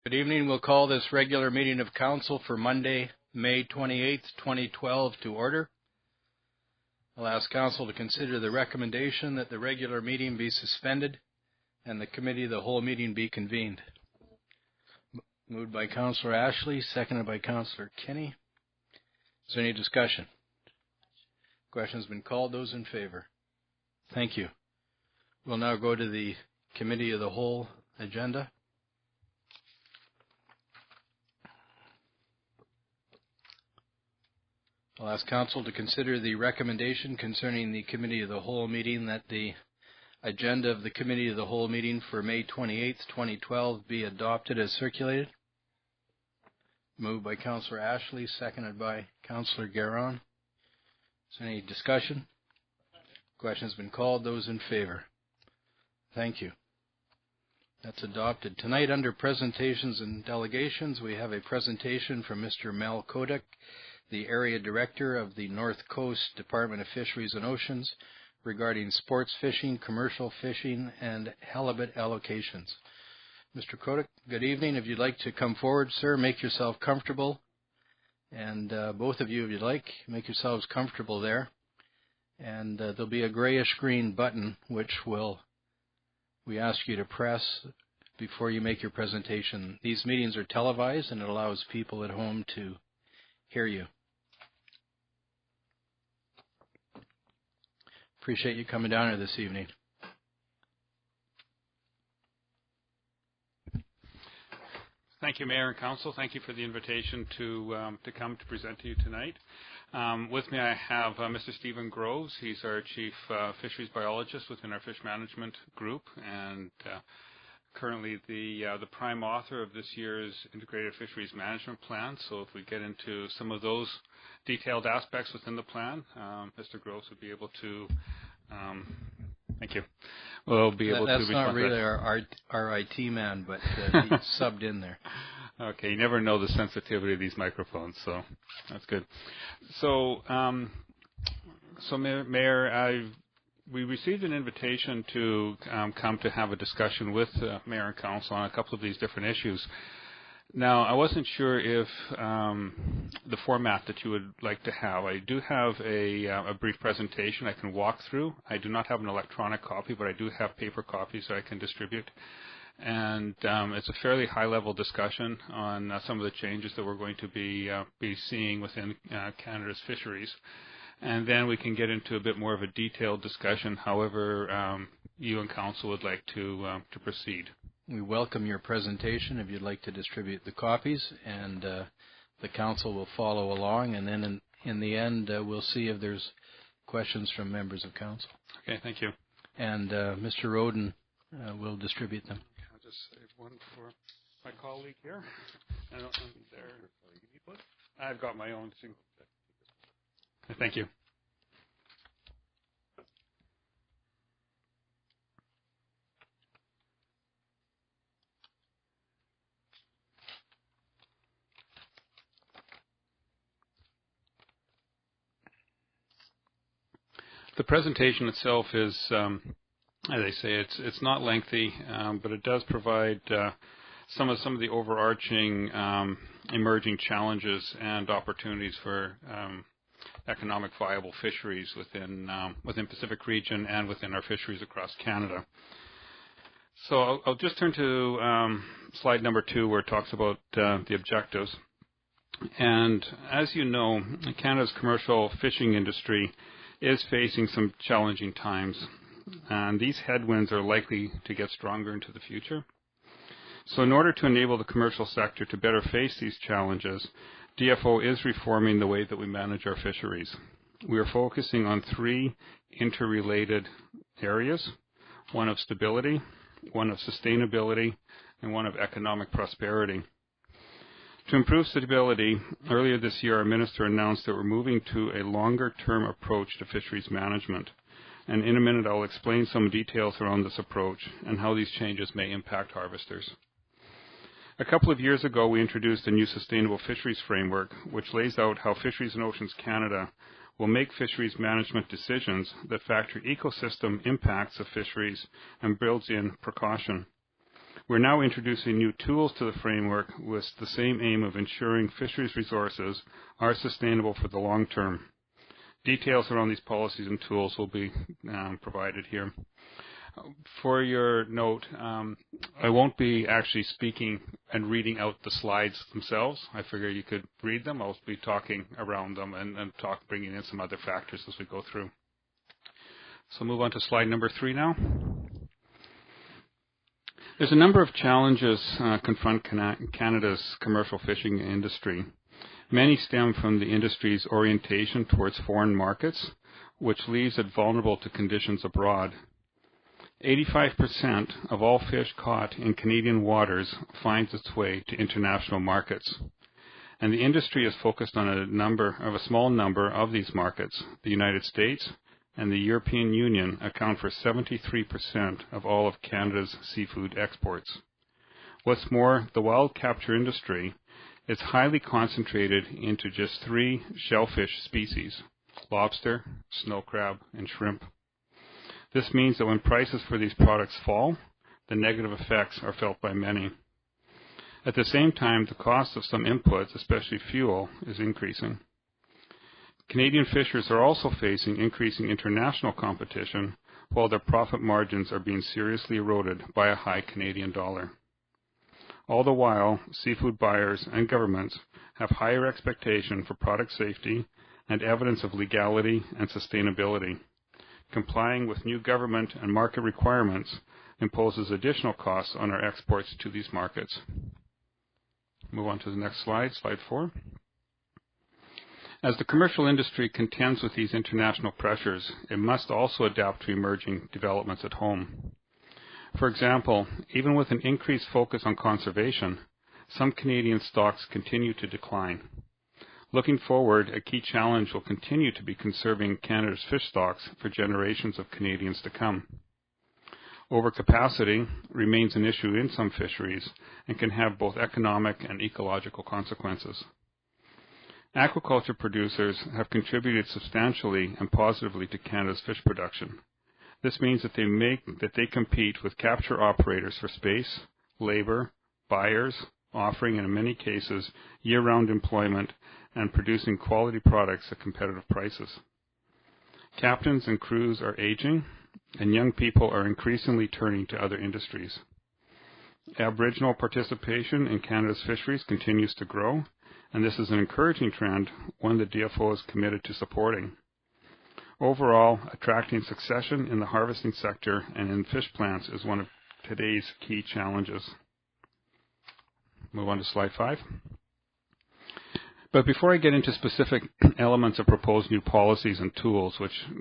Good evening. We'll call this regular meeting of council for Monday, May 28th, 2012 to order. I'll ask council to consider the recommendation that the regular meeting be suspended and the committee of the whole meeting be convened. Moved by Councillor Ashley, seconded by Councillor Kenny. Is there any discussion? Question's been called. Those in favor? Thank you. We'll now go to the committee of the whole agenda. I'll ask council to consider the recommendation concerning the committee of the whole meeting that the agenda of the committee of the whole meeting for May 28th, 2012 be adopted as circulated. Moved by Councillor Ashley, seconded by Councillor Guerin. Is there any discussion? Question has been called. Those in favor? Thank you. That's adopted. Tonight, under presentations and delegations, we have a presentation from Mr. Mel Kodak, the Area Director of the North Coast Department of Fisheries and Oceans, regarding sports fishing, commercial fishing, and halibut allocations. Mr. Kodak, good evening. If you'd like to come forward, sir, make yourself comfortable. And both of you, if you'd like, make yourselves comfortable there. And there'll be a grayish-green button which we ask you to press before you make your presentation. These meetings are televised, and it allows people at home to hear you. Appreciate you coming down here this evening. Thank you, Mayor and Council. Thank you for the invitation to come to present to you tonight. With me, I have Mr. Stephen Groves. He's our Chief Fisheries Biologist within our Fish Management Group, and currently the prime author of this year's Integrated Fisheries Management Plan. So if we get into some of those detailed aspects within the plan, Mr. Groves would be able to, thank you, will be able to respond. That's not really our IT man, but he subbed in there. Okay, you never know the sensitivity of these microphones, so that's good. So, Mayor, we received an invitation to come to have a discussion with Mayor and Council on a couple of these different issues. Now, I wasn't sure if the format that you would like to have. I do have a brief presentation I can walk through. I do not have an electronic copy, but I do have paper copies that I can distribute. And it's a fairly high-level discussion on some of the changes that we're going to be seeing within Canada's fisheries. And then we can get into a bit more of a detailed discussion, however you and Council would like to proceed. We welcome your presentation if you'd like to distribute the copies, and the Council will follow along, and then in the end we'll see if there's questions from members of Council. Okay, thank you. And Mr. Roden will distribute them. I'll just save one for my colleague here. I don't know if there. I've got my own single. Thank you. The presentation itself is, as I say, it's not lengthy, but it does provide some of the overarching emerging challenges and opportunities for economic viable fisheries within Pacific region and within our fisheries across Canada. So I'll just turn to slide number 2, where it talks about the objectives. And as you know, Canada's commercial fishing industry is facing some challenging times, and these headwinds are likely to get stronger into the future. So in order to enable the commercial sector to better face these challenges, DFO is reforming the way that we manage our fisheries. We are focusing on 3 interrelated areas: one of stability, one of sustainability, and one of economic prosperity. To improve stability, earlier this year our minister announced that we're moving to a longer-term approach to fisheries management. And in a minute I'll explain some details around this approach and how these changes may impact harvesters. A couple of years ago we introduced a new sustainable fisheries framework which lays out how Fisheries and Oceans Canada will make fisheries management decisions that factor ecosystem impacts of fisheries and builds in precaution. We're now introducing new tools to the framework with the same aim of ensuring fisheries resources are sustainable for the long term. Details around these policies and tools will be provided here. For your note, I won't be actually speaking and reading out the slides themselves. I figure you could read them. I'll be talking around them and bringing in some other factors as we go through. So move on to slide number 3 now. There's a number of challenges confront Canada's commercial fishing industry. Many stem from the industry's orientation towards foreign markets, which leaves it vulnerable to conditions abroad. 85% of all fish caught in Canadian waters finds its way to international markets. And the industry is focused on a small number of these markets. The United States and the European Union account for 73% of all of Canada's seafood exports. What's more, the wild capture industry is highly concentrated into just 3 shellfish species: lobster, snow crab, and shrimp. This means that when prices for these products fall, the negative effects are felt by many. At the same time, the cost of some inputs, especially fuel, is increasing. Canadian fishers are also facing increasing international competition, while their profit margins are being seriously eroded by a high Canadian dollar. All the while, seafood buyers and governments have higher expectation for product safety and evidence of legality and sustainability. Complying with new government and market requirements imposes additional costs on our exports to these markets. Move on to the next slide, slide 4. As the commercial industry contends with these international pressures, it must also adapt to emerging developments at home. For example, even with an increased focus on conservation, some Canadian stocks continue to decline. Looking forward, a key challenge will continue to be conserving Canada's fish stocks for generations of Canadians to come. Overcapacity remains an issue in some fisheries and can have both economic and ecological consequences. Aquaculture producers have contributed substantially and positively to Canada's fish production. This means that they compete with capture operators for space, labor, buyers, offering in many cases year-round employment and producing quality products at competitive prices. Captains and crews are aging, and young people are increasingly turning to other industries. Aboriginal participation in Canada's fisheries continues to grow, and this is an encouraging trend, one that DFO is committed to supporting. Overall, attracting succession in the harvesting sector and in fish plants is one of today's key challenges. Move on to slide 5. But before I get into specific elements of proposed new policies and tools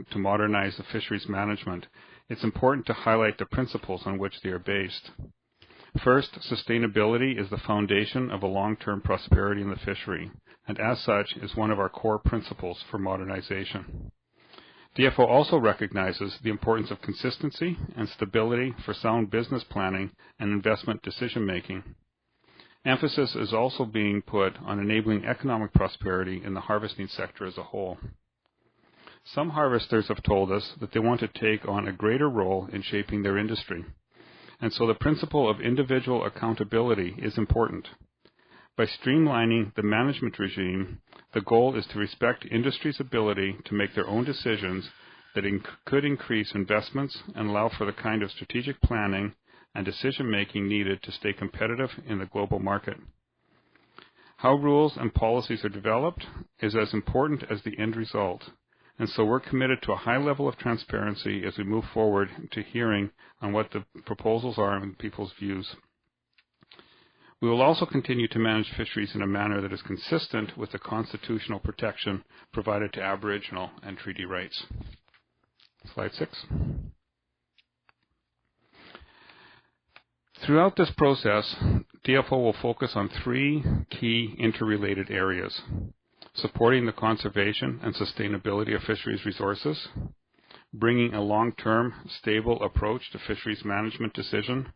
to modernize the fisheries management, it's important to highlight the principles on which they are based. First, sustainability is the foundation of a long-term prosperity in the fishery, and as such is one of our core principles for modernization. DFO also recognizes the importance of consistency and stability for sound business planning and investment decision-making. Emphasis is also being put on enabling economic prosperity in the harvesting sector as a whole. Some harvesters have told us that they want to take on a greater role in shaping their industry, and so the principle of individual accountability is important. By streamlining the management regime, the goal is to respect industry's ability to make their own decisions that could increase investments and allow for the kind of strategic planning and decision-making needed to stay competitive in the global market. How rules and policies are developed is as important as the end result, and so we're committed to a high level of transparency as we move forward to hearing on what the proposals are and people's views. We will also continue to manage fisheries in a manner that is consistent with the constitutional protection provided to Aboriginal and treaty rights. Slide 6. Throughout this process, DFO will focus on 3 key interrelated areas: supporting the conservation and sustainability of fisheries resources, bringing a long-term, stable approach to fisheries management decision,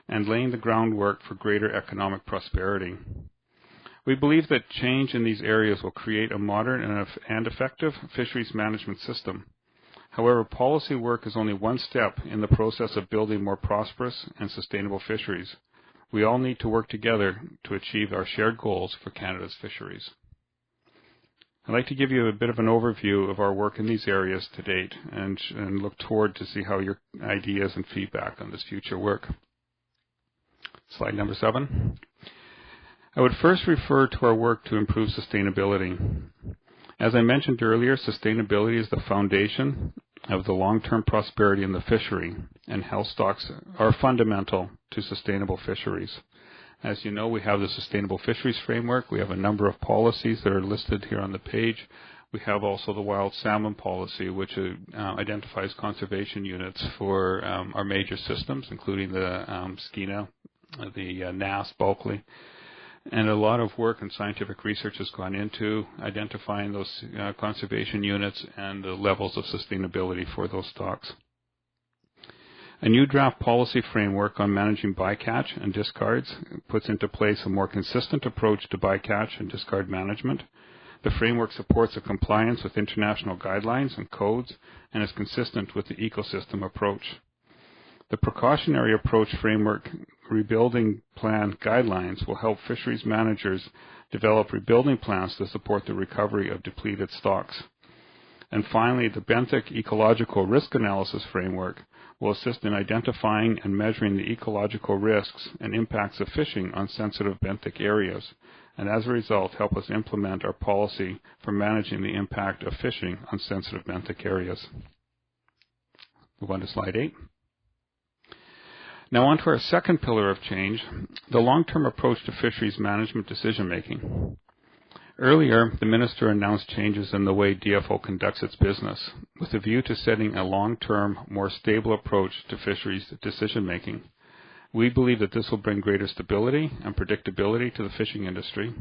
and laying the groundwork for greater economic prosperity. We believe that change in these areas will create a modern and effective fisheries management system. However, policy work is only one step in the process of building more prosperous and sustainable fisheries, We all need to work together to achieve our shared goals for Canada's fisheries. I'd like to give you a bit of an overview of our work in these areas to date and look toward to see how your ideas and feedback on this future work. Slide number 7. I would first refer to our work to improve sustainability. As I mentioned earlier, sustainability is the foundation of the long-term prosperity in the fishery, and health stocks are fundamental to sustainable fisheries. As you know, we have the Sustainable Fisheries Framework. We have a number of policies that are listed here on the page. We have also the Wild Salmon Policy, which identifies conservation units for our major systems, including the Skeena, the Nass, Bulkley. And a lot of work and scientific research has gone into identifying those conservation units and the levels of sustainability for those stocks. A new draft policy framework on managing bycatch and discards puts into place a more consistent approach to bycatch and discard management. The framework supports a compliance with international guidelines and codes and is consistent with the ecosystem approach. The precautionary approach framework rebuilding plan guidelines will help fisheries managers develop rebuilding plans to support the recovery of depleted stocks. And finally, the benthic ecological risk analysis framework will assist in identifying and measuring the ecological risks and impacts of fishing on sensitive benthic areas, and as a result help us implement our policy for managing the impact of fishing on sensitive benthic areas. Move on to slide 8. Now on to our second pillar of change, the long-term approach to fisheries management decision-making. Earlier, the Minister announced changes in the way DFO conducts its business, with a view to setting a long-term, more stable approach to fisheries decision-making. We believe that this will bring greater stability and predictability to the fishing industry.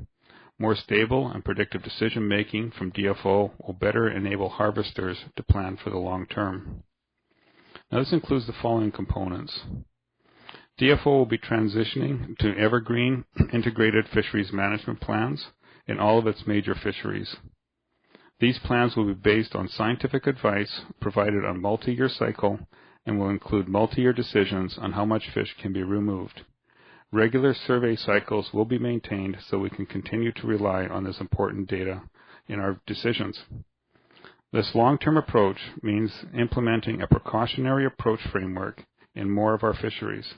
More stable and predictive decision-making from DFO will better enable harvesters to plan for the long term. Now this includes the following components. DFO will be transitioning to evergreen integrated fisheries management plans in all of its major fisheries. These plans will be based on scientific advice provided on multi-year cycle and will include multi-year decisions on how much fish can be removed. Regular survey cycles will be maintained so we can continue to rely on this important data in our decisions. This long-term approach means implementing a precautionary approach framework in more of our fisheries.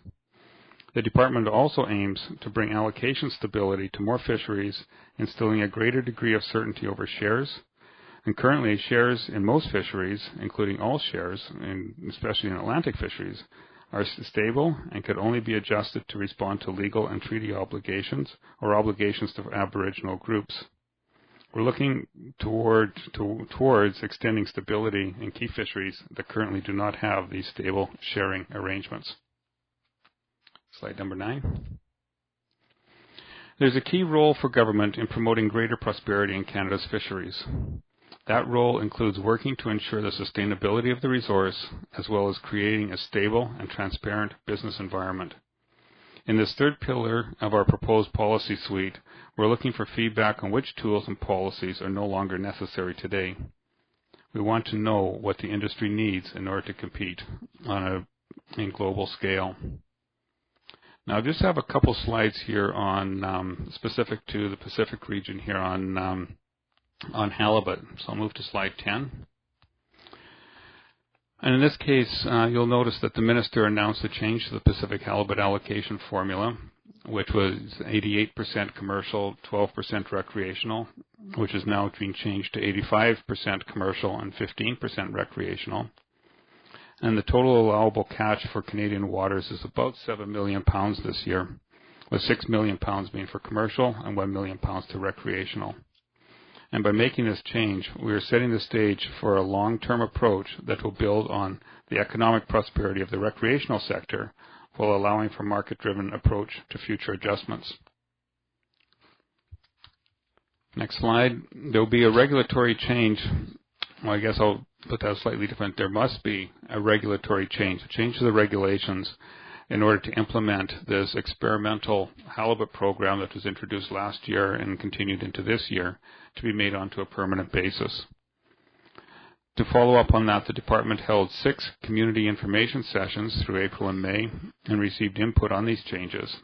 The Department also aims to bring allocation stability to more fisheries, instilling a greater degree of certainty over shares. And currently, shares in most fisheries, including all shares, especially in Atlantic fisheries, are stable and could only be adjusted to respond to legal and treaty obligations or obligations to Aboriginal groups. We're looking towards extending stability in key fisheries that currently do not have these stable sharing arrangements. Slide number 9. There's a key role for government in promoting greater prosperity in Canada's fisheries. That role includes working to ensure the sustainability of the resource, as well as creating a stable and transparent business environment. In this third pillar of our proposed policy suite, we're looking for feedback on which tools and policies are no longer necessary today. We want to know what the industry needs in order to compete on a global scale. Now, I just have a couple slides here on specific to the Pacific region here on halibut. So I'll move to slide 10. And in this case, you'll notice that the Minister announced a change to the Pacific halibut allocation formula, which was 88% commercial, 12% recreational, which is now being changed to 85% commercial and 15% recreational. And the total allowable catch for Canadian waters is about 7 million pounds this year, with 6 million pounds being for commercial and 1 million pounds to recreational. And by making this change, we are setting the stage for a long-term approach that will build on the economic prosperity of the recreational sector while allowing for market-driven approach to future adjustments. Next slide. There will be a regulatory change. Well, I guess I'll put that slightly different. There must be a regulatory change, a change to the regulations in order to implement this experimental halibut program that was introduced last year and continued into this year to be made onto a permanent basis. To follow up on that, the department held 6 community information sessions through April and May and received input on these changes.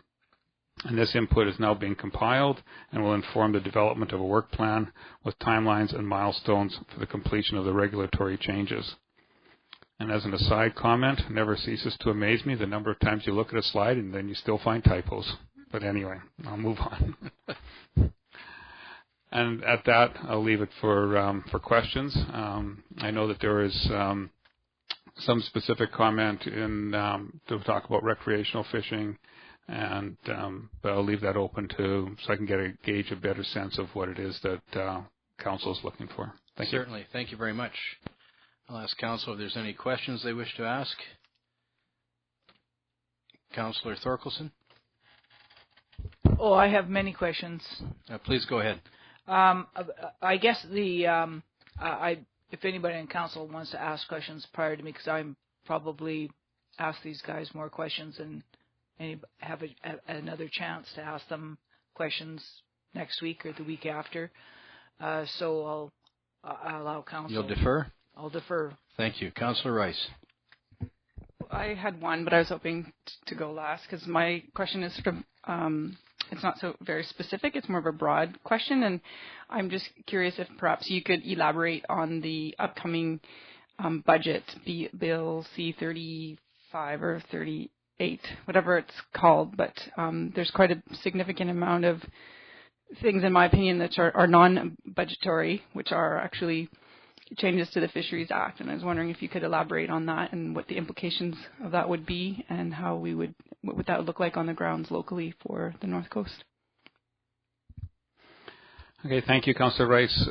And this input is now being compiled and will inform the development of a work plan with timelines and milestones for the completion of the regulatory changes. And as an aside comment, it never ceases to amaze me the number of times you look at a slide and then you still find typos. But anyway, I'll move on. And at that, I'll leave it for questions. I know that there is some specific comment in to talk about recreational fishing, and but I'll leave that open so I can gauge a better sense of what it is that Council is looking for. Thank you. Certainly. Thank you very much. I'll ask Council if there's any questions they wish to ask. Councillor Thorkelson? Oh, I have many questions. Please go ahead. I guess if anybody in council wants to ask questions prior to me, because I'm probably ask these guys more questions and have another chance to ask them questions next week or the week after. So I'll allow council. You'll defer? I'll defer. Thank you. Councillor Rice. I had one, but I was hoping to go last because my question is sort of it's not so very specific. It's more of a broad question, and I'm just curious if perhaps you could elaborate on the upcoming budget, Bill C-35 or 38, whatever it's called. But there's quite a significant amount of things, in my opinion, that are non-budgetary, which are actually changes to the Fisheries Act, and I was wondering if you could elaborate on that and what the implications of that would be and how what would that look like on the grounds locally for the North Coast. Okay, thank you, Councillor Rice.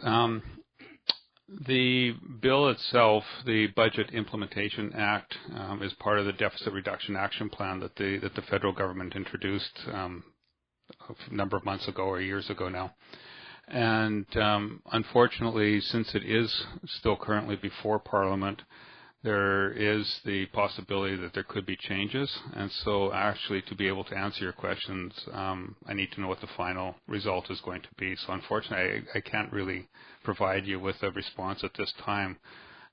The bill itself, the Budget Implementation Act, is part of the Deficit Reduction Action Plan that the federal government introduced a number of months ago or years ago now. And unfortunately, since it is still currently before Parliament, there is the possibility that there could be changes. And so actually, to be able to answer your questions, I need to know what the final result is going to be. So unfortunately, I can't really provide you with a response at this time,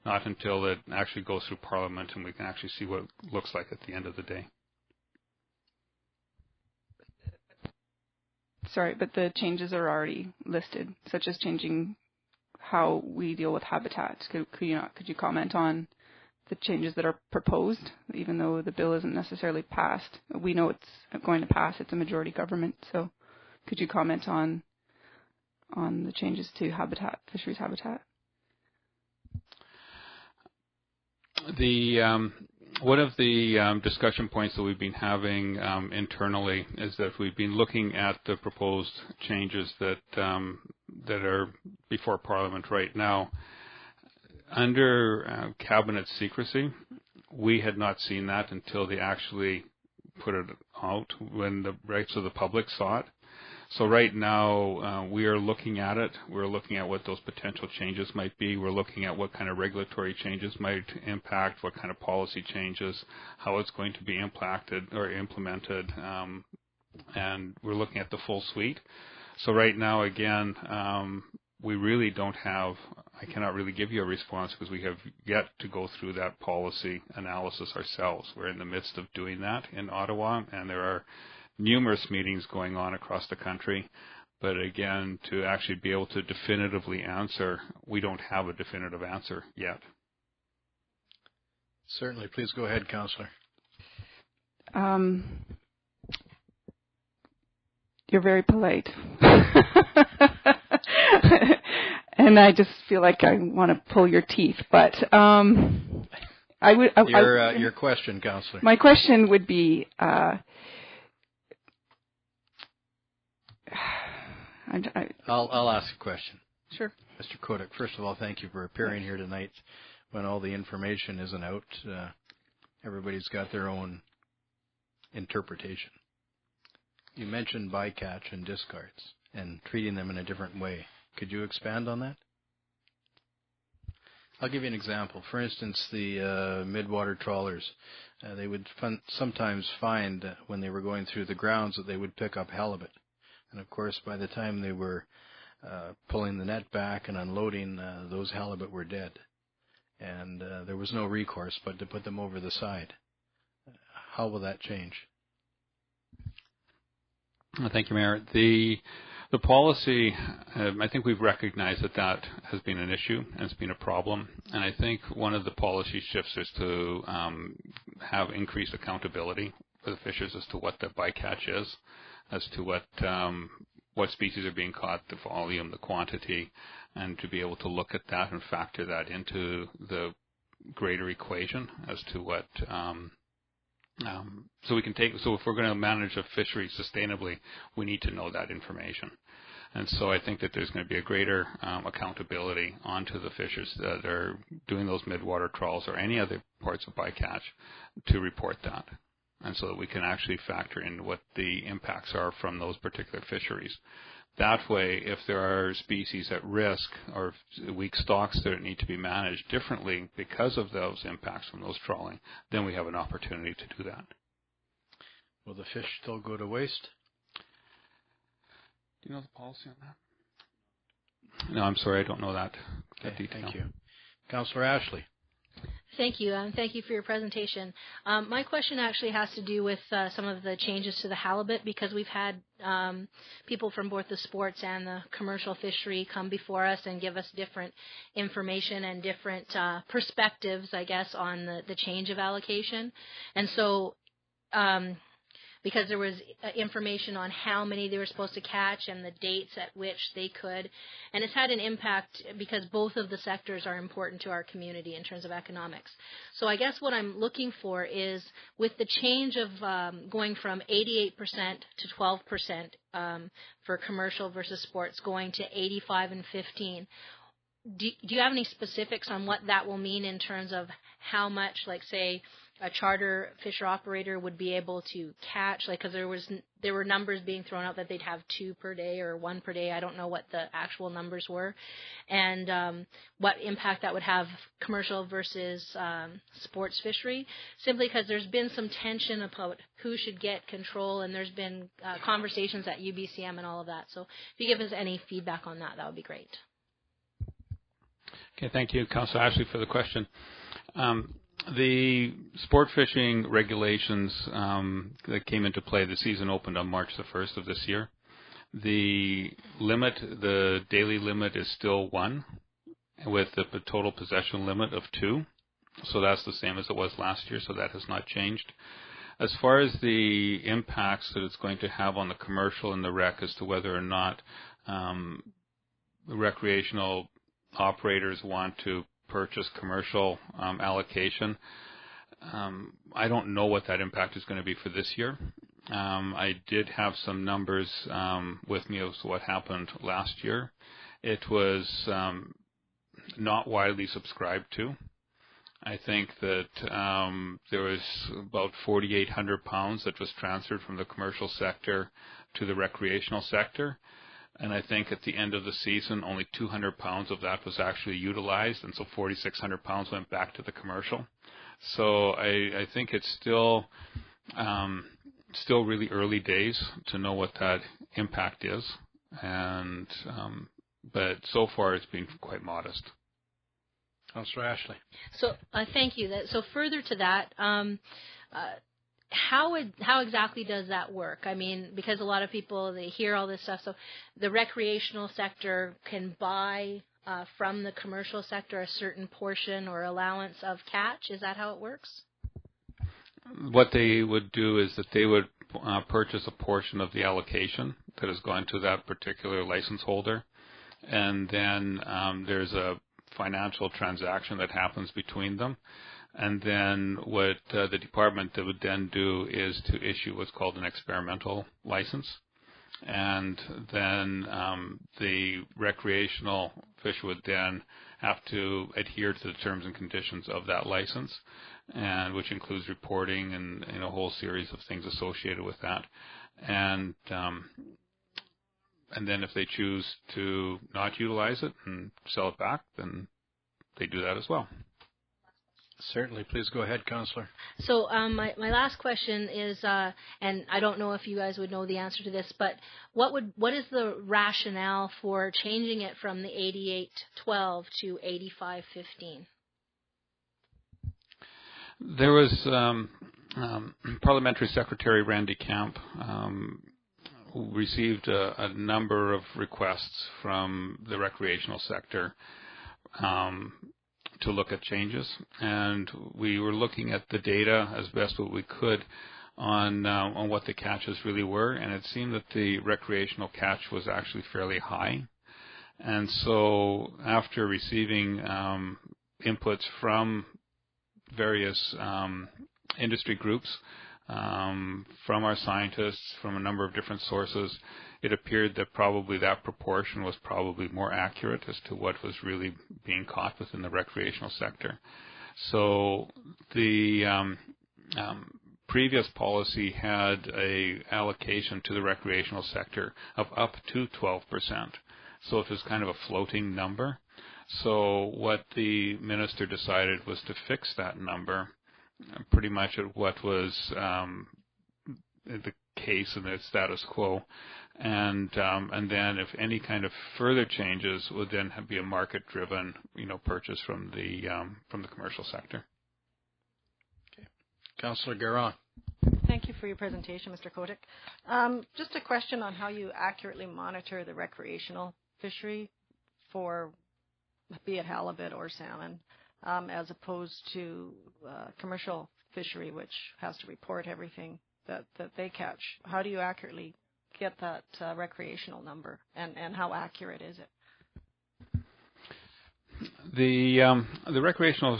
not until it actually goes through Parliament and we can actually see what it looks like at the end of the day. Sorry, but the changes are already listed, such as changing how we deal with habitat. Could you comment on the changes that are proposed, even though the bill isn't necessarily passed? We know it's going to pass. It's a majority government. So could you comment on the changes to habitat, fisheries habitat? One of the discussion points that we've been having internally is that we've been looking at the proposed changes that are before Parliament right now. Under cabinet secrecy, we had not seen that until they actually put it out when the rights of the public saw it. So right now, we are looking at it. We're looking at what those potential changes might be. We're looking at what kind of regulatory changes might impact, what kind of policy changes, how it's going to be impacted or implemented, and we're looking at the full suite. So right now, again, we really don't have, I cannot really give you a response because we have yet to go through that policy analysis ourselves. We're in the midst of doing that in Ottawa, and there are numerous meetings going on across the country. But again, to actually be able to definitively answer, we don't have a definitive answer yet. Certainly. Please go ahead, Councillor. You're very polite. And I just feel like I want to pull your teeth. But Your question, Councillor. My question would be, I'll ask a question. Sure. Mr. Kodak, first of all, thank you for appearing here tonight when all the information isn't out. Everybody's got their own interpretation. You mentioned bycatch and discards and treating them in a different way. Could you expand on that? I'll give you an example. For instance, the midwater trawlers, they would sometimes find when they were going through the grounds that they would pick up halibut. And of course, by the time they were pulling the net back and unloading, those halibut were dead. And there was no recourse but to put them over the side. How will that change? Thank you, Mayor. The policy, I think we've recognized that has been an issue and it's been a problem. And I think one of the policy shifts is to have increased accountability for the fishers as to what the bycatch is, as to what species are being caught, the volume, the quantity, and to be able to look at that and factor that into the greater equation as to what so if we're going to manage a fishery sustainably, we need to know that information. And so I think that there's going to be a greater accountability onto the fishers that are doing those midwater trawls or any other parts of bycatch to report that. And so that we can actually factor in what the impacts are from those particular fisheries. That way, if there are species at risk or weak stocks that need to be managed differently because of those impacts from those trawling, then we have an opportunity to do that. Will the fish still go to waste? Do you know the policy on that? No, I'm sorry, I don't know that detail. Thank you. Councillor Ashley. Thank you, and thank you for your presentation. My question actually has to do with some of the changes to the halibut, because we've had people from both the sports and the commercial fishery come before us and give us different information and different perspectives, I guess, on the change of allocation. And so because there was information on how many they were supposed to catch and the dates at which they could. And it's had an impact because both of the sectors are important to our community in terms of economics. So I guess what I'm looking for is, with the change of going from 88% to 12% for commercial versus sports, going to 85 and 15, do you have any specifics on what that will mean in terms of how much, like, say, a charter fisher operator would be able to catch? Like, because there were numbers being thrown out that they'd have 2 per day or 1 per day. I don't know what the actual numbers were, and what impact that would have commercial versus sports fishery. Simply because there's been some tension about who should get control, and there's been conversations at UBCM and all of that. So if you give us any feedback on that, that would be great. Okay, thank you, Councillor Ashley, for the question. The sport fishing regulations that came into play, the season opened on March the 1st of this year. The daily limit is still 1, with the total possession limit of 2. So that's the same as it was last year, so that has not changed. As far as the impacts that it's going to have on the commercial and the rec as to whether or not the recreational operators want to purchase commercial allocation, I don't know what that impact is going to be for this year. I did have some numbers with me as to what happened last year. It was not widely subscribed to. I think that there was about 4,800 pounds that was transferred from the commercial sector to the recreational sector. And I think at the end of the season, only 200 pounds of that was actually utilized, and so 4,600 pounds went back to the commercial. So I think it's still really early days to know what that impact is, and but so far it's been quite modest. Councillor Ashley. So thank you. So further to that, how exactly does that work? I mean, because a lot of people, they hear all this stuff. So the recreational sector can buy from the commercial sector a certain portion or allowance of catch. Is that how it works? What they would do is that they would purchase a portion of the allocation that has gone to that particular license holder, and then there's a financial transaction that happens between them. And then what the department would then do is to issue what's called an experimental license. And then the recreational fisher would then have to adhere to the terms and conditions of that license, and which includes reporting and a whole series of things associated with that. And then if they choose to not utilize it and sell it back, then they do that as well. Certainly. Please go ahead, Councillor. So my last question is, and I don't know if you guys would know the answer to this, but what is the rationale for changing it from the 88-12 to 85-15? There was Parliamentary Secretary Randy Camp received a number of requests from the recreational sector to look at changes, and we were looking at the data as best what we could on what the catches really were, and it seemed that the recreational catch was actually fairly high. And so after receiving inputs from various industry groups, from our scientists, from a number of different sources, it appeared that probably that proportion was probably more accurate as to what was really being caught within the recreational sector. So the previous policy had a allocation to the recreational sector of up to 12%. So it was kind of a floating number. So what the minister decided was to fix that number pretty much at what was the case in the status quo, and then if any kind of further changes would then be a market-driven, purchase from the commercial sector. Okay, Councillor Garon. Thank you for your presentation, Mr. Kotick. Just a question on how you accurately monitor the recreational fishery for, be it halibut or salmon, as opposed to commercial fishery, which has to report everything that they catch. How do you accurately get that recreational number, and how accurate is it? The recreational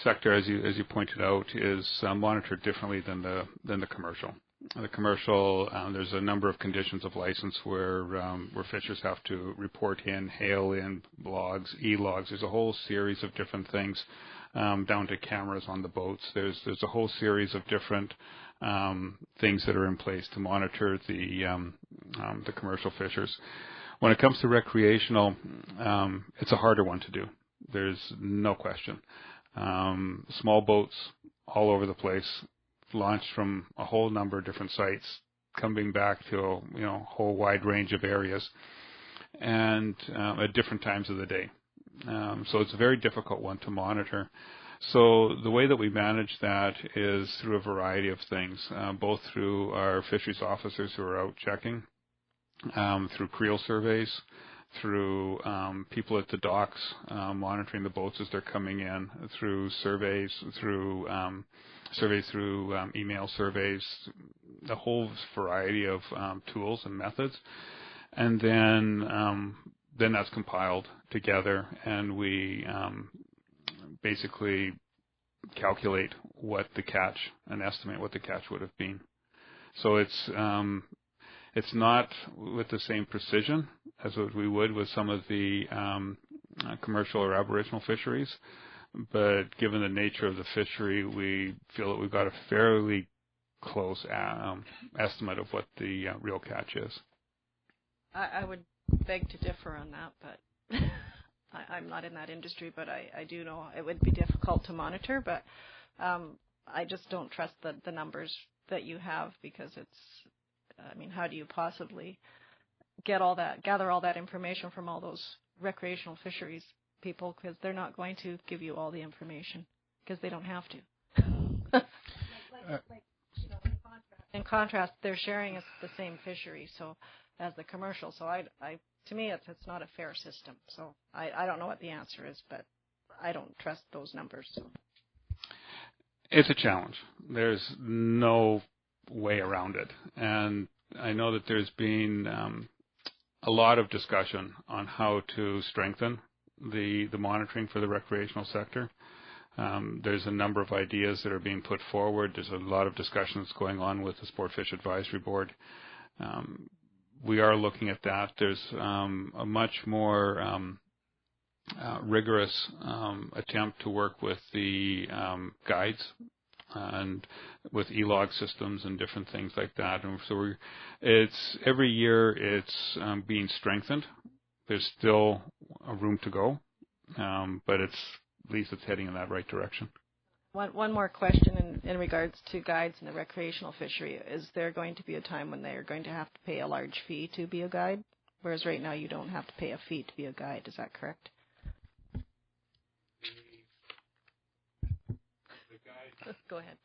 sector, as you pointed out, is monitored differently than the commercial. The commercial, there's a number of conditions of license where fishers have to report in, hail in, logs, e-logs. There's a whole series of different things, down to cameras on the boats. There's a whole series of different things that are in place to monitor the commercial fishers. When it comes to recreational, it's a harder one to do. There's no question. Small boats all over the place, launched from a whole number of different sites, coming back to a whole wide range of areas, and at different times of the day. So it's a very difficult one to monitor. So the way that we manage that is through a variety of things, both through our fisheries officers who are out checking, through creel surveys, through people at the docks monitoring the boats as they're coming in, through surveys, through email surveys, the whole variety of tools and methods. And then that's compiled together, and we basically calculate what the catch and estimate what the catch would have been. So it's not with the same precision as what we would with some of the commercial or aboriginal fisheries, but given the nature of the fishery, we feel that we've got a fairly close estimate of what the real catch is. I would beg to differ on that, but I'm not in that industry, but I do know it would be difficult to monitor, but I just don't trust the numbers that you have, because how do you possibly gather all that information from all those recreational fisheries people, because they're not going to give you all the information because they don't have to. In contrast, they're sharing the same fishery as the commercial. So to me, it's not a fair system. So I don't know what the answer is, but I don't trust those numbers. So. It's a challenge. There's no way around it. And I know that there's been a lot of discussion on how to strengthen the monitoring for the recreational sector. There's a number of ideas that are being put forward. There's a lot of discussions going on with the Sport Fish Advisory Board. We are looking at that. There's a much more rigorous attempt to work with the guides and with e-log systems and different things like that. And so every year it's being strengthened. There's still a room to go, but at least it's heading in that right direction. One more question in regards to guides in the recreational fishery. Is there going to be a time when they are going to have to pay a large fee to be a guide, whereas right now you don't have to pay a fee to be a guide? Is that correct? Go ahead.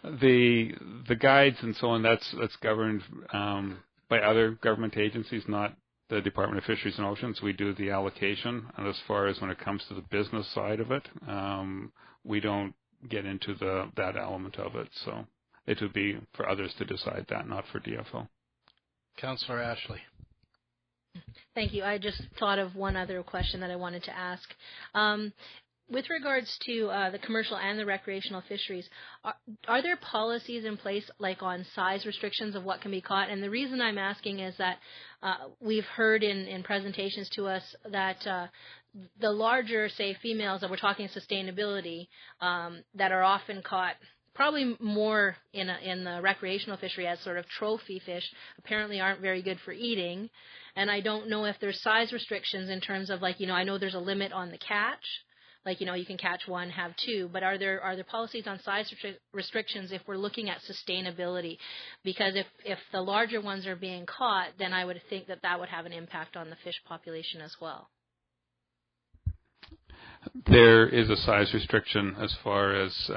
The guides and so on, that's governed by other government agencies, not the Department of Fisheries and Oceans. We do the allocation, and as far as when it comes to the business side of it, we don't get into that element of it. So it would be for others to decide that, not for DFO. Councillor Ashley. Thank you. I just thought of one other question that I wanted to ask. With regards to the commercial and the recreational fisheries, are there policies in place like on size restrictions of what can be caught? And the reason I'm asking is that we've heard in presentations to us that the larger, say, females, that we're talking sustainability, that are often caught probably more in the recreational fishery as sort of trophy fish, apparently aren't very good for eating. And I don't know if there's size restrictions in terms of, like, I know there's a limit on the catch. Like, you can catch one, have two, but are there policies on size restrictions if we're looking at sustainability? Because if the larger ones are being caught, then I would think that would have an impact on the fish population as well. There is a size restriction as far as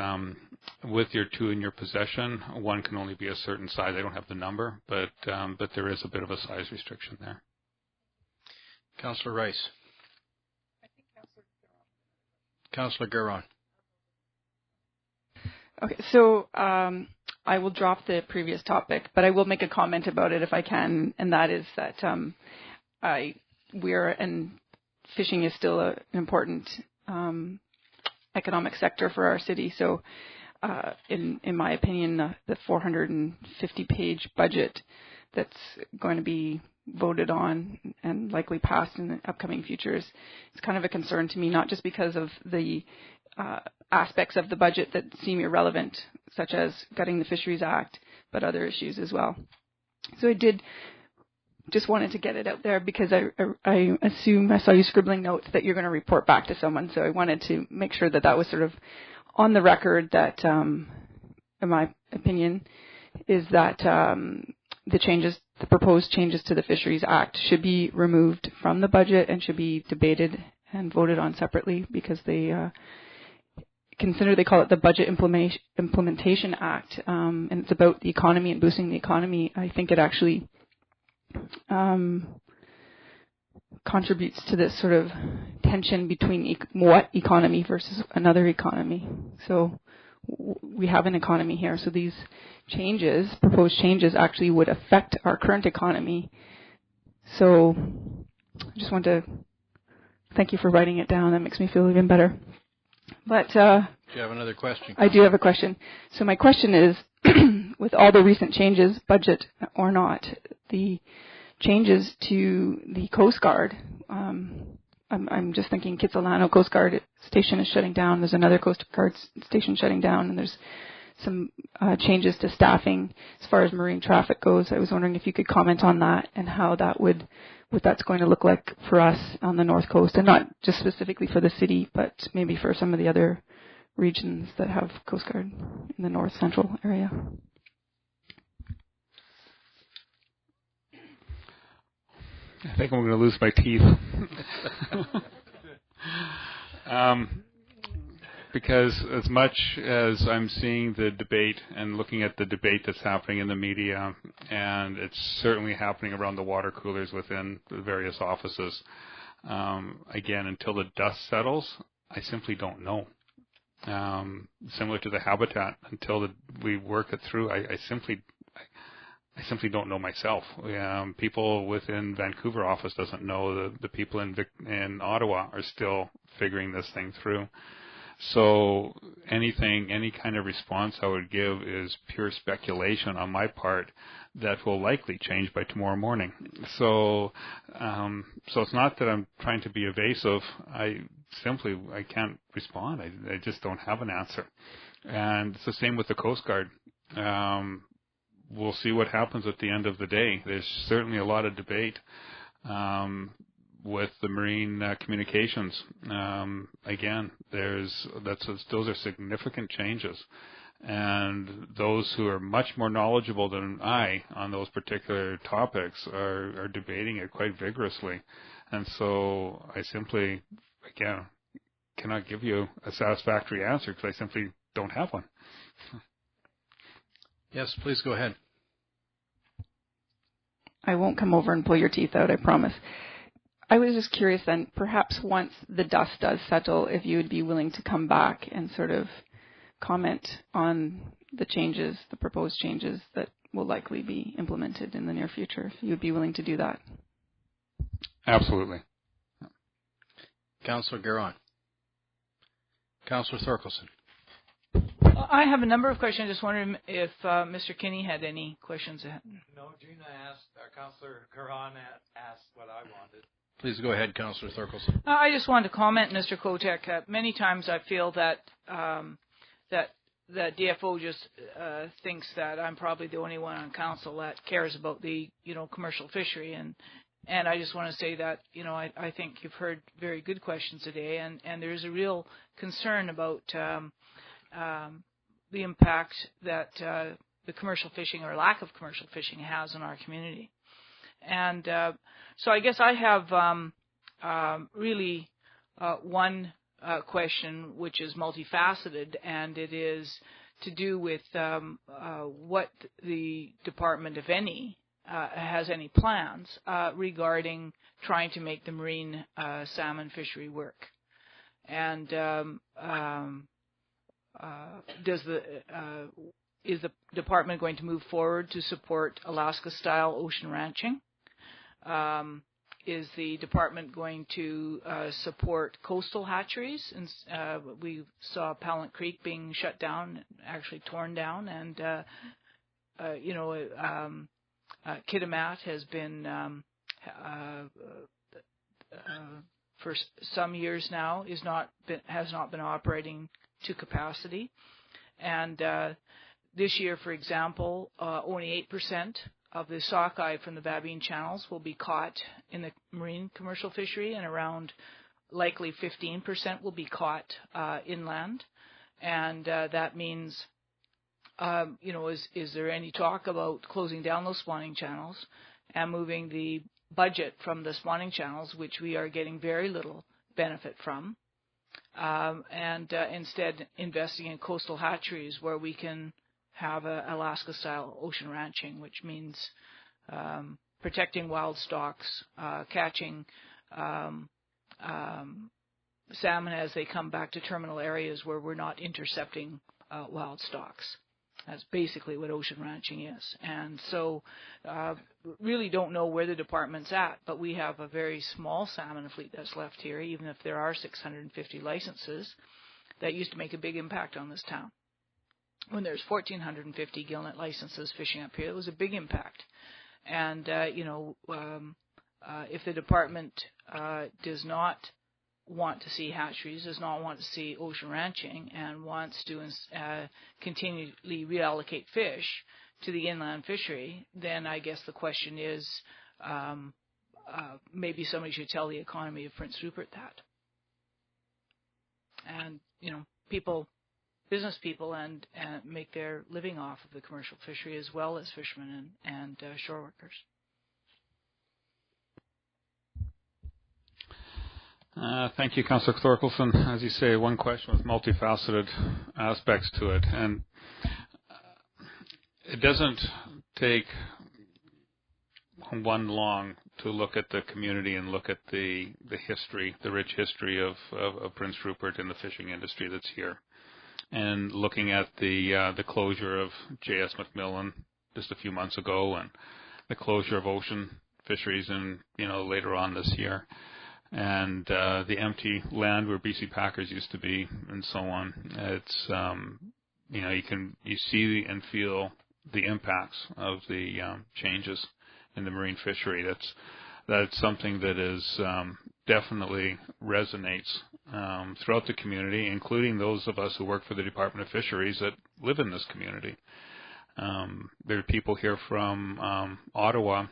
with your two in your possession, one can only be a certain size. I don't have the number, but there is a bit of a size restriction there. Councillor Rice. Councillor Giron. Okay, so I will drop the previous topic, but I will make a comment about it if I can, and that is that fishing is still an important economic sector for our city. So, in my opinion, the 450-page budget that's going to be voted on and likely passed in the upcoming futures is kind of a concern to me, not just because of the aspects of the budget that seem irrelevant, such as gutting the Fisheries Act, but other issues as well. So I just wanted to get it out there because I assume I saw you scribbling notes that you're going to report back to someone. So I wanted to make sure that was sort of on the record that, in my opinion, is that the proposed changes to the Fisheries Act should be removed from the budget and should be debated and voted on separately because they call it the Budget Implementation Act, and it's about the economy and boosting the economy. I think it actually contributes to this sort of tension between what economy versus another economy. So we have an economy here, so these proposed changes actually would affect our current economy. So I just want to thank you for writing it down. That makes me feel even better. But do you have another question? I do have a question. So my question is, with all the recent changes, budget or not, the changes to the Coast Guard, I'm just thinking Kitsilano Coast Guard station is shutting down. There's another Coast Guard station shutting down, and there's some changes to staffing as far as marine traffic goes. I was wondering if you could comment on that and how what that's going to look like for us on the North Coast, and not just specifically for the city, but maybe for some of the other regions that have Coast Guard in the North Central area. I think I'm going to lose my teeth. Because as much as I'm seeing the debate and looking at the debate that's happening in the media, and it's certainly happening around the water coolers within the various offices, again, until the dust settles, I simply don't know. Similar to the habitat, until we work it through, I simply don't know myself. People within Vancouver office doesn't know. The people in Ottawa are still figuring this thing through. So any kind of response I would give is pure speculation on my part that will likely change by tomorrow morning. So it's not that I'm trying to be evasive. I can't respond. I just don't have an answer. And it's the same with the Coast Guard. We'll see what happens at the end of the day. There's certainly a lot of debate with the marine communications. Again, those are significant changes, and those who are much more knowledgeable than I on those particular topics are debating it quite vigorously. And so I simply, again, cannot give you a satisfactory answer because I simply don't have one. Yes, please go ahead. I won't come over and pull your teeth out, I promise. I was just curious then, perhaps once the dust does settle, if you would be willing to come back and sort of comment on the changes, the proposed changes that will likely be implemented in the near future, if you would be willing to do that. Absolutely. Councillor Garon. Councillor Thorkelson. I have a number of questions. I just wondered if Mr. Kinney had any questions. No, Gina asked, Councillor Garon asked what I wanted. Please go ahead, Councillor Thorkelson. I just wanted to comment, Mr. Kotek. Many times I feel that that DFO just thinks that I'm probably the only one on council that cares about the commercial fishery, and I just want to say that I think you've heard very good questions today, and there's a real concern about the impact that the commercial fishing or lack of commercial fishing has on our community. And so I guess I have really one question which is multifaceted, and it is to do with what the department, if any, has any plans regarding trying to make the marine salmon fishery work. And is the department going to move forward to support Alaska-style ocean ranching? Is the department going to support coastal hatcheries? And we saw Pallant Creek being shut down, actually torn down, and Kitimat has been for some years now has not been operating to capacity, and this year, for example, only 8% of the sockeye from the Babine channels will be caught in the marine commercial fishery, and around likely 15% will be caught inland. And that means, is there any talk about closing down those spawning channels and moving the budget from the spawning channels, which we are getting very little benefit from, and instead investing in coastal hatcheries where we can have a Alaska-style ocean ranching, which means protecting wild stocks, catching salmon as they come back to terminal areas where we're not intercepting wild stocks. That's basically what ocean ranching is. And so really don't know where the department's at, but we have a very small salmon fleet that's left here, even if there are 650 licenses. That used to make a big impact on this town. When there's 1,450 gillnet licenses fishing up here, it was a big impact. And, if the department does not want to see hatcheries, does not want to see ocean ranching, and wants to continually reallocate fish to the inland fishery, then I guess the question is maybe somebody should tell the economy of Prince Rupert that. And, business people and make their living off of the commercial fishery as well as fishermen and shore workers. Thank you, Councillor Thorkelson. As you say, one question with multifaceted aspects to it, and it doesn't take one long to look at the community and look at the history, the rich history of Prince Rupert and the fishing industry that's here. And looking at the closure of J.S. McMillan just a few months ago, and the closure of ocean fisheries later on this year, and the empty land where BC Packers used to be, and so on. It's you see and feel the impacts of the changes in the marine fishery. That's something that is definitely resonates throughout the community, including those of us who work for the Department of Fisheries that live in this community. There are people here from Ottawa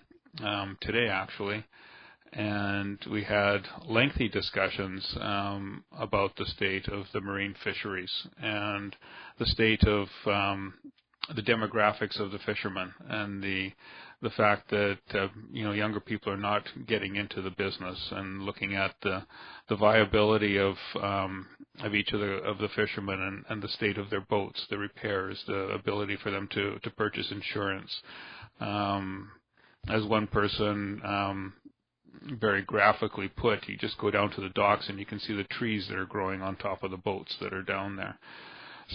today, actually, and we had lengthy discussions about the state of the marine fisheries and the state of demographics of the fishermen and the fact that younger people are not getting into the business, and looking at the viability of each of the fishermen and the state of their boats, the repairs, the ability for them to purchase insurance. As one person very graphically put, you just go down to the docks and you can see the trees that are growing on top of the boats that are down there.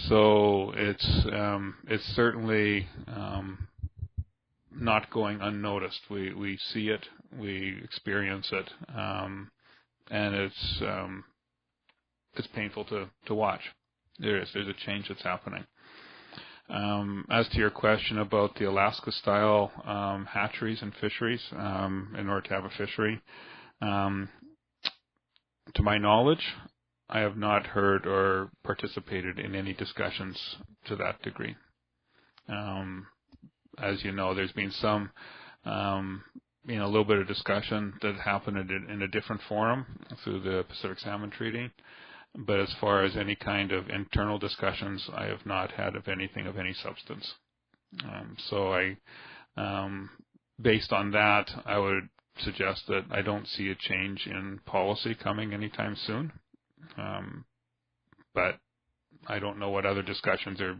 So it's certainly not going unnoticed. We see it, we experience it, and it's painful to watch. There's a change that's happening. As to your question about the Alaska-style hatcheries and fisheries, in order to have a fishery, to my knowledge, I have not heard or participated in any discussions to that degree. As you know, there's been some, a little bit of discussion that happened in a different forum through the Pacific Salmon Treaty. But as far as any kind of internal discussions, I have not had of anything of any substance. So based on that, I would suggest that I don't see a change in policy coming anytime soon. But I don't know what other discussions are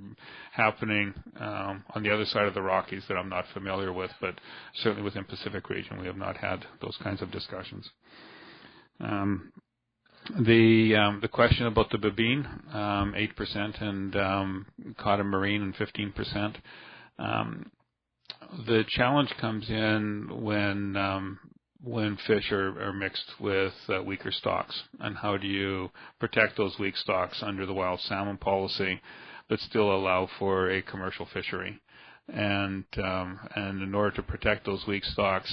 happening on the other side of the Rockies that I'm not familiar with, but certainly within Pacific region, we have not had those kinds of discussions. The question about the Babine, 8% and cod and marine and 15%. The challenge comes in when fish are mixed with weaker stocks, and how do you protect those weak stocks under the wild salmon policy, but still allow for a commercial fishery. And in order to protect those weak stocks,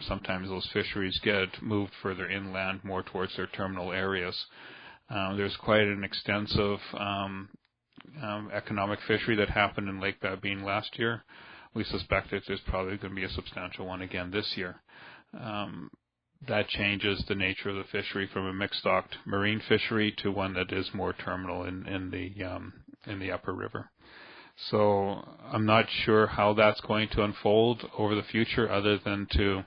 sometimes those fisheries get moved further inland, more towards their terminal areas. There's quite an extensive economic fishery that happened in Lake Babine last year. We suspect that there's probably going to be a substantial one again this year. That changes the nature of the fishery from a mixed-stocked marine fishery to one that is more terminal in the upper river. So I'm not sure how that's going to unfold over the future, other than to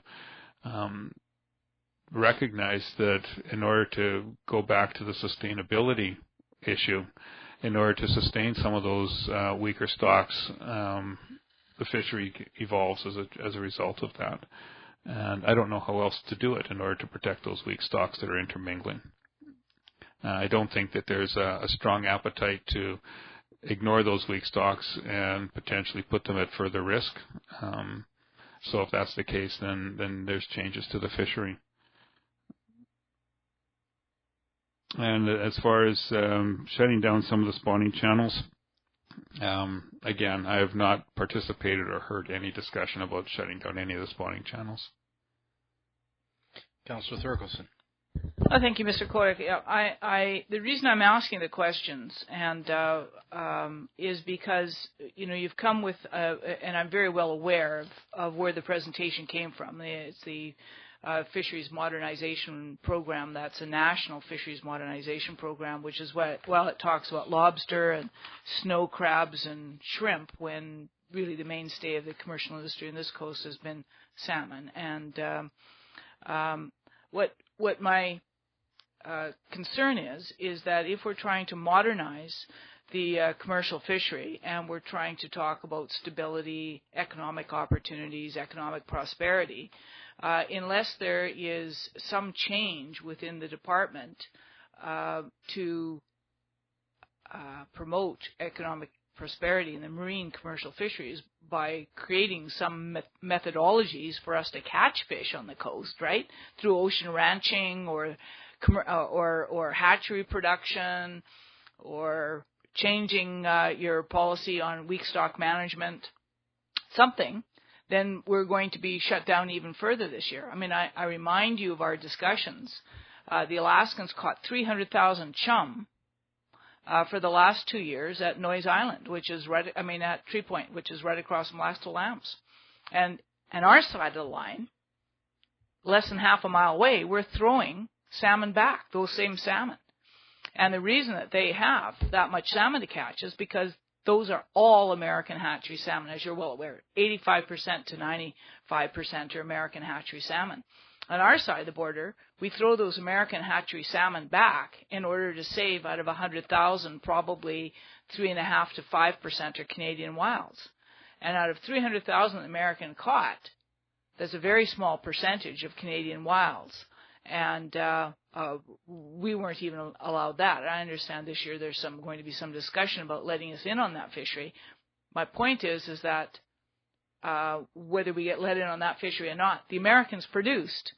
recognize that in order to go back to the sustainability issue, in order to sustain some of those weaker stocks, the fishery evolves as a result of that. And I don't know how else to do it in order to protect those weak stocks that are intermingling. I don't think that there's a strong appetite to ignore those weak stocks and potentially put them at further risk. So if that's the case, then there's changes to the fishery. And as far as shutting down some of the spawning channels, again, I have not participated or heard any discussion about shutting down any of the spawning channels. Councillor Thorkelson. Oh, thank you, Mr. Koick. The reason I'm asking the questions is because you've come with, and I'm very well aware of where the presentation came from. It's the Fisheries Modernization Program. That's a national fisheries modernization program, which is it talks about lobster and snow crabs and shrimp, when really the mainstay of the commercial industry in this coast has been salmon. And what my concern is that if we're trying to modernize the commercial fishery, and we're trying to talk about stability, economic opportunities, economic prosperity, unless there is some change within the department to promote economic prosperity in the marine commercial fisheries by creating some methodologies for us to catch fish on the coast, right, through ocean ranching or hatchery production, or changing your policy on weak stock management, something, then we're going to be shut down even further this year. I mean, I remind you of our discussions. The Alaskans caught 300,000 chum for the last 2 years at Noyes Island, at Tree Point, which is right across from Lax to Lamps. And our side of the line, less than half a mile away, we're throwing salmon back, those same salmon. And the reason that they have that much salmon to catch is because those are all American hatchery salmon, as you're well aware. 85% to 95% are American hatchery salmon. On our side of the border, we throw those American hatchery salmon back in order to save out of 100,000, probably 3.5% to 5% are Canadian wilds. And out of 300,000 American caught, there's a very small percentage of Canadian wilds. And we weren't even allowed that. I understand this year there's going to be some discussion about letting us in on that fishery. My point is that whether we get let in on that fishery or not, the Americans produced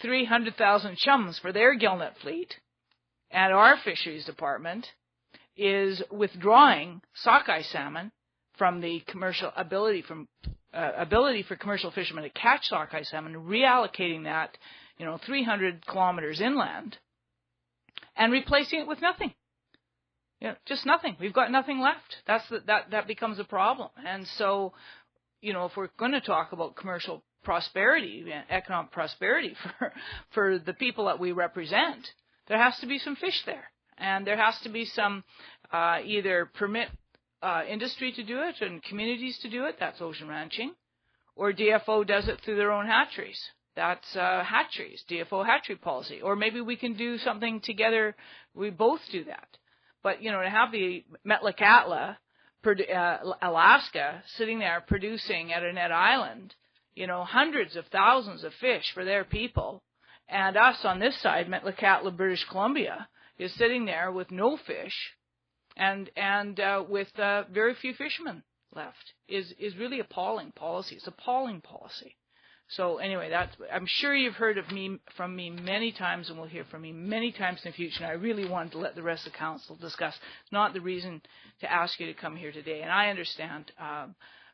300,000 chums for their gillnet fleet, and our fisheries department is withdrawing sockeye salmon from the commercial ability for commercial fishermen to catch sockeye salmon, reallocating that, 300 kilometers inland, and replacing it with nothing. Just nothing. We've got nothing left. That becomes a problem. And so, if we're going to talk about commercial prosperity, economic prosperity for the people that we represent, there has to be some fish there, and there has to be some either permit industry to do it and communities to do it. That's ocean ranching, or DFO does it through their own hatcheries. That's hatcheries, DFO hatchery policy. Or maybe we can do something together. We both do that. But, to have the Metlakatla, Alaska, sitting there producing at Annette Island, hundreds of thousands of fish for their people, and us on this side, Metlakatla, British Columbia, is sitting there with no fish and with very few fishermen left, is really appalling policy. It's appalling policy. So anyway, I'm sure you've heard from me many times, and will hear from me many times in the future. And I really wanted to let the rest of the council discuss. It's not the reason to ask you to come here today. And I understand,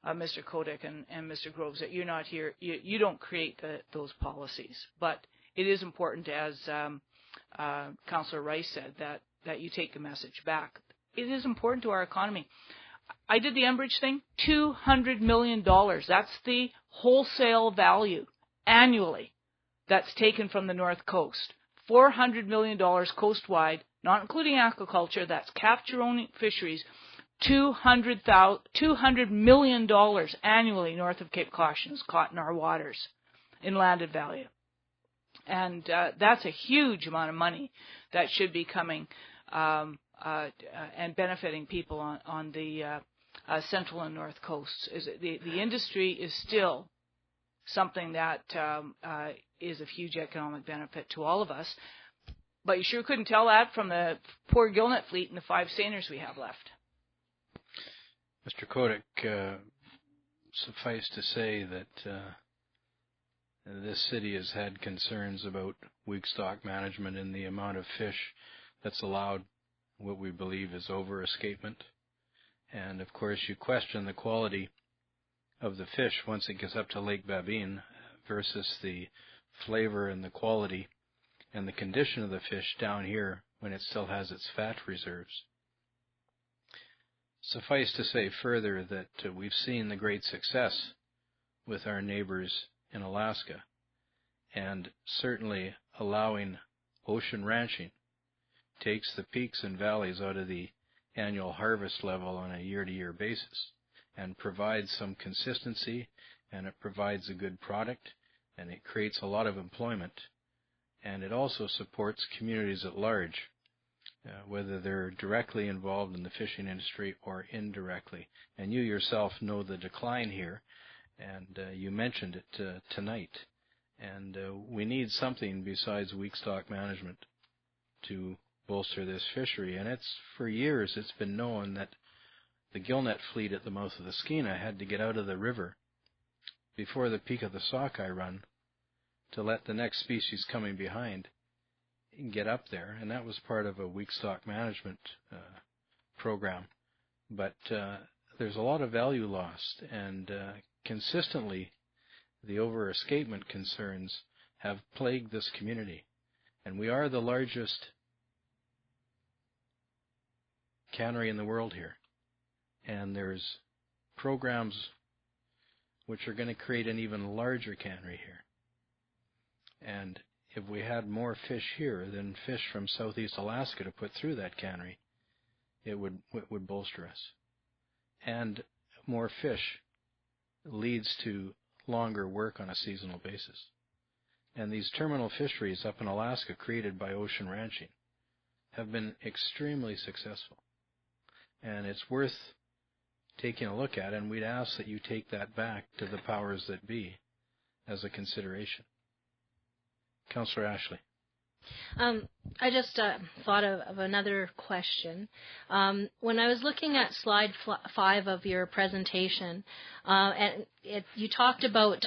Mr. Kodak and Mr. Groves, that you're not here. You don't create those policies. But it is important, as Councillor Rice said, that you take the message back. It is important to our economy. I did the Enbridge thing, $200 million. That's the wholesale value annually that's taken from the North Coast. $400 million coastwide, not including aquaculture, that's capture-only fisheries, $200 million annually north of Cape Caution is caught in our waters in landed value. And that's a huge amount of money that should be coming and benefiting people on the central and north coasts. The industry is still something that is of huge economic benefit to all of us. But you sure couldn't tell that from the poor gillnet fleet and the 5 seiners we have left. Mr. Kodak, suffice to say that this city has had concerns about weak stock management and the amount of fish that's allowed, what we believe is over-escapement. And, of course, you question the quality of the fish once it gets up to Lake Babine versus the flavor and the quality and the condition of the fish down here when it still has its fat reserves. Suffice to say further that we've seen the great success with our neighbors in Alaska, and certainly allowing ocean ranching takes the peaks and valleys out of the annual harvest level on a year-to-year basis and provides some consistency, and it provides a good product, and it creates a lot of employment, and it also supports communities at large, whether they're directly involved in the fishing industry or indirectly. And you yourself know the decline here, and you mentioned it tonight. And we need something besides weak stock management to bolster this fishery. And for years it's been known that the gillnet fleet at the mouth of the Skeena had to get out of the river before the peak of the sockeye run to let the next species coming behind get up there, and that was part of a weak stock management program. But there's a lot of value lost, and consistently the over-escapement concerns have plagued this community. And we are the largest cannery in the world here, and there's programs which are going to create an even larger cannery here. And if we had more fish here than fish from southeast Alaska to put through that cannery, it would bolster us. And more fish leads to longer work on a seasonal basis. And these terminal fisheries up in Alaska created by ocean ranching have been extremely successful. And it's worth taking a look at, and we'd ask that you take that back to the powers that be as a consideration. Councillor Ashley. I just thought of another question. When I was looking at slide 5 of your presentation, you talked about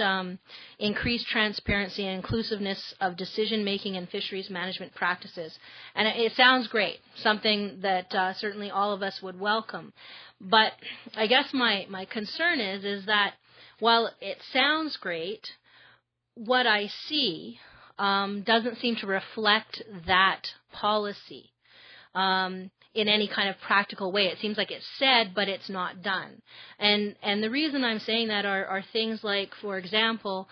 increased transparency and inclusiveness of decision-making and fisheries management practices. And it sounds great, something that certainly all of us would welcome. But I guess my concern is that while it sounds great, what I see doesn't seem to reflect that policy in any kind of practical way. It seems like it's said, but it's not done. And the reason I'm saying that are things like, for example,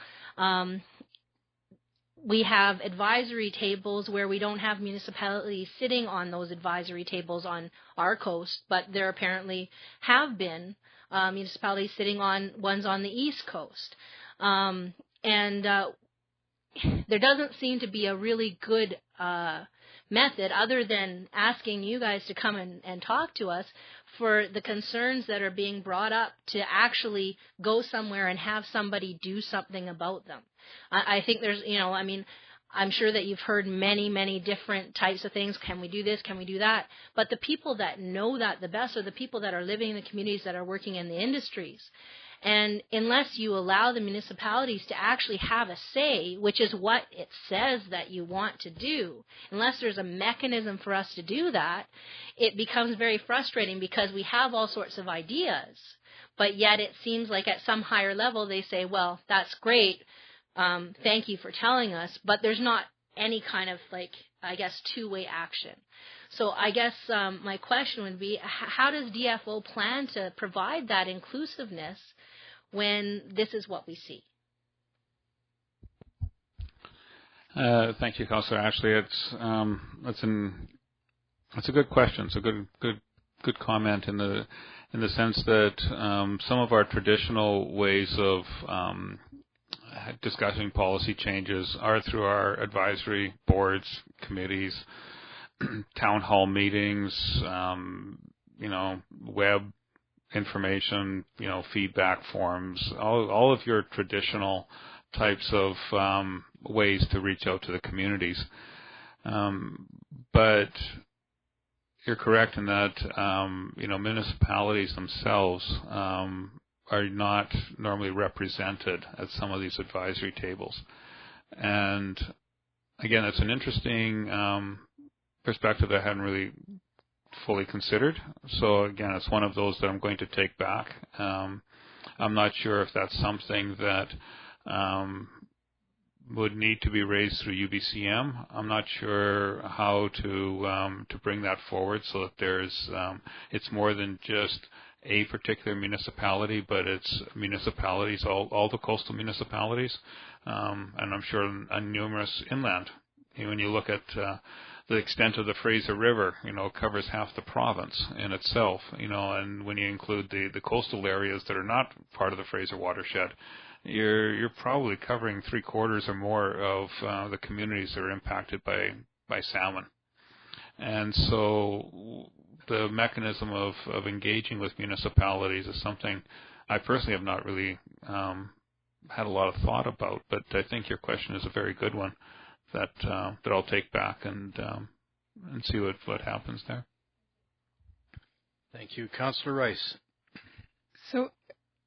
we have advisory tables where we don't have municipalities sitting on those advisory tables on our coast, but there apparently have been municipalities sitting on ones on the East Coast. There doesn't seem to be a really good method other than asking you guys to come and talk to us for the concerns that are being brought up to actually go somewhere and have somebody do something about them. I think there's, I'm sure that you've heard many, many different types of things. Can we do this? Can we do that? But the people that know that the best are the people that are living in the communities that are working in the industries. And unless you allow the municipalities to actually have a say, which is what it says that you want to do, unless there's a mechanism for us to do that, it becomes very frustrating because we have all sorts of ideas, but yet it seems like at some higher level they say, well, that's great, thank you for telling us, but there's not any kind of, two-way action. So I guess my question would be, how does DFO plan to provide that inclusiveness when this is what we see? Thank you, Councillor Ashley. That's a good question. It's a good comment in the sense that some of our traditional ways of discussing policy changes are through our advisory boards, committees, town hall meetings, web information, feedback forms, all of your traditional types of ways to reach out to the communities. But you're correct in that, municipalities themselves are not normally represented at some of these advisory tables. And again, it's an interesting perspective that I hadn't really fully considered. So again, it's one of those that I'm going to take back. I'm not sure if that's something that would need to be raised through UBCM. I'm not sure how to bring that forward so that there's it's more than just a particular municipality, but it's municipalities, all the coastal municipalities, and I'm sure numerous inland. When you look at the extent of the Fraser River, covers half the province in itself, and when you include the coastal areas that are not part of the Fraser watershed, you're probably covering 3/4 or more of the communities that are impacted by salmon. And so the mechanism of engaging with municipalities is something I personally have not really had a lot of thought about, but I think your question is a very good one that I'll take back and see what happens there. Thank you. Councillor Rice. So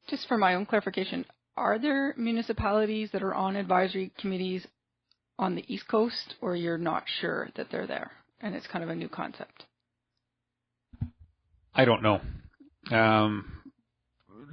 just for my own clarification, are there municipalities that are on advisory committees on the East Coast, or you're not sure that they're there and it's kind of a new concept? I don't know.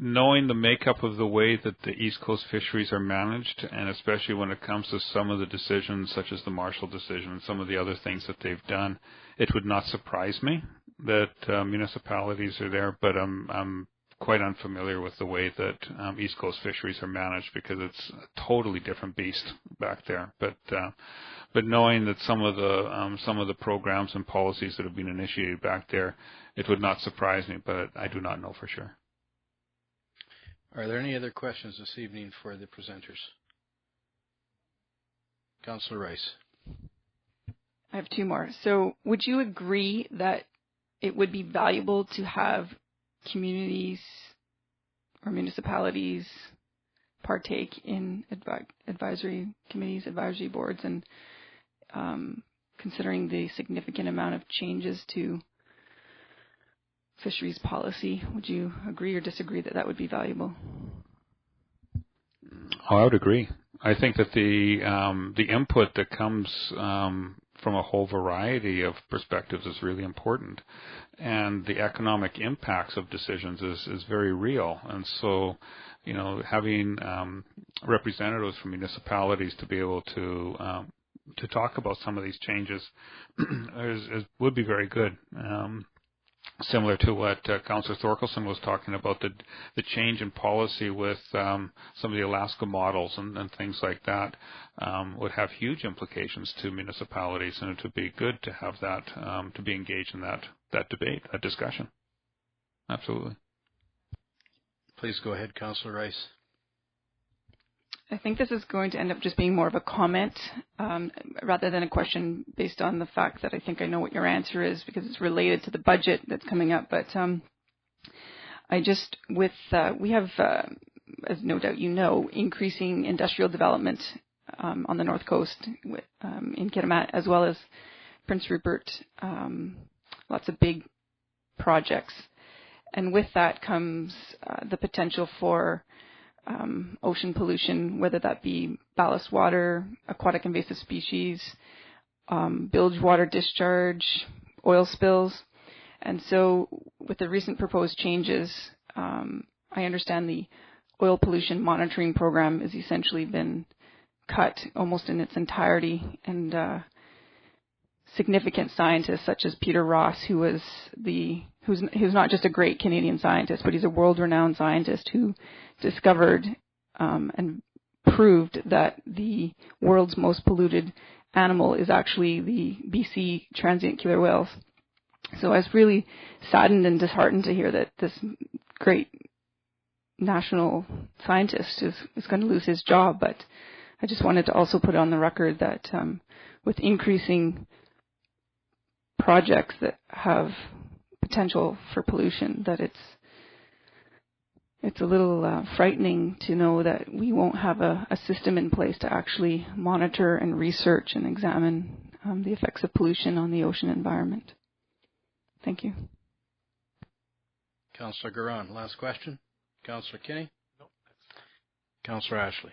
Knowing the makeup of the way that the East Coast fisheries are managed, and especially when it comes to some of the decisions, such as the Marshall decision and some of the other things that they've done, it would not surprise me that municipalities are there, but I'm quite unfamiliar with the way that East Coast fisheries are managed, because it's a totally different beast back there. But knowing that some of the programs and policies that have been initiated back there, it would not surprise me, but I do not know for sure. Are there any other questions this evening for the presenters? Councillor Rice. I have two more. So would you agree that it would be valuable to have communities or municipalities partake in advisory committees, advisory boards, and considering the significant amount of changes to fisheries policy, would you agree or disagree that that would be valuable? Oh, I would agree. I think that the input that comes from a whole variety of perspectives is really important, and the economic impacts of decisions is very real. And so, having representatives from municipalities to be able to talk about some of these changes would be very good. Similar to what Councillor Thorkelson was talking about, the change in policy with some of the Alaska models and things like that would have huge implications to municipalities, and it would be good to have that, to be engaged in that debate, that discussion. Absolutely. Please go ahead, Councillor Rice. I think this is going to end up just being more of a comment rather than a question, based on the fact that I think I know what your answer is, because it's related to the budget that's coming up. But we have, as no doubt you know, increasing industrial development on the North Coast in Kitimat, as well as Prince Rupert, lots of big projects. And with that comes the potential for ocean pollution, whether that be ballast water, aquatic invasive species, bilge water discharge, oil spills. And so with the recent proposed changes, I understand the oil pollution monitoring program has essentially been cut almost in its entirety, and significant scientists such as Peter Ross, who's not just a great Canadian scientist, but he's a world-renowned scientist who discovered and proved that the world's most polluted animal is actually the BC transient killer whales. So I was really saddened and disheartened to hear that this great national scientist is going to lose his job. But I just wanted to also put on the record that with increasing projects that have potential for pollution, that it's a little frightening to know that we won't have a system in place to actually monitor and research and examine the effects of pollution on the ocean environment. Thank you. Councillor Garan, last question. Councillor Kinney? No. Councillor Ashley.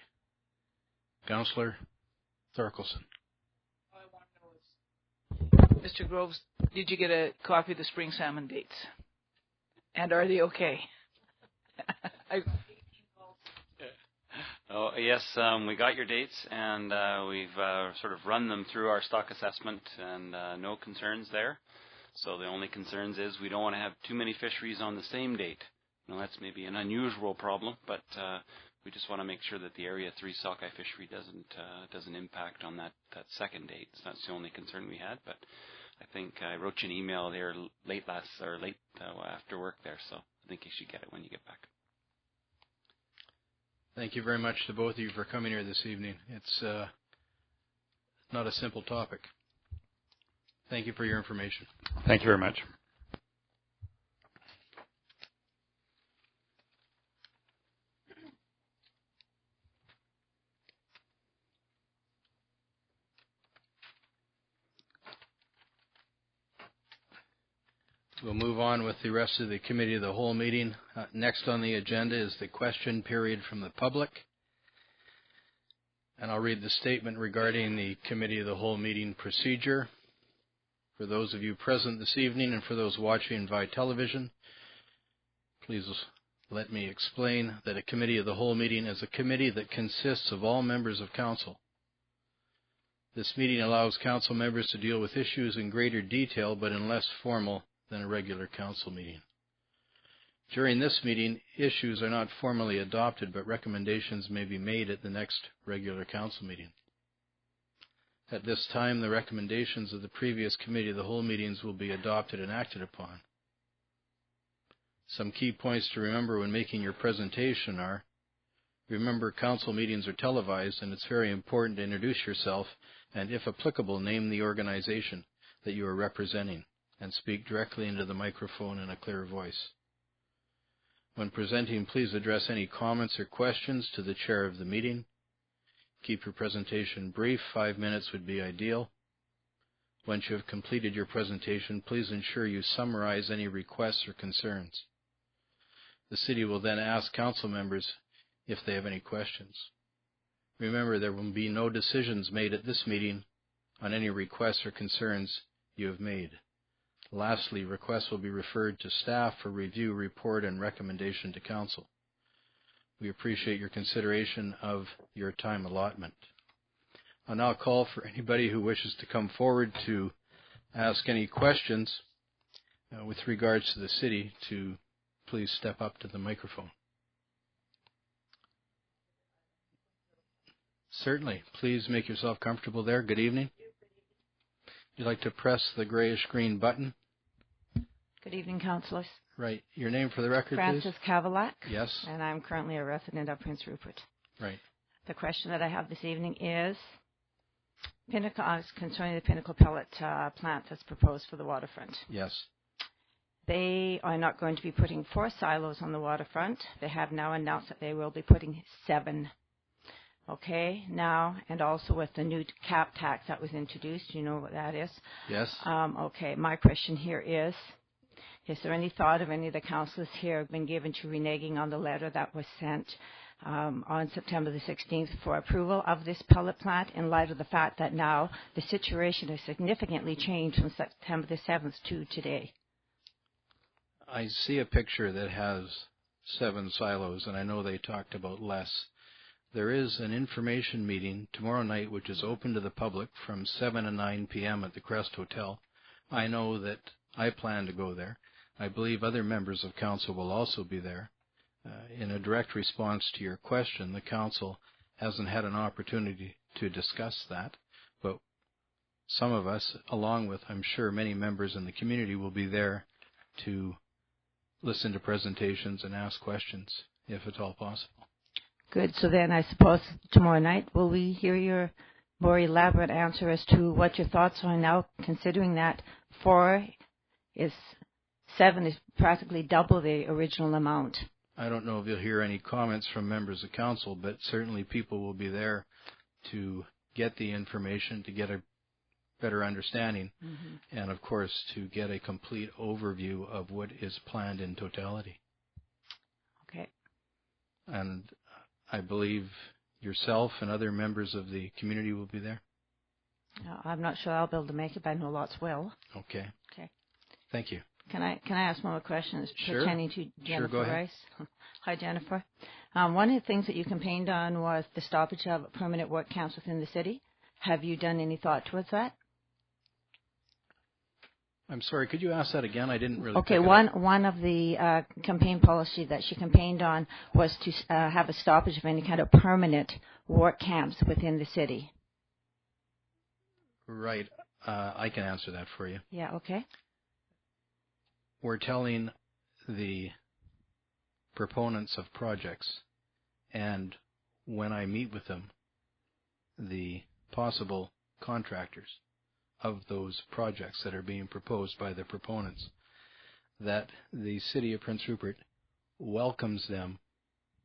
Councillor Thorkelson. Mr. Groves, did you get a copy of the spring salmon dates? And are they okay? Oh, yes, we got your dates, and we've sort of run them through our stock assessment, and no concerns there. So the only concerns is we don't want to have too many fisheries on the same date. Now, that's maybe an unusual problem, but we just want to make sure that the Area 3 sockeye fishery doesn't impact on that second date. So that's the only concern we had, but I think I wrote you an email there late after work there, so I think you should get it when you get back. Thank you very much to both of you for coming here this evening. It's not a simple topic. Thank you for your information. Thank you very much. We'll move on with the rest of the Committee of the Whole meeting. Next on the agenda is the question period from the public. And I'll read the statement regarding the Committee of the Whole meeting procedure. For those of you present this evening and for those watching via television, please let me explain that a Committee of the Whole meeting is a committee that consists of all members of Council. This meeting allows Council members to deal with issues in greater detail but in less formal than a regular Council meeting. During this meeting, issues are not formally adopted, but recommendations may be made at the next regular council meeting. At this time, the recommendations of the previous committee of the whole meetings will be adopted and acted upon. Some key points to remember when making your presentation are: remember, council meetings are televised, and it's very important to introduce yourself and, if applicable, name the organization that you are representing and speak directly into the microphone in a clear voice. When presenting, please address any comments or questions to the chair of the meeting. Keep your presentation brief. 5 minutes would be ideal. Once you have completed your presentation, please ensure you summarize any requests or concerns. The city will then ask council members if they have any questions. Remember, there will be no decisions made at this meeting on any requests or concerns you have made. Lastly, requests will be referred to staff for review, report, and recommendation to council. We appreciate your consideration of your time allotment. I'll now call for anybody who wishes to come forward to ask any questions with regards to the city to please step up to the microphone. Certainly. Please make yourself comfortable there. Good evening. You'd like to press the grayish-green button. Good evening, councillors. Right. Your name for the record, Frances please? Kavalak. Yes. And I'm currently a resident of Prince Rupert. Right. The question that I have this evening is concerning the Pinnacle pellet plant that's proposed for the waterfront. Yes. They are not going to be putting 4 silos on the waterfront. They have now announced that they will be putting 7. Okay, now, and also with the new cap tax that was introduced, you know what that is? Yes. Okay, my question here is there any thought of any of the councillors here have been given to reneging on the letter that was sent on September the 16th for approval of this pellet plant in light of the fact that now the situation has significantly changed from September the 7th to today? I see a picture that has 7 silos, and I know they talked about less. There is an information meeting tomorrow night which is open to the public from 7 to 9 p.m. at the Crest Hotel. I know that I plan to go there. I believe other members of council will also be there. In a direct response to your question, the council hasn't had an opportunity to discuss that, but some of us, along with, I'm sure, many members in the community, will be there to listen to presentations and ask questions, if at all possible. Good. So then I suppose tomorrow night will we hear your more elaborate answer as to what your thoughts are now, considering that 7 is practically double the original amount. I don't know if you'll hear any comments from members of council, but certainly people will be there to get the information, to get a better understanding, and of course to get a complete overview of what is planned in totality. Okay. And I believe yourself and other members of the community will be there? I'm not sure I'll be able to make it, but I know lots will. Okay. Okay. Thank you. Can I ask one more question Sure. pertaining to Jennifer go ahead. Rice? Hi, Jennifer. One of the things that you campaigned on was the stoppage of permanent work camps within the city. Have you done any thought towards that? I'm sorry, could you ask that again? I didn't really Okay, pick it up. one of the campaign policy that she campaigned on was to have a stoppage of any kind of permanent work camps within the city. Right. I can answer that for you. Yeah, okay. We're telling the proponents of projects, and when I meet with them, the possible contractors of those projects that are being proposed by the proponents, that the city of Prince Rupert welcomes them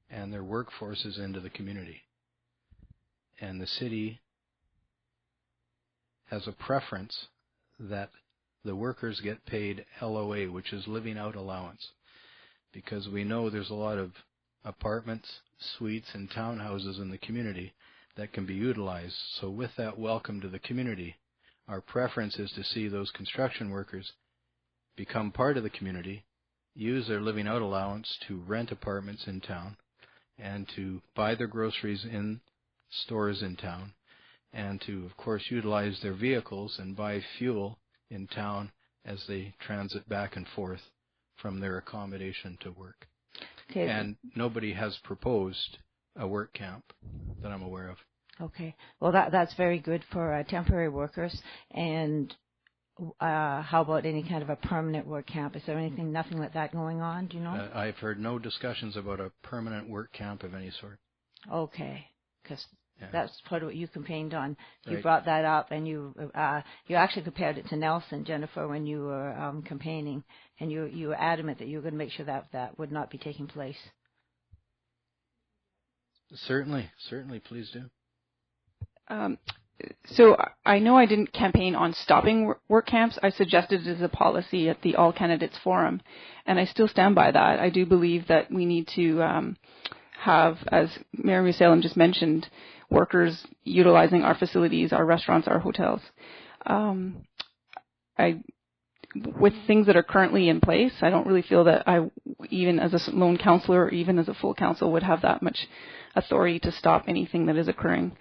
and their workforces into the community. And the city has a preference that the workers get paid LOA, which is living out allowance, because we know there's a lot of apartments, suites, and townhouses in the community that can be utilized. So with that welcome to the community, our preference is to see those construction workers become part of the community, use their living out allowance to rent apartments in town, and to buy their groceries in stores in town, and to, of course, utilize their vehicles and buy fuel in town as they transit back and forth from their accommodation to work. Okay. And nobody has proposed a work camp that I'm aware of. Okay. Well, that's very good for temporary workers. And how about any kind of a permanent work camp? Is there nothing like that going on? Do you know? I've heard no discussions about a permanent work camp of any sort. Okay. Because Yeah. that's part of what you campaigned on. You Right. brought that up, and you actually compared it to Nelson, Jennifer, when you were campaigning, and you were adamant that you were going to make sure that would not be taking place. Certainly, please do. So I know I didn't campaign on stopping work camps. I suggested it as a policy at the All Candidates Forum, and I still stand by that. I do believe that we need to have, as Mayor Musalem just mentioned, workers utilizing our facilities, our restaurants, our hotels. With things that are currently in place, I don't really feel that I, even as a lone councillor or even as a full council, would have that much authority to stop anything that is occurring.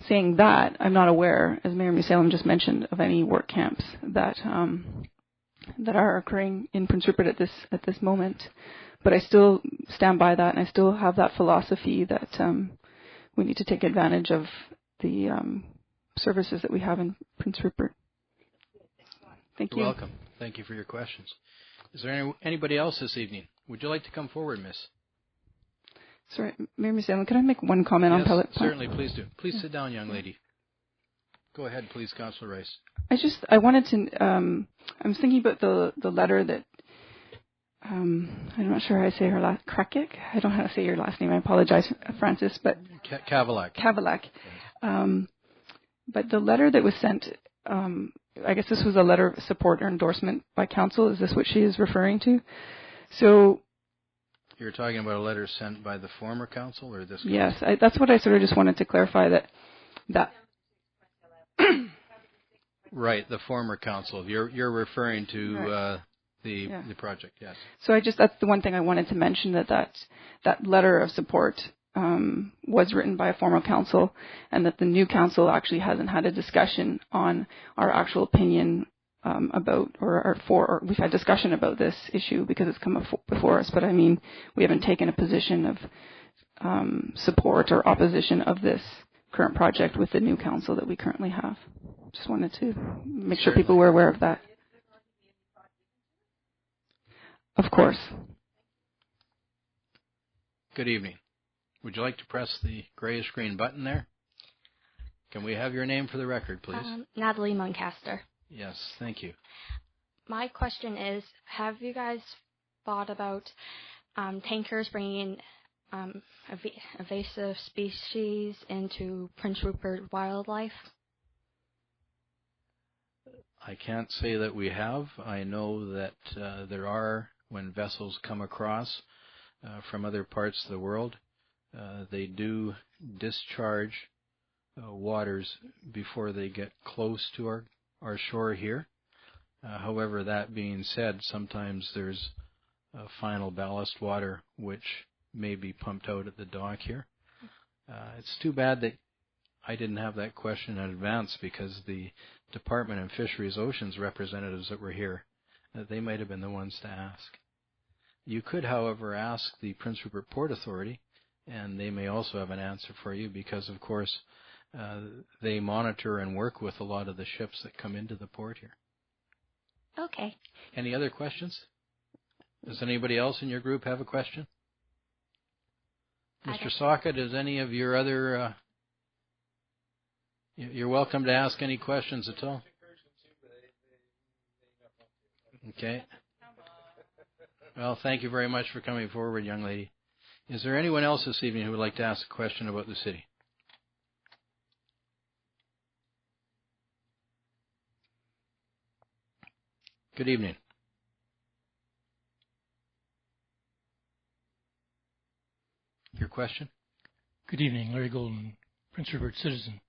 Saying that, I'm not aware, as Mayor Musalem just mentioned, of any work camps that are occurring in Prince Rupert at this moment. But I still stand by that, and I still have that philosophy that we need to take advantage of the services that we have in Prince Rupert. Thank you. You're welcome. Thank you for your questions. Is there anybody else this evening? Would you like to come forward, Miss? Sorry, Mayor Musalem, could I make one comment on pellet plant? Certainly, please do. Please sit down, young lady. Go ahead, please, Councillor Rice. I wanted to, I was thinking about the letter that, I'm not sure how to say her last, Krakik? I don't know how to say your last name. I apologize, Francis, but... Kavalak. Kavalak. But the letter that was sent, I guess this was a letter of support or endorsement by council. Is this what she is referring to? So... You're talking about a letter sent by the former council or this council? Yes, that's what I sort of just wanted to clarify that Right, the former council. You're referring to right. The project, yes. So that's the one thing I wanted to mention, that letter of support was written by a former council, and that the new council actually hasn't had a discussion on our actual opinion about or we've had discussion about this issue because it's come before us, but I mean we haven't taken a position of support or opposition of this current project with the new council that we currently have. Just wanted to make sure people were aware of that. Of course. Good evening. Would you like to press the grayish green button there? Can we have your name for the record, please? Natalie Muncaster. Yes, thank you. My question is, have you guys thought about tankers bringing invasive species into Prince Rupert wildlife? I can't say that we have. I know that there are, when vessels come across from other parts of the world, they do discharge waters before they get close to our shore here. However, that being said, sometimes there's final ballast water which may be pumped out at the dock here. It's too bad that I didn't have that question in advance, because the Department of Fisheries Oceans representatives that were here, they might have been the ones to ask. You could, however, ask the Prince Rupert Port Authority, and they may also have an answer for you, because, of course, they monitor and work with a lot of the ships that come into the port here. Okay. Any other questions? Does anybody else in your group have a question? Mr. Saka, does any of your other... You're welcome to ask any questions at all. Okay. Well, thank you very much for coming forward, young lady. Is there anyone else this evening who would like to ask a question about the city? Good evening. Your question? Good evening, Larry Golden, Prince Rupert citizen.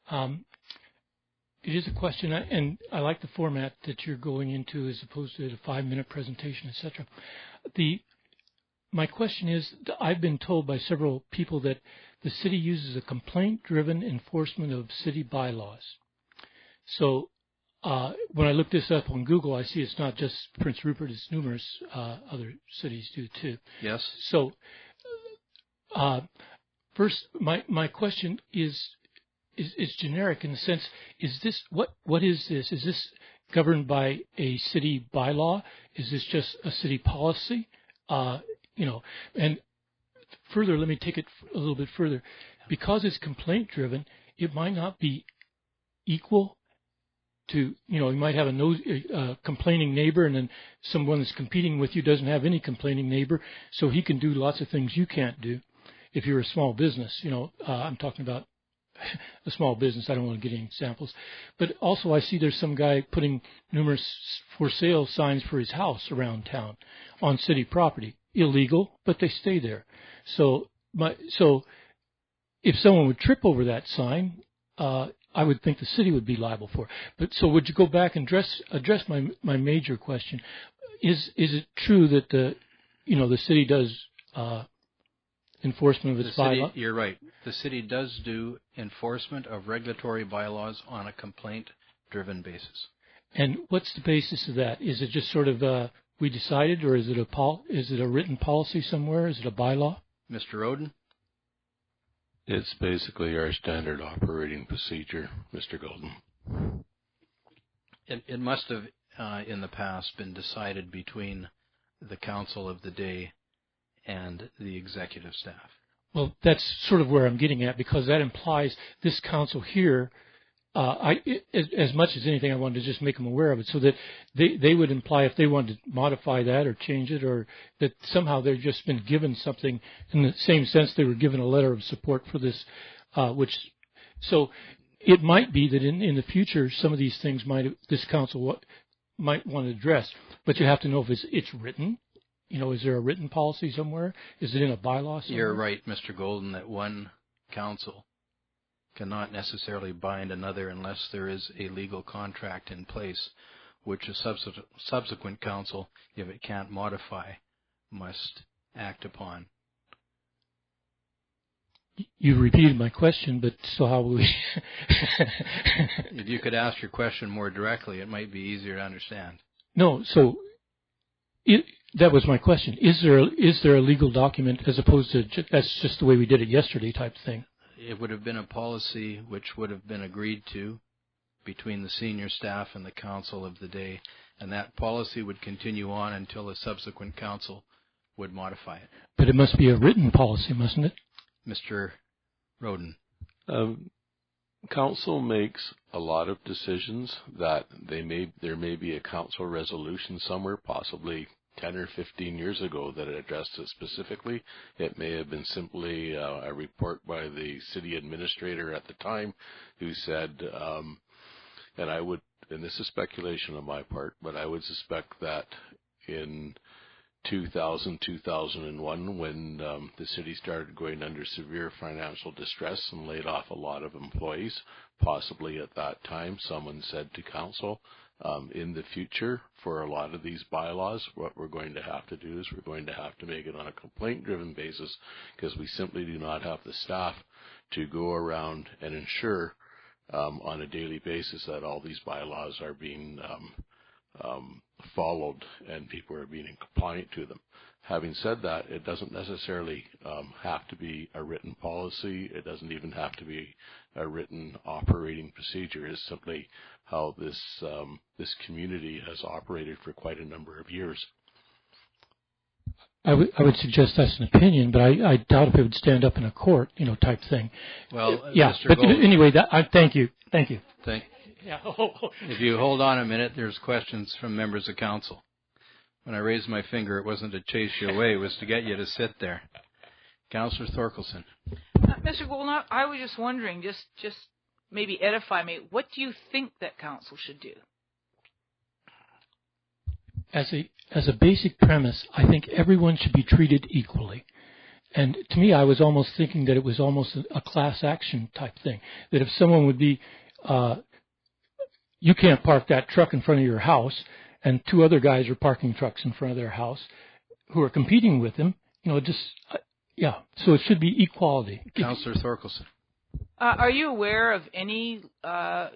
It is a question, and I like the format that you're going into as opposed to a 5-minute presentation, etc. My question is, I've been told by several people that the city uses a complaint-driven enforcement of city bylaws. So when I look this up on Google, I see it's not just Prince Rupert; it's numerous other cities do too. Yes. So, first, my question is generic in the sense: is this what is this? Is this governed by a city bylaw? Is this just a city policy? And further, let me take it a little bit further. Because it's complaint driven, it might not be equal to, you might have a complaining neighbor, and then someone that's competing with you doesn't have any complaining neighbor, so he can do lots of things you can't do if you're a small business. I'm talking about a small business. I don't want to get any examples. But also I see there's some guy putting numerous for sale signs for his house around town on city property. Illegal, but they stay there. So if someone would trip over that sign, I would think the city would be liable for it. But so would you go back and address my major question? Is it true that the city does enforcement of its bylaws? You're right. The city does do enforcement of regulatory bylaws on a complaint-driven basis. And what's the basis of that? Is it just sort of we decided, or is it a written policy somewhere? Is it a bylaw? Mr. Roden? It's basically our standard operating procedure, Mr. Golden. It must have, in the past, been decided between the council of the day and the executive staff. Well, that's sort of where I'm getting at, because that implies this council here, as much as anything, I wanted to just make them aware of it, so that they would imply if they wanted to modify that or change it, or that somehow they've just been given something in the same sense they were given a letter of support for this, so it might be that in the future some of these things this council might want to address, but you have to know if it's written. Is there a written policy somewhere? Is it in a bylaw somewhere? You're right, Mr. Golden, that one council cannot necessarily bind another unless there is a legal contract in place, which a subsequent council, if it can't modify, must act upon. You repeated my question, but so how will we... If you could ask your question more directly, it might be easier to understand. No, so that was my question. Is there a legal document as opposed to that's just the way we did it yesterday type thing? It would have been a policy which would have been agreed to between the senior staff and the council of the day, and that policy would continue on until a subsequent council would modify it. But it must be a written policy, mustn't it? Mr. Roden. Council makes a lot of decisions that there may be a council resolution somewhere, possibly 10 or 15 years ago, that it addressed it specifically. It may have been simply a report by the city administrator at the time who said, and this is speculation on my part, but I would suspect that in 2000, 2001, when the city started going under severe financial distress and laid off a lot of employees, possibly at that time someone said to council, in the future, for a lot of these bylaws, what we're going to have to do is we're going to have to make it on a complaint-driven basis, because we simply do not have the staff to go around and ensure on a daily basis that all these bylaws are being followed and people are being compliant to them. Having said that, it doesn't necessarily have to be a written policy. It doesn't even have to be a written operating procedure. It's simply how this community has operated for quite a number of years. I would suggest that's an opinion, but I doubt if it would stand up in a court, type thing. Well, yeah. Mr. But Gold, anyway, thank you. Yeah. If you hold on a minute, there's questions from members of council. When I raised my finger, it wasn't to chase you away; it was to get you to sit there. Councillor Thorkelson. Mr. Golden, I was just wondering, just maybe edify me. What do you think that council should do? As a basic premise, I think everyone should be treated equally. And to me, I was almost thinking that it was almost a class action type thing. That if someone would be, you can't park that truck in front of your house, and two other guys are parking trucks in front of their house who are competing with them, So it should be equality. Councillor Thorkelson. Are you aware of any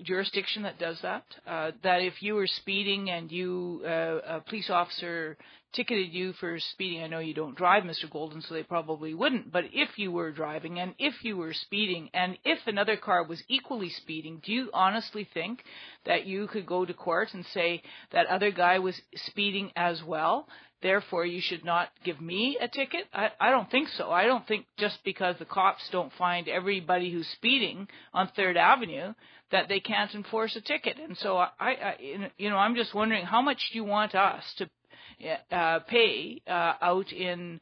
jurisdiction that does that? That if you were speeding and a police officer ticketed you for speeding, I know you don't drive, Mr. Golden, so they probably wouldn't, but if you were driving and if you were speeding and if another car was equally speeding, do you honestly think that you could go to court and say that other guy was speeding as well? Therefore, you should not give me a ticket? I don't think so. I don't think just because the cops don't find everybody who's speeding on 3rd Avenue that they can't enforce a ticket. And so, I'm just wondering, how much do you want us to pay out in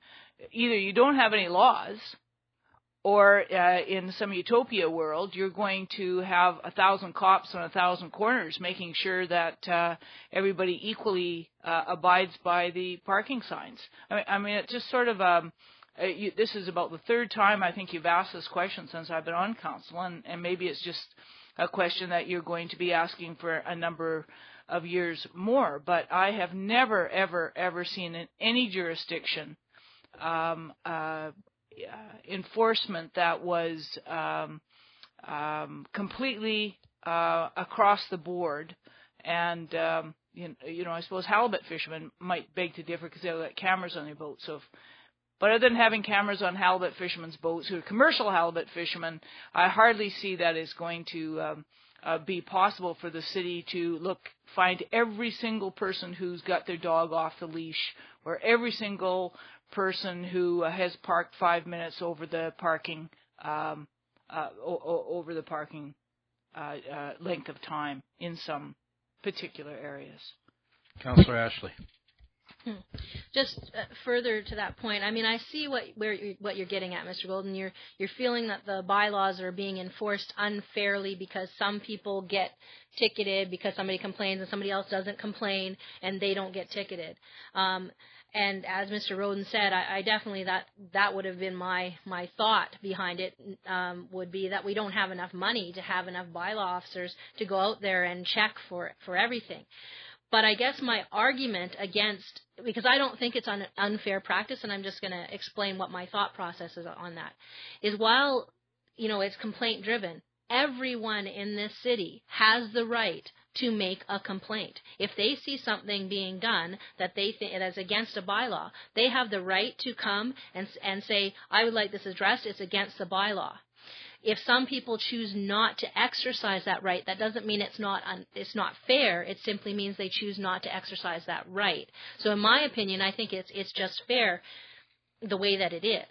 either you don't have any laws or in some utopia world, you're going to have 1,000 cops on 1,000 corners making sure that everybody equally abides by the parking signs. I mean, it's just sort of this is about the 3rd time I think you've asked this question since I've been on council, and maybe it's just a question that you're going to be asking for a number of years more. But I have never, ever, ever seen in any jurisdiction enforcement that was completely across the board, and I suppose halibut fishermen might beg to differ because they've got cameras on their boats. But other than having cameras on halibut fishermen's boats, who are commercial halibut fishermen, I hardly see that is going to be possible for the city to find every single person who's got their dog off the leash, or every single person who has parked 5 minutes over the parking length of time in some particular areas. Councillor Ashley. Just further to that point, I mean, I see what you're getting at, Mr. Golden. You're feeling that the bylaws are being enforced unfairly because some people get ticketed because somebody complains and somebody else doesn't complain and they don't get ticketed. And as Mr. Roden said, I definitely that would have been my thought behind it, would be that we don't have enough money to have enough bylaw officers to go out there and check for everything. But I guess my argument against, because I don't think it's an unfair practice, and I'm just going to explain what my thought process is on that, is while, it's complaint driven, everyone in this city has the right to make a complaint. If they see something being done that they think is against a bylaw, they have the right to come and say, I would like this addressed, it's against the bylaw. If some people choose not to exercise that right, that doesn't mean it's not fair. It simply means they choose not to exercise that right. So in my opinion, I think it's just fair the way that it is.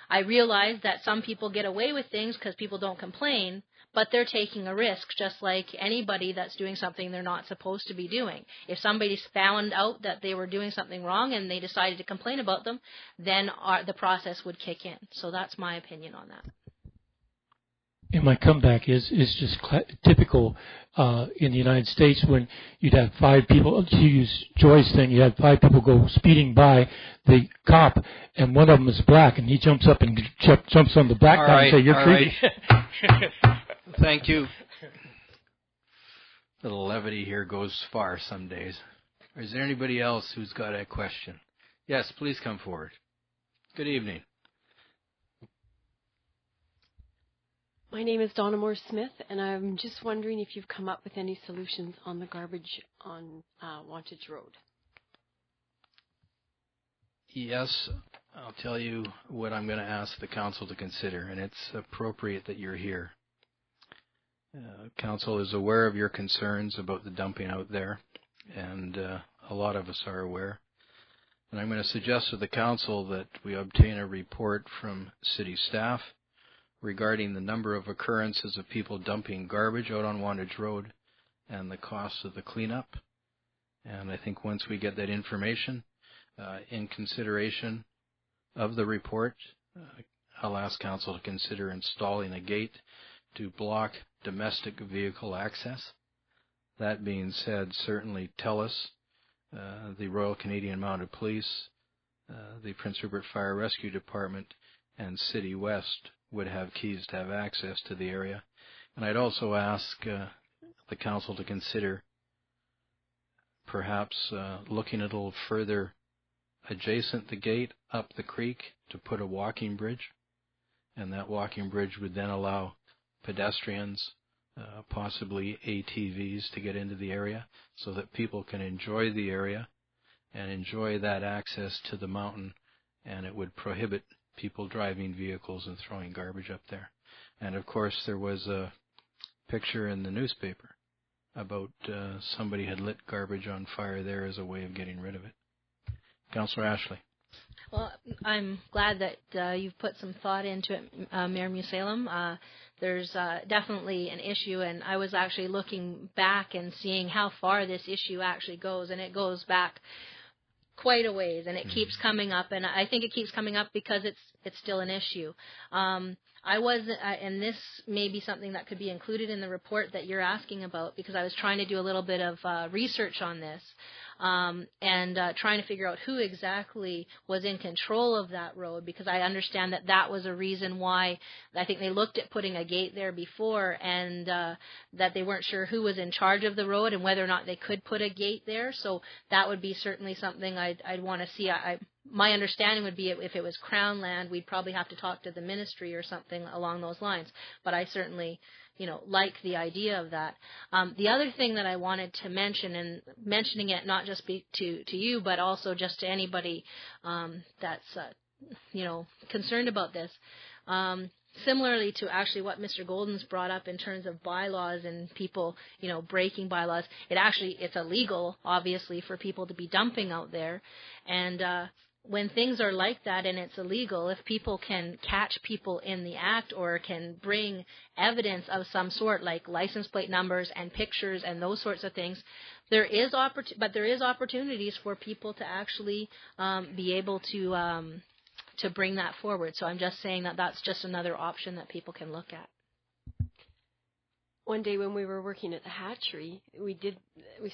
I realize that some people get away with things because people don't complain, but they're taking a risk just like anybody that's doing something they're not supposed to be doing. If somebody's found out that they were doing something wrong and they decided to complain about them, then the process would kick in. So that's my opinion on that. And my comeback is just typical in the United States when you'd have 5 people, to use Joy's thing, you had 5 people go speeding by the cop, and one of them is black, and he jumps up and jumps on the black guy and say, you're creepy. Right. Thank you. Little levity here goes far some days. Is there anybody else who's got a question? Yes, please come forward. Good evening. My name is Donna Moore-Smith, and I'm just wondering if you've come up with any solutions on the garbage on Wantage Road. Yes, I'll tell you what I'm going to ask the council to consider, and it's appropriate that you're here. Council is aware of your concerns about the dumping out there, and a lot of us are aware. And I'm going to suggest to the council that we obtain a report from city staff regarding the number of occurrences of people dumping garbage out on Wantage Road and the cost of the cleanup. And I think once we get that information, in consideration of the report, I'll ask council to consider installing a gate to block domestic vehicle access. That being said, certainly TELUS, the Royal Canadian Mounted Police, the Prince Rupert Fire Rescue Department, and City West would have keys to have access to the area. And I'd also ask the council to consider perhaps looking a little further adjacent the gate up the creek to put a walking bridge, and that walking bridge would then allow pedestrians, possibly ATVs to get into the area so that people can enjoy the area and enjoy that access to the mountain, and it would prohibit people driving vehicles and throwing garbage up there. And of course there was a picture in the newspaper about somebody had lit garbage on fire there as a way of getting rid of it. Councillor Ashley. Well, I'm glad that you've put some thought into it, Mayor Musalem. There's definitely an issue, and I was actually looking back and seeing how far this issue actually goes, and it goes back quite a ways, and it keeps coming up, and I think it keeps coming up because it's still an issue. I wasn't, and this may be something that could be included in the report that you're asking about, because I was trying to do a little bit of research on this. And trying to figure out who exactly was in control of that road, because I understand that that was a reason why I think they looked at putting a gate there before, and that they weren't sure who was in charge of the road and whether or not they could put a gate there. So that would be certainly something I'd want to see. My understanding would be if it was Crown land, we'd probably have to talk to the ministry or something along those lines. But I certainly, like the idea of that. The other thing that I wanted to mention, and mentioning it not just to you, but also just to anybody that's, concerned about this, similarly to actually what Mr. Golden's brought up in terms of bylaws and people, breaking bylaws, it's illegal, obviously, for people to be dumping out there. And when things are like that and it's illegal, if people can catch people in the act or can bring evidence of some sort, like license plate numbers and pictures and those sorts of things, there is opportunities for people to actually be able to bring that forward. So I'm just saying that that's just another option that people can look at. One day when we were working at the hatchery, we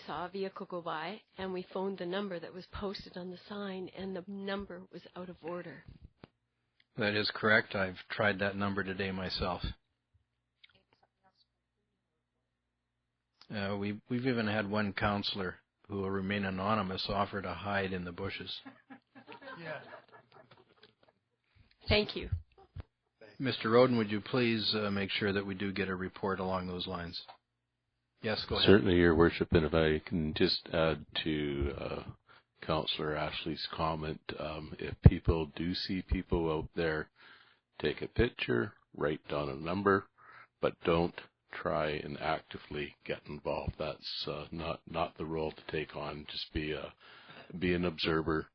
saw a vehicle go by, and we phoned the number that was posted on the sign, and the number was out of order. That is correct. I've tried that number today myself. We've even had one councillor who will remain anonymous offer to hide in the bushes. Yeah. Thank you. Mr. Roden, would you please make sure that we do get a report along those lines? Yes, go ahead. Certainly, Your Worship, and if I can just add to Councillor Ashley's comment, if people do see people out there, take a picture, write down a number, but don't try and actively get involved. That's not the role to take on. Just be an observer.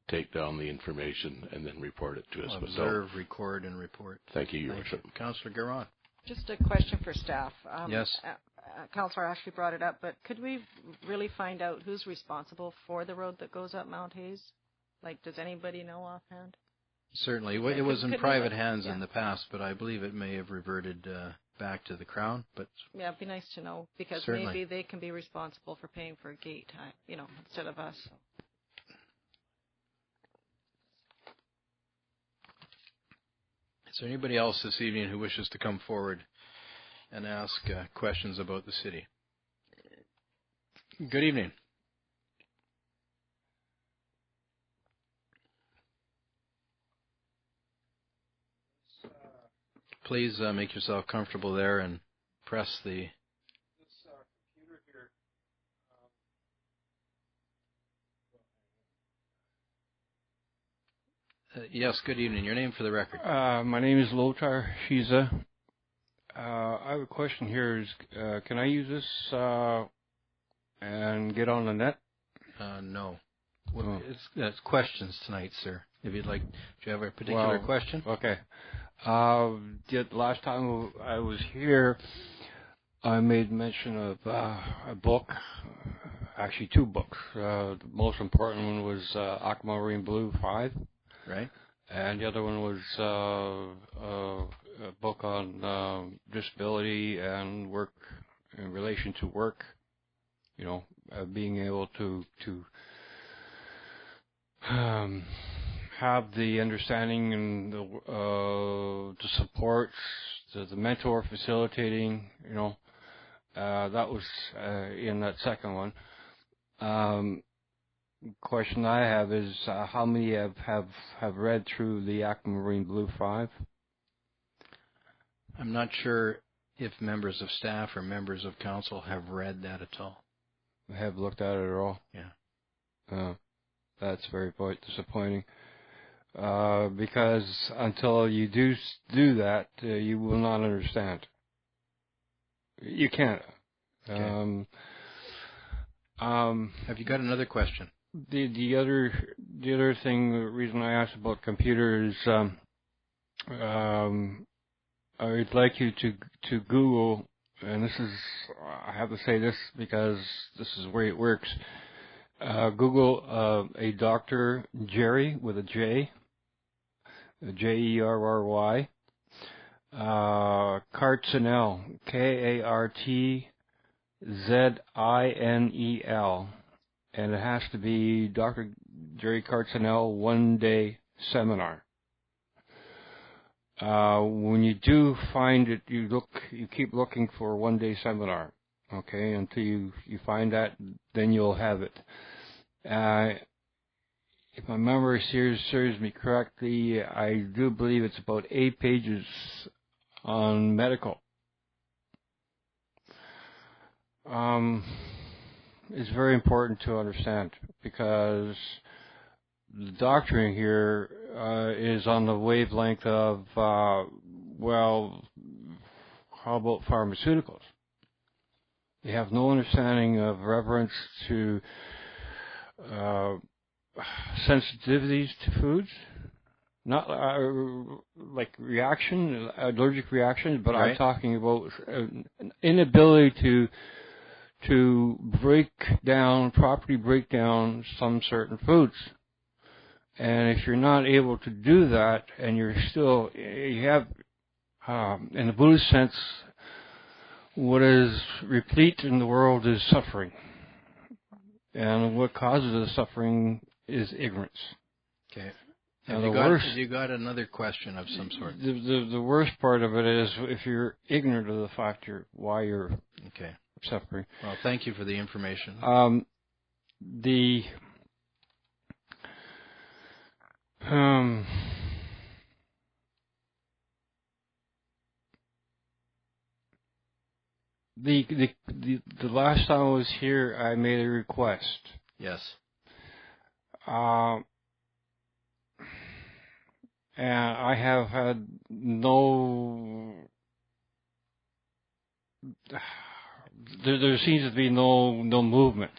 Take down the information and then report it to us. Observe, record, and report. Thank you, Your Worship. Councillor Garon. Just a question for staff. Yes. Councillor Ashley brought it up, but could we really find out who's responsible for the road that goes up Mount Hayes? Like, does anybody know offhand? Certainly. It was in private hands in the past, but I believe it may have reverted back to the Crown. But yeah, it'd be nice to know, because certainly, maybe they can be responsible for paying for a gate, instead of us. Is there anybody else this evening who wishes to come forward and ask questions about the city? Good evening. Please make yourself comfortable there and press the... computer here. Yes, good evening. Your name for the record. My name is Lothar Shiza. I have a question here. Can I use this and get on the net? No. Well, it's questions tonight, sir. If you'd like, do you have a particular question? Okay. Last time I was here, I made mention of a book, actually two books. The most important one was Aquamarine Blue 5. Right. And the other one was a book on disability and work in relation to work. Being able to have the understanding and the supports, the mentor facilitating. That was in that second one. Question I have is how many have read through the Aquamarine Blue 5? I'm not sure if members of staff or members of council have read that at all. I have looked at it at all. Yeah. That's very disappointing. Because until you do that, you will not understand. You can't. Okay. Have you got another question? The other thing, the reason I asked about computers, I would like you to Google, and this is, I have to say this because this is where it works. Google a Dr. Jerry with a J, Jerry, Kartzinel, Kartzinel, and it has to be Dr. Jerry Kartzinel one-day seminar. When you do find it, you keep looking for a one-day seminar, okay, until you find that, then you'll have it. If my memory serves me correctly, I do believe it's about 8 pages on medical. It's very important to understand because the doctoring here is on the wavelength of, well, how about pharmaceuticals? They have no understanding of reference to sensitivities to foods, not like allergic reactions, but right. I'm talking about an inability to properly break down some certain foods. And if you're not able to do that, and you have, in the Buddhist sense, what is replete in the world is suffering. And what causes the suffering is ignorance. Okay. Have you got another question of some sort? The worst part of it is if you're ignorant of the fact why you're suffering. Well, thank you for the information. The last time I was here, I made a request. Yes. And I have had no. There seems to be no movement.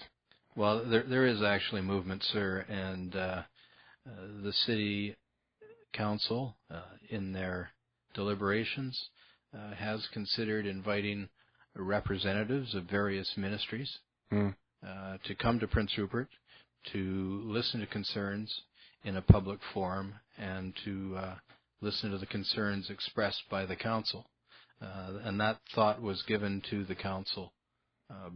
Well, there is actually movement, sir, and the city council, in their deliberations, has considered inviting representatives of various ministries to come to Prince Rupert to listen to concerns in a public forum and to listen to the concerns expressed by the council. And that thought was given to the council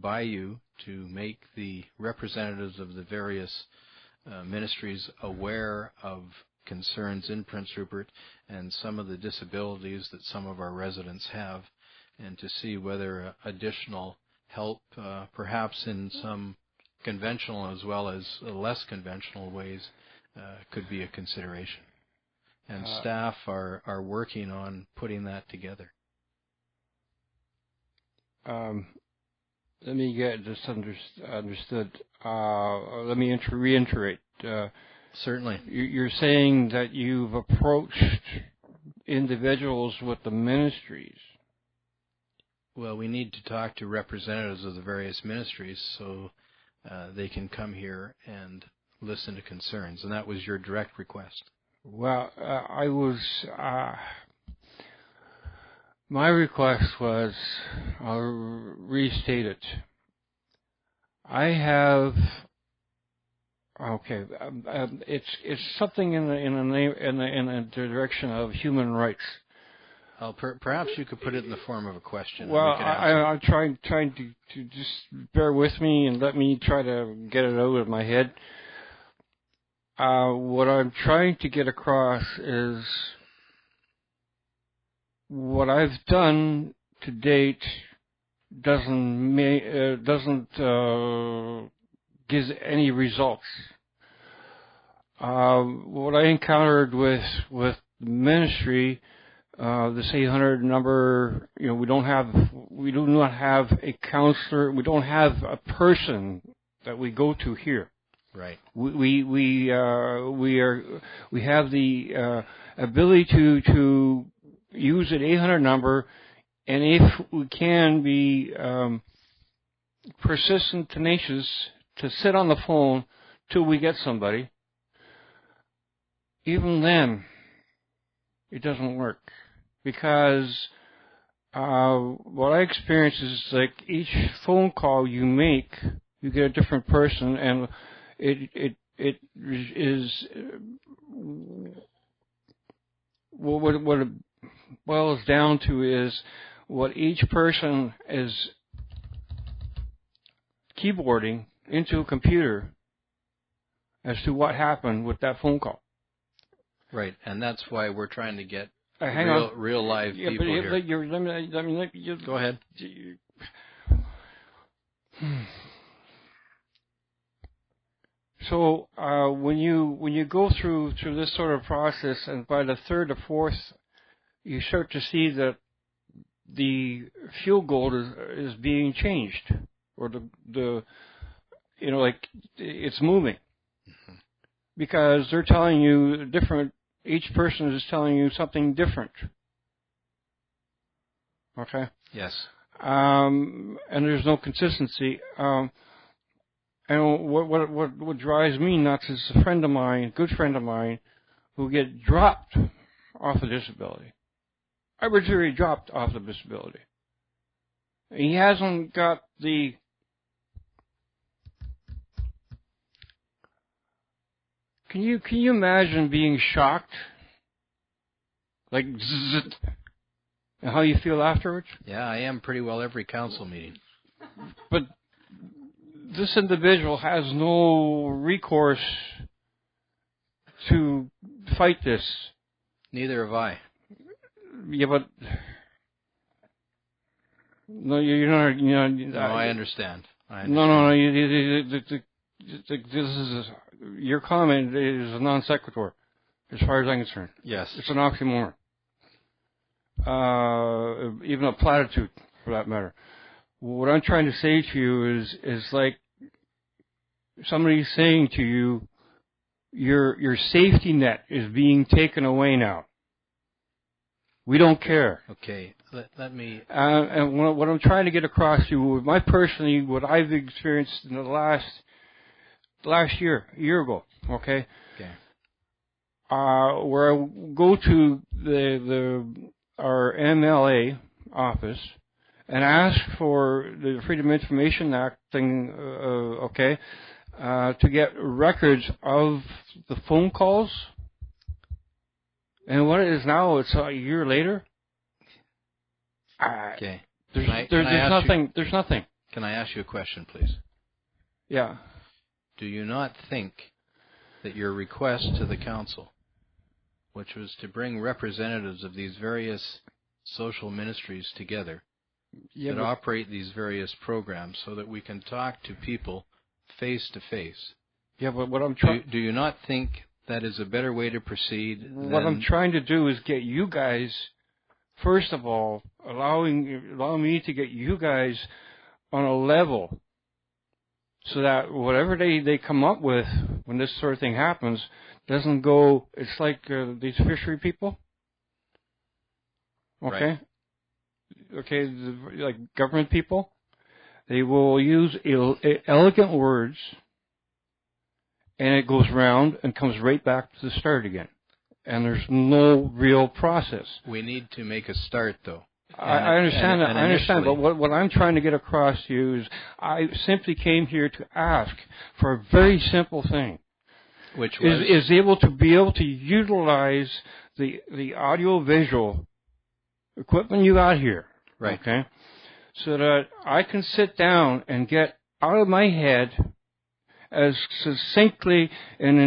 by you to make the representatives of the various ministries aware of concerns in Prince Rupert and some of the disabilities that some of our residents have, and to see whether additional help, perhaps in some conventional as well as less conventional ways, could be a consideration. And staff are working on putting that together. Let me get this understood. Let me reiterate. Certainly. You're saying that you've approached individuals with the ministries. Well, we need to talk to representatives of the various ministries so they can come here and listen to concerns. And that was your direct request. Well, my request was, I'll restate it. I have, it's something in the direction of human rights. Perhaps you could put it in the form of a question. Well, I'm trying to just bear with me and let me try to get it out of my head. What I'm trying to get across is what I've done to date doesn't give any results. What I encountered with the ministry this 800 number, we do not have a counselor, we don't have a person that we go to here. Right. We have the ability to use an 800 number, and if we can be persistent, tenacious, to sit on the phone till we get somebody, even then, it doesn't work. Because what I experience is like each phone call you make, you get a different person, and it is what it boils down to is what each person is keyboarding into a computer as to what happened with that phone call. Right, and that's why we're trying to get real live yeah, people but here. Let me Go ahead. So when you go through this sort of process, and by the third or fourth, you start to see that the fuel goal is being changed, or the it's moving, because they're telling you different. Each person is telling you something different. Okay. Yes. And there's no consistency. And what drives me nuts is a friend of mine, a good friend of mine, who get dropped off of disability. Arbitrarily dropped off of disability. He hasn't got the Can you imagine being shocked? Like zzz, and how you feel afterwards? Yeah, I am pretty well every council meeting. But this individual has no recourse to fight this. Neither have I. Yeah, but no, you're not. No, I understand. No. This is your comment is a non sequitur, as far as I'm concerned. Yes, it's an oxymoron, even a platitude, for that matter. What I'm trying to say to you is like somebody saying to you, your safety net is being taken away now. We don't care. Okay, let me. And what I'm trying to get across to you, what I've experienced in the last year, a year ago, okay? Okay. Where I go to our MLA office and ask for the Freedom of Information Act thing, to get records of the phone calls. And what it is now, it's a year later. Okay. There's nothing. There's nothing. Can I ask you a question, please? Yeah. Do you not think that your request to the council, which was to bring representatives of these various social ministries together that operate these various programs so that we can talk to people face to face? Yeah, but what I'm trying... Do you not think that is a better way to proceed? What I'm trying to do is get you guys, first of all, allow me to get you guys on a level so that whatever they come up with when this sort of thing happens doesn't go, it's like these fishery people. Okay? Right. Okay, like government people. They will use elegant words, and it goes round and comes right back to the start again. And there's no real process. We need to make a start, though. I understand that. I understand, but what I'm trying to get across to you is I simply came here to ask for a very simple thing. Which was? Is able to utilize the audio-visual equipment you got here. Right. Okay? So that I can sit down and get out of my head as succinctly and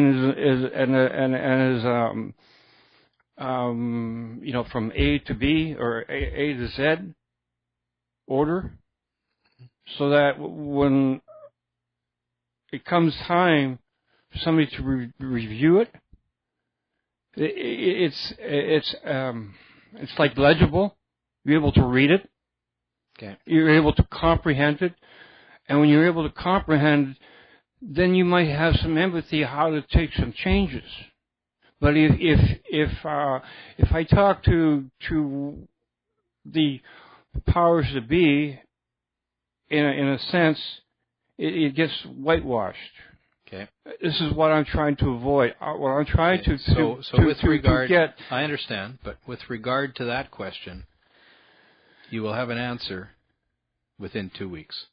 from A to B or A to Z order, so that when it comes time for somebody to review it, it's It's like legible. You're able to read it. Okay. You're able to comprehend it. And when you're able to comprehend, then you might have some empathy how to take some changes. But if I talk to the powers that be, in a sense, it gets whitewashed. Okay. This is what I'm trying to avoid. What I'm trying to get. I understand, but with regard to that question, you will have an answer within 2 weeks.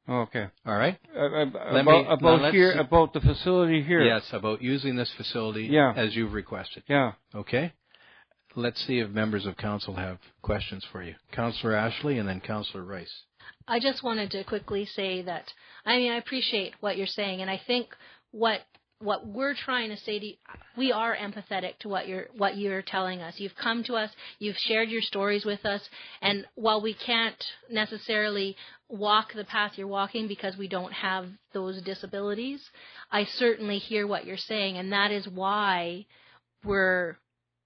Okay. All right. About the facility here. Yes, about using this facility as you've requested. Yeah. Okay. Let's see if members of council have questions for you. Councillor Ashley and then Councillor Rice. I just wanted to quickly say that, I appreciate what you're saying, and I think what we're trying to say to you, we are empathetic to what you're telling us. You've come to us, you've shared your stories with us, and while we can't necessarily walk the path you're walking because we don't have those disabilities, I certainly hear what you're saying, and that is why we're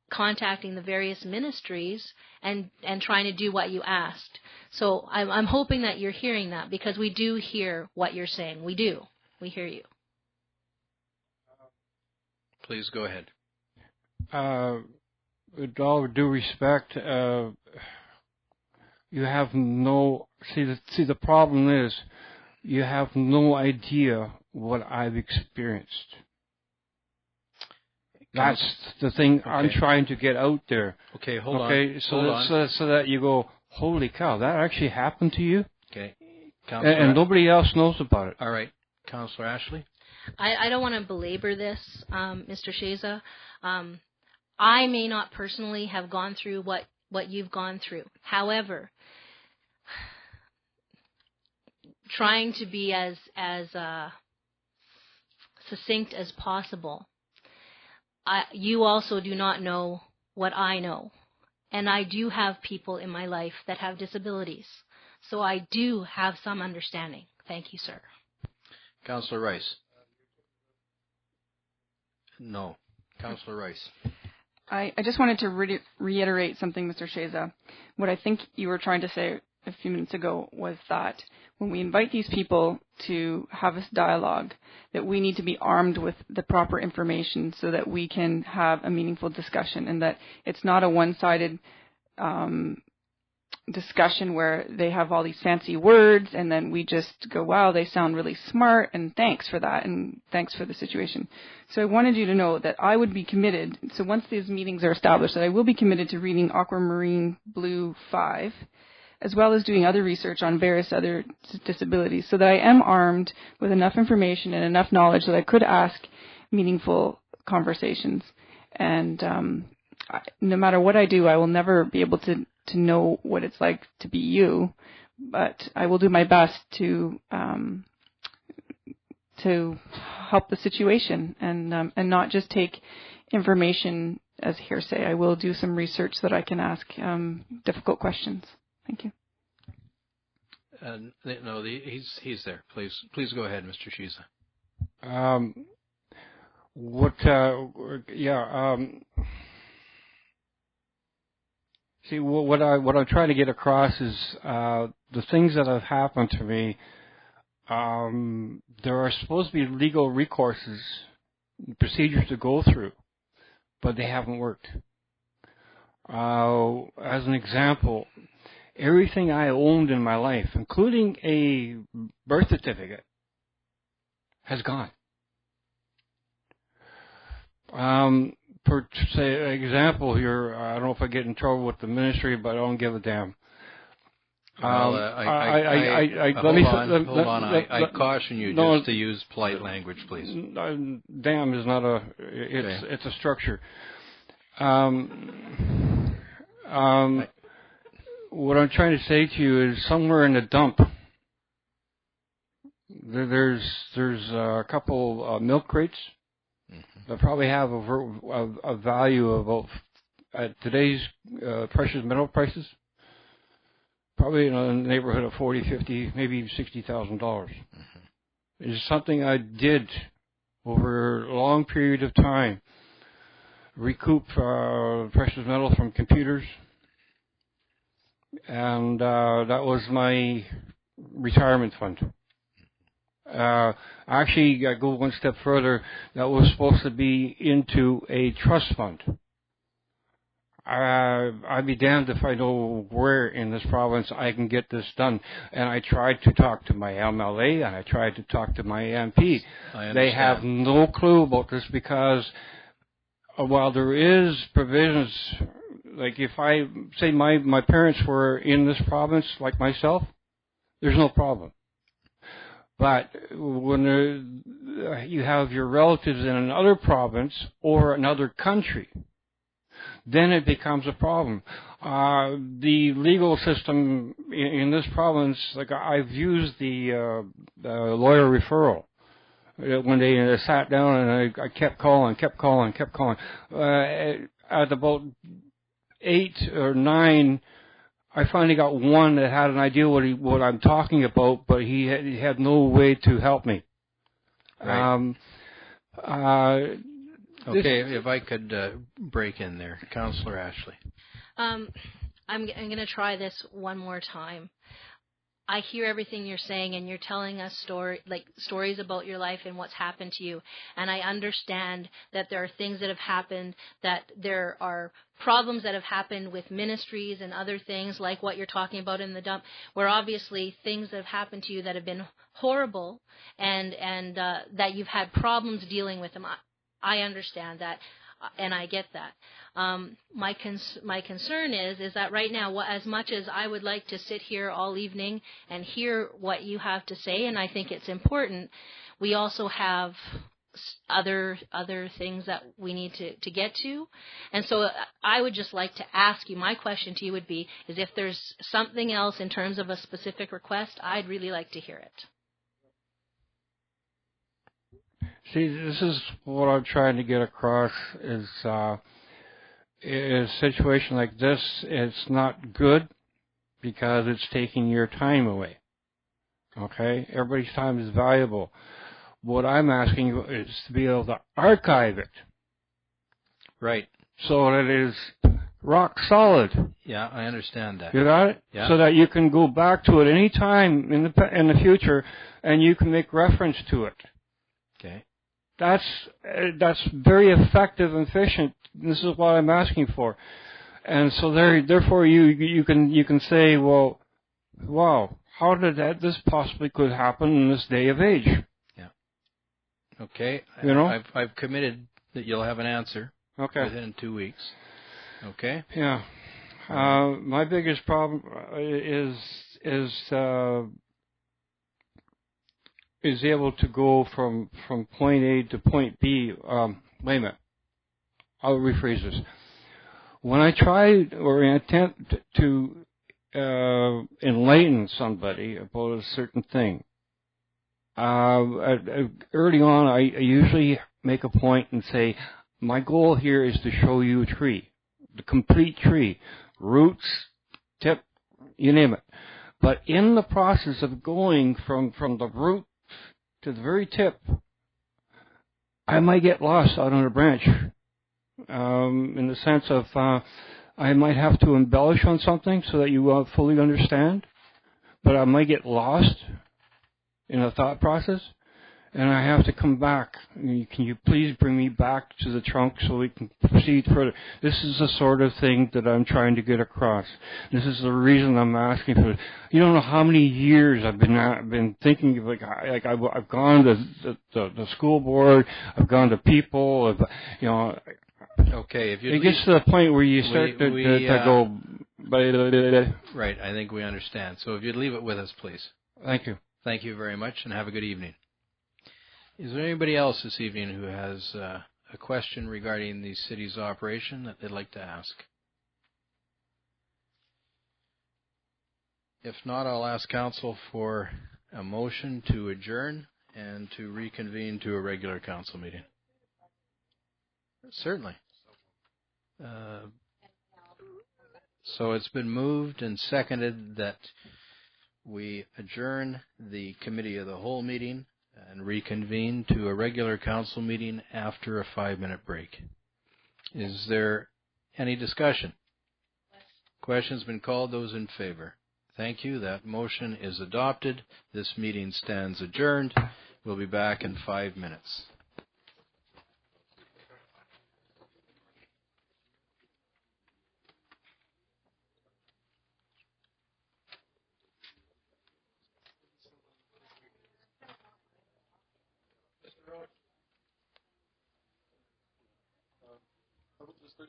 contacting the various ministries and trying to do what you asked. So I'm hoping that you're hearing that, because we do hear what you're saying. We do. We hear you. Please go ahead. With all due respect, you have no... See, the problem is you have no idea what I've experienced. That's the thing I'm trying to get out there. Okay, hold on. Okay, so that you go, holy cow, that actually happened to you? Okay. And nobody else knows about it. All right. Councillor Ashley? I don't want to belabor this, Mr. Shaza. I may not personally have gone through what you've gone through. However, trying to be as succinct as possible, you also do not know what I know. And I do have people in my life that have disabilities. So I do have some understanding. Thank you, sir. Councillor Rice. No. Councillor Rice. I just wanted to reiterate something, Mr. Shaza. What I think you were trying to say a few minutes ago was that when we invite these people to have this dialogue, that we need to be armed with the proper information so that we can have a meaningful discussion, and that it's not a one-sided discussion where they have all these fancy words and then we just go, wow, they sound really smart, and thanks for that, and thanks for the situation. So I wanted you to know that I would be committed, so once these meetings are established, that I will be committed to reading Aquamarine Blue 5, as well as doing other research on various other disabilities, so that I am armed with enough information and enough knowledge that I could ask meaningful conversations. And no matter what I do, I will never be able to know what it's like to be you, but I will do my best to help the situation and not just take information as hearsay. I will do some research so that I can ask difficult questions. Thank you. No, he's there. Please go ahead, Mr. Shaza. See, what I'm trying to get across is the things that have happened to me. There are supposed to be legal recourses, procedures to go through, but they haven't worked. As an example, everything I owned in my life, including a birth certificate, has gone. For say example here, I don't know if I get in trouble with the ministry, but I don't give a damn. Hold on. I caution you just to use polite language, please. Damn is not a. It's a structure. What I'm trying to say to you is somewhere in the dump, there's a couple milk crates. Mm-hmm. That probably have a value of about at today's precious metal prices, probably in the neighborhood of $40,000, $50,000, maybe $60,000. Mm-hmm. It's something I did over a long period of time. Recoup precious metal from computers, and that was my retirement fund. Actually, I go one step further. That was supposed to be into a trust fund. I'd be damned if I know where in this province I can get this done. And I tried to talk to my MLA and I tried to talk to my MP. They have no clue about this because while there is provisions, like if I say my parents were in this province like myself, there's no problem. But when you have your relatives in another province or another country, then it becomes a problem. The legal system in this province, like I've used the lawyer referral. When they sat down and I kept calling. At about 8 or 9, I finally got one that had an idea what I'm talking about, but he had no way to help me. Right. Okay, if I could break in there, Councillor Ashley. I'm going to try this one more time. I hear everything you're saying, and you're telling us stories about your life and what's happened to you. And I understand that there are things that have happened, that there are problems that have happened with ministries and other things like what you're talking about in the dump, where obviously things that have happened to you that have been horrible and that you've had problems dealing with them. I understand that, and I get that. My concern is that right now, as much as I would like to sit here all evening and hear what you have to say, and I think it's important, we also have other things that we need to get to. And so I would just like to ask you, my question to you would be, is if there's something else in terms of a specific request, I'd really like to hear it. See, this is what I'm trying to get across is in a situation like this, it's not good because it's taking your time away. Okay? Everybody's time is valuable. What I'm asking you is to be able to archive it. Right. So that it is rock solid. Yeah, I understand that. You got it? Yeah. So that you can go back to it any time in the future and you can make reference to it. Okay. That's very effective and efficient. This is what I'm asking for, and so therefore you can say, well, wow, how did this possibly could happen in this day of age? Yeah. Okay. You know, I've committed that you'll have an answer. Okay. Within 2 weeks. Okay. Yeah. My biggest problem is able to go from point A to point B. Wait a minute. I'll rephrase this. When I try or attempt to enlighten somebody about a certain thing, early on I usually make a point and say, my goal here is to show you a tree, the complete tree, roots, tip, you name it. But in the process of going from the root to the very tip, I might get lost out on a branch. In the sense of I might have to embellish on something so that you fully understand, but I might get lost in a thought process, and I have to come back. Can you please bring me back to the trunk so we can proceed further? This is the sort of thing that I'm trying to get across. This is the reason I'm asking for it. You don't know how many years I've been thinking of I've gone to the school board, I've gone to people, Okay, if it gets to the point where you start to go. Right, I think we understand. So if you'd leave it with us, please. Thank you. Thank you very much, and have a good evening. Is there anybody else this evening who has a question regarding the city's operation that they'd like to ask? If not, I'll ask council for a motion to adjourn and to reconvene to a regular council meeting. Certainly. So it's been moved and seconded that we adjourn the committee of the whole meeting and reconvene to a regular council meeting after a 5-minute break. Is there any discussion? Question's been called. Those in favor? Thank you. That motion is adopted. This meeting stands adjourned. We'll be back in 5 minutes.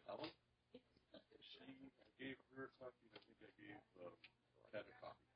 Ellen? I gave her a copy, I think I gave Ted a copy.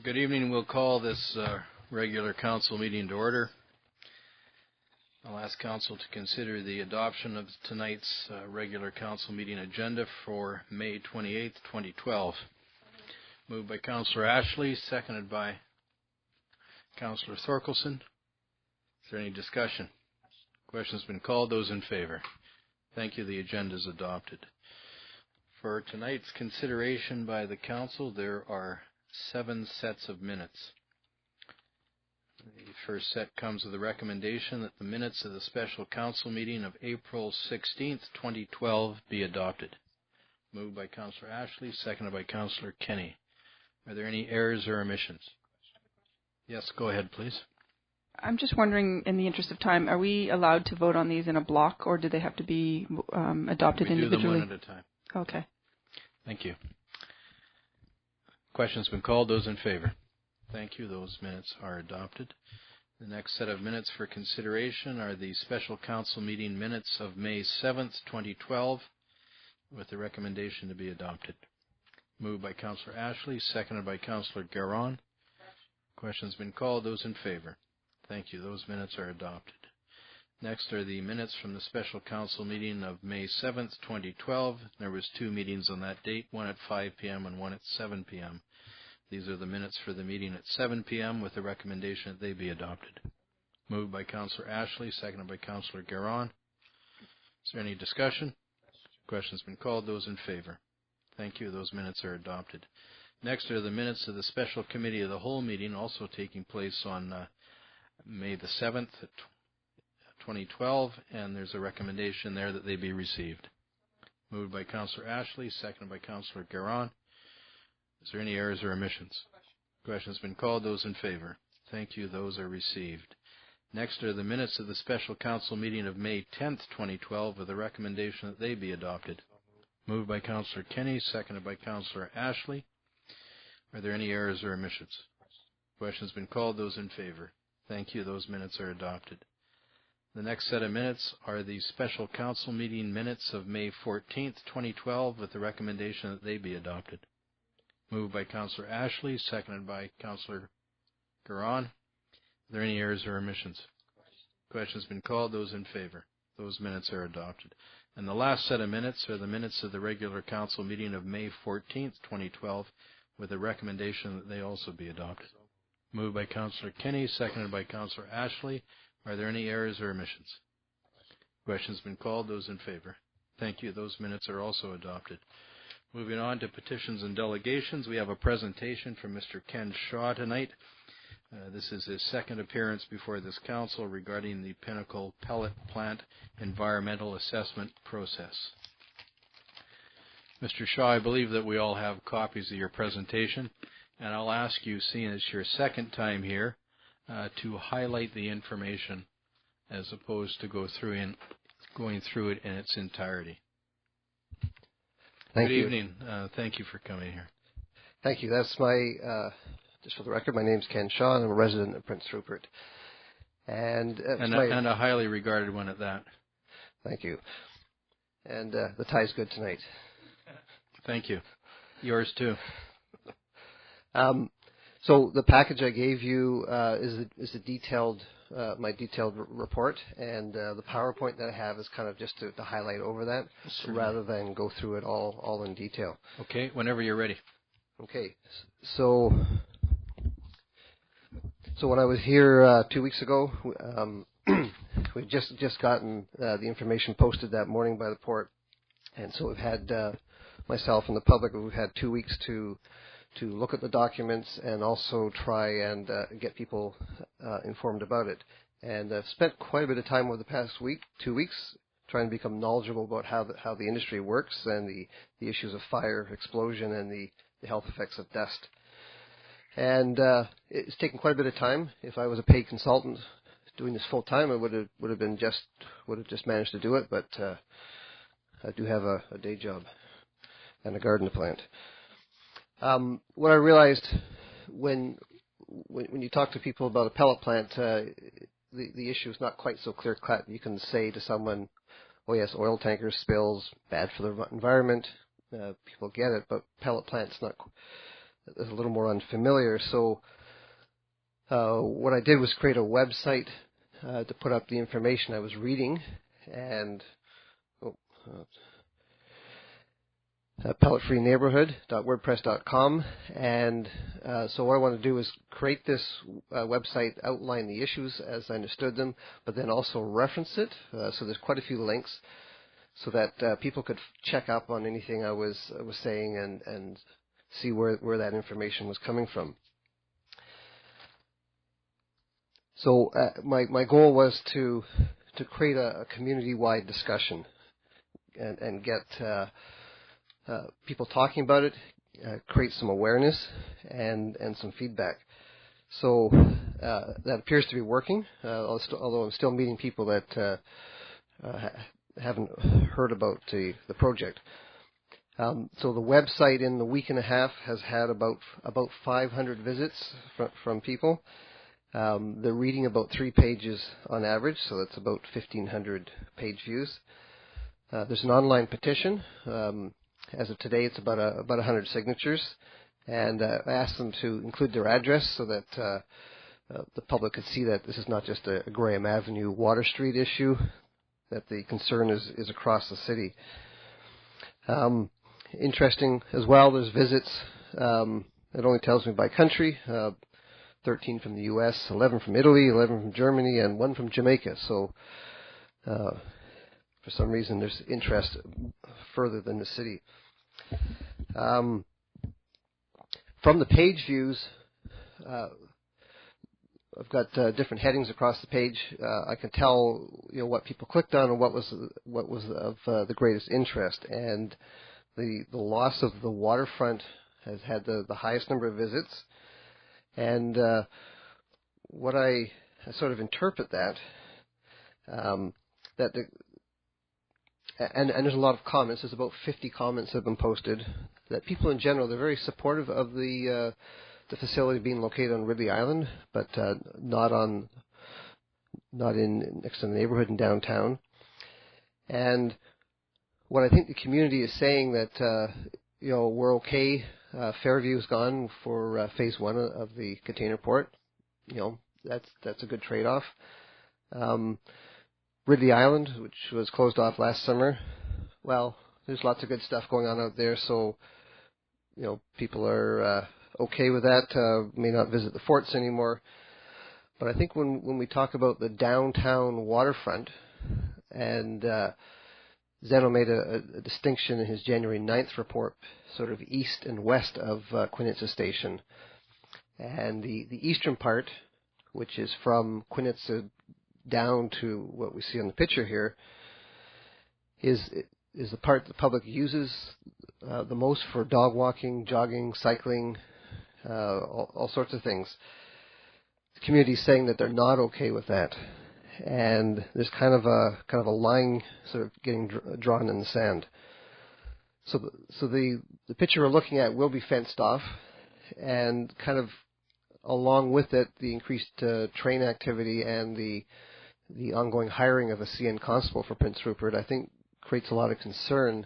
Good evening. We'll call this regular council meeting to order. I'll ask council to consider the adoption of tonight's regular council meeting agenda for May 28th, 2012. Moved by Councillor Ashley, seconded by Councillor Thorkelson. Is there any discussion? Question's been called. Those in favor? Thank you. The agenda is adopted. For tonight's consideration by the council, there are 7 sets of minutes. The first set comes with the recommendation that the minutes of the special council meeting of April 16th, 2012 be adopted. Moved by Councillor Ashley, seconded by Councillor Kenny. Are there any errors or omissions? Yes, go ahead, please. I'm just wondering, in the interest of time, are we allowed to vote on these in a block, or do they have to be adopted individually? We do them one at a time. Okay. Thank you. Question's been called. Those in favor? Thank you. Those minutes are adopted. The next set of minutes for consideration are the special council meeting minutes of May 7th, 2012, with the recommendation to be adopted. Moved by Councillor Ashley, seconded by Councillor Garon. Question's been called. Those in favor? Thank you. Those minutes are adopted. Next are the minutes from the special council meeting of May 7th, 2012. There was 2 meetings on that date, one at 5 p.m. and one at 7 p.m. These are the minutes for the meeting at 7 p.m. with the recommendation that they be adopted. Moved by Councillor Ashley, seconded by Councillor Garon. Is there any discussion? Question's been called. Those in favor? Thank you. Those minutes are adopted. Next are the minutes of the special committee of the whole meeting, also taking place on May the 7th, 2012, and there's a recommendation there that they be received. Moved by Councillor Ashley, seconded by Councillor Garon. Is there any errors or omissions? Question's been called. Those in favor? Thank you. Those are received. Next are the minutes of the special council meeting of May 10th, 2012, with a recommendation that they be adopted. Moved by Councillor Kenny, seconded by Councillor Ashley. Are there any errors or omissions? Question's been called. Those in favor? Thank you. Those minutes are adopted. The next set of minutes are the special council meeting minutes of May 14th, 2012, with the recommendation that they be adopted. Moved by Councillor Ashley, seconded by Councillor Garon. Are there any errors or omissions? Question's been called. Those in favor? Those minutes are adopted. And the last set of minutes are the minutes of the regular council meeting of May 14th, 2012, with a recommendation that they also be adopted. Moved by Councillor Kenny, seconded by Councillor Ashley. Are there any errors or omissions? Question's been called. Those in favor? Thank you. Those minutes are also adopted. Moving on to petitions and delegations, we have a presentation from Mr. Ken Shaw tonight. This is his second appearance before this council regarding the Pinnacle Pellet Plant environmental assessment process. Mr. Shaw, I believe that we all have copies of your presentation, and I'll ask you, seeing it's your second time here, to highlight the information as opposed to going through it in its entirety. Good evening. Thank you for coming here. Thank you. That's my, just for the record, my name's Ken Shaw, and I'm a resident of Prince Rupert. And a highly regarded one at that. Thank you. And the tie's good tonight. Thank you. Yours too. So the package I gave you is a detailed, my detailed report, and the PowerPoint that I have is kind of just to highlight over that, rather than go through it all in detail. Okay, whenever you're ready. Okay, so when I was here 2 weeks ago, we just gotten the information posted that morning by the port, and so we've had myself and the public, we've had 2 weeks to look at the documents and also try and get people informed about it. And I've spent quite a bit of time over the past 2 weeks, trying to become knowledgeable about how the industry works and the issues of fire, explosion, and the health effects of dust. And it's taken quite a bit of time. If I was a paid consultant doing this full time, I would have just managed to do it. But I do have a day job and a garden to plant. What I realized when you talk to people about a pellet plant, the issue is not quite so clear cut. You can say to someone, "Oh yes, oil tanker spills, bad for the environment." People get it, but pellet plant's not. is a little more unfamiliar. So what I did was create a website to put up the information I was reading, and pelletfreeneighborhood.wordpress.com. And so what I want to do is create this website, outline the issues as I understood them, but then also reference it. So there's quite a few links so that people could check up on anything I was saying and see where that information was coming from. So my goal was to create a community-wide discussion and get people talking about it, create some awareness and some feedback. So that appears to be working, although I'm still meeting people that haven't heard about the project. So the website in the week and a half has had about 500 visits from people. They're reading about 3 pages on average, so that's about 1,500 page views. There's an online petition. As of today, it's about 100 signatures, and I asked them to include their address so that the public could see that this is not just a Graham Avenue, Water Street issue, that the concern is across the city. Interesting as well, there's visits. It only tells me by country. 13 from the U.S., 11 from Italy, 11 from Germany, and 1 from Jamaica. So for some reason there's interest further than the city. From the page views, I've got different headings across the page. I can tell what people clicked on and what was of the greatest interest. And the loss of the waterfront has had the highest number of visits. And what I sort of interpret that and there's a lot of comments. There's about 50 comments that have been posted. That people in general, they're very supportive of the facility being located on Ridley Island, but not in next to the neighborhood in downtown. And what I think the community is saying that we're okay. Fairview is gone for phase 1 of the container port. That's a good trade-off. Ridley Island, which was closed off last summer, well, there's lots of good stuff going on out there, so people are okay with that. May not visit the forts anymore, but I think when we talk about the downtown waterfront, and Zeno made a distinction in his January 9th report, sort of east and west of Quinitza Station, and the eastern part, which is from Quinitza down to what we see on the picture here, is the part the public uses the most for dog walking, jogging, cycling, all sorts of things. The community is saying that they're not okay with that, and there's kind of a line sort of getting drawn in the sand. So the picture we're looking at will be fenced off, and kind of along with it, the increased train activity and the ongoing hiring of a CN constable for Prince Rupert, I think, creates a lot of concern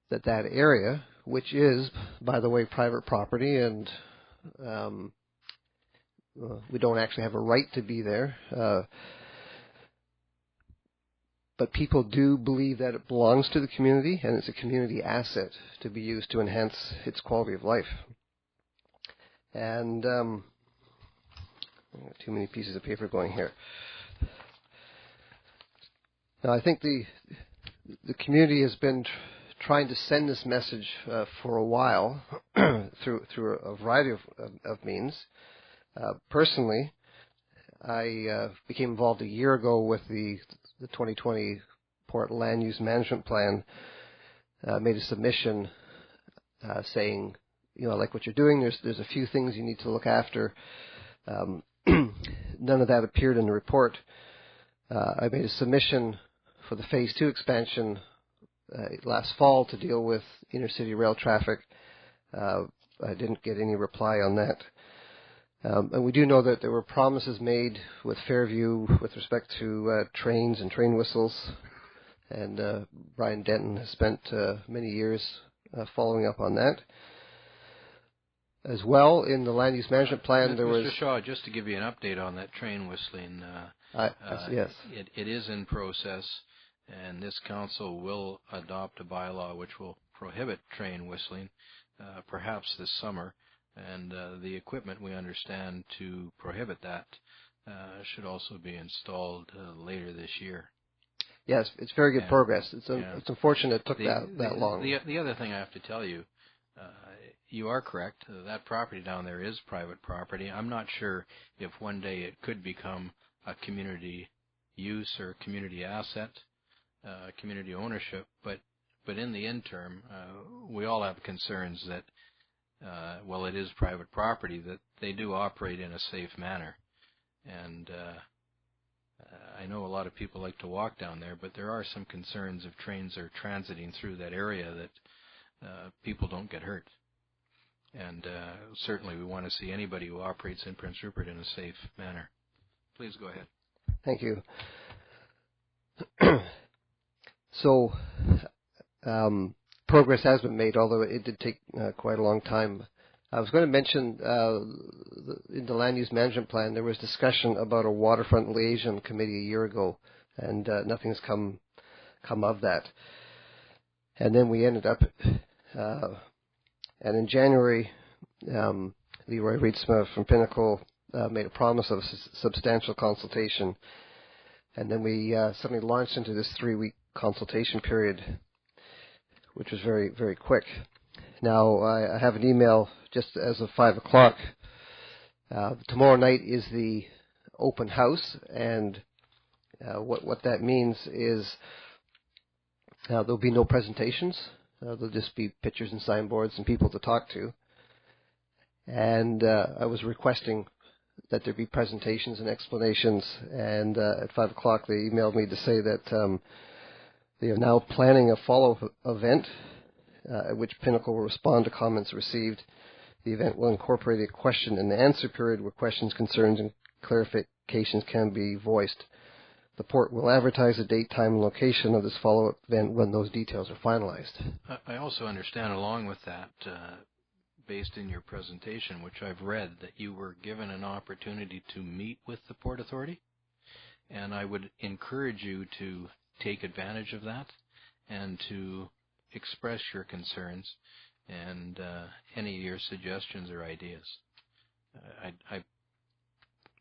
that area, which is, by the way, private property, and we don't actually have a right to be there, but people do believe that it belongs to the community, and it's a community asset to be used to enhance its quality of life. And too many pieces of paper going here. Now, I think the community has been trying to send this message for a while through a variety of means. Personally, I became involved a year ago with the 2020 Port Land Use Management Plan. Made a submission saying, I like what you're doing. There's a few things you need to look after. None of that appeared in the report. I made a submission for the Phase 2 expansion last fall to deal with inner-city rail traffic. I didn't get any reply on that. And we do know that there were promises made with Fairview with respect to trains and train whistles, and Brian Denton has spent many years following up on that. as well in the land use management plan. There was Mr. Shaw, just to give you an update on that train whistling. Yes, it is in process, and this council will adopt a bylaw which will prohibit train whistling, perhaps this summer. And the equipment, we understand, to prohibit that should also be installed later this year. Yes, it's very good progress. It's unfortunate it took that long. The other thing I have to tell you, you are correct. That property down there is private property. I'm not sure if one day it could become a community use or community asset, community ownership. But in the interim, we all have concerns that, while it is private property, that they do operate in a safe manner. And I know a lot of people like to walk down there, but there are some concerns if trains are transiting through that area that people don't get hurt. And certainly we want to see anybody who operates in Prince Rupert in a safe manner. Please go ahead. Thank you. So, progress has been made, although it did take quite a long time. I was going to mention in the land use management plan there was discussion about a waterfront liaison committee a year ago, and nothing's come of that. And then we ended up, and in January, Leroy Reitsma from Pinnacle made a promise of substantial consultation, and then we suddenly launched into this 3-week consultation period, which was very, very quick. Now, I have an email just as of 5 o'clock. Tomorrow night is the open house, and what that means is there'll be no presentations. There'll just be pictures and signboards and people to talk to. And I was requesting that there be presentations and explanations, and at 5 o'clock they emailed me to say that they are now planning a follow-up event at which Pinnacle will respond to comments received. The event will incorporate a question and answer period where questions, concerns, and clarifications can be voiced. The port will advertise the date, time, and location of this follow-up event when those details are finalized. I also understand, along with that, based in your presentation, which I've read, that you were given an opportunity to meet with the Port Authority, and I would encourage you to take advantage of that and to express your concerns and any of your suggestions or ideas.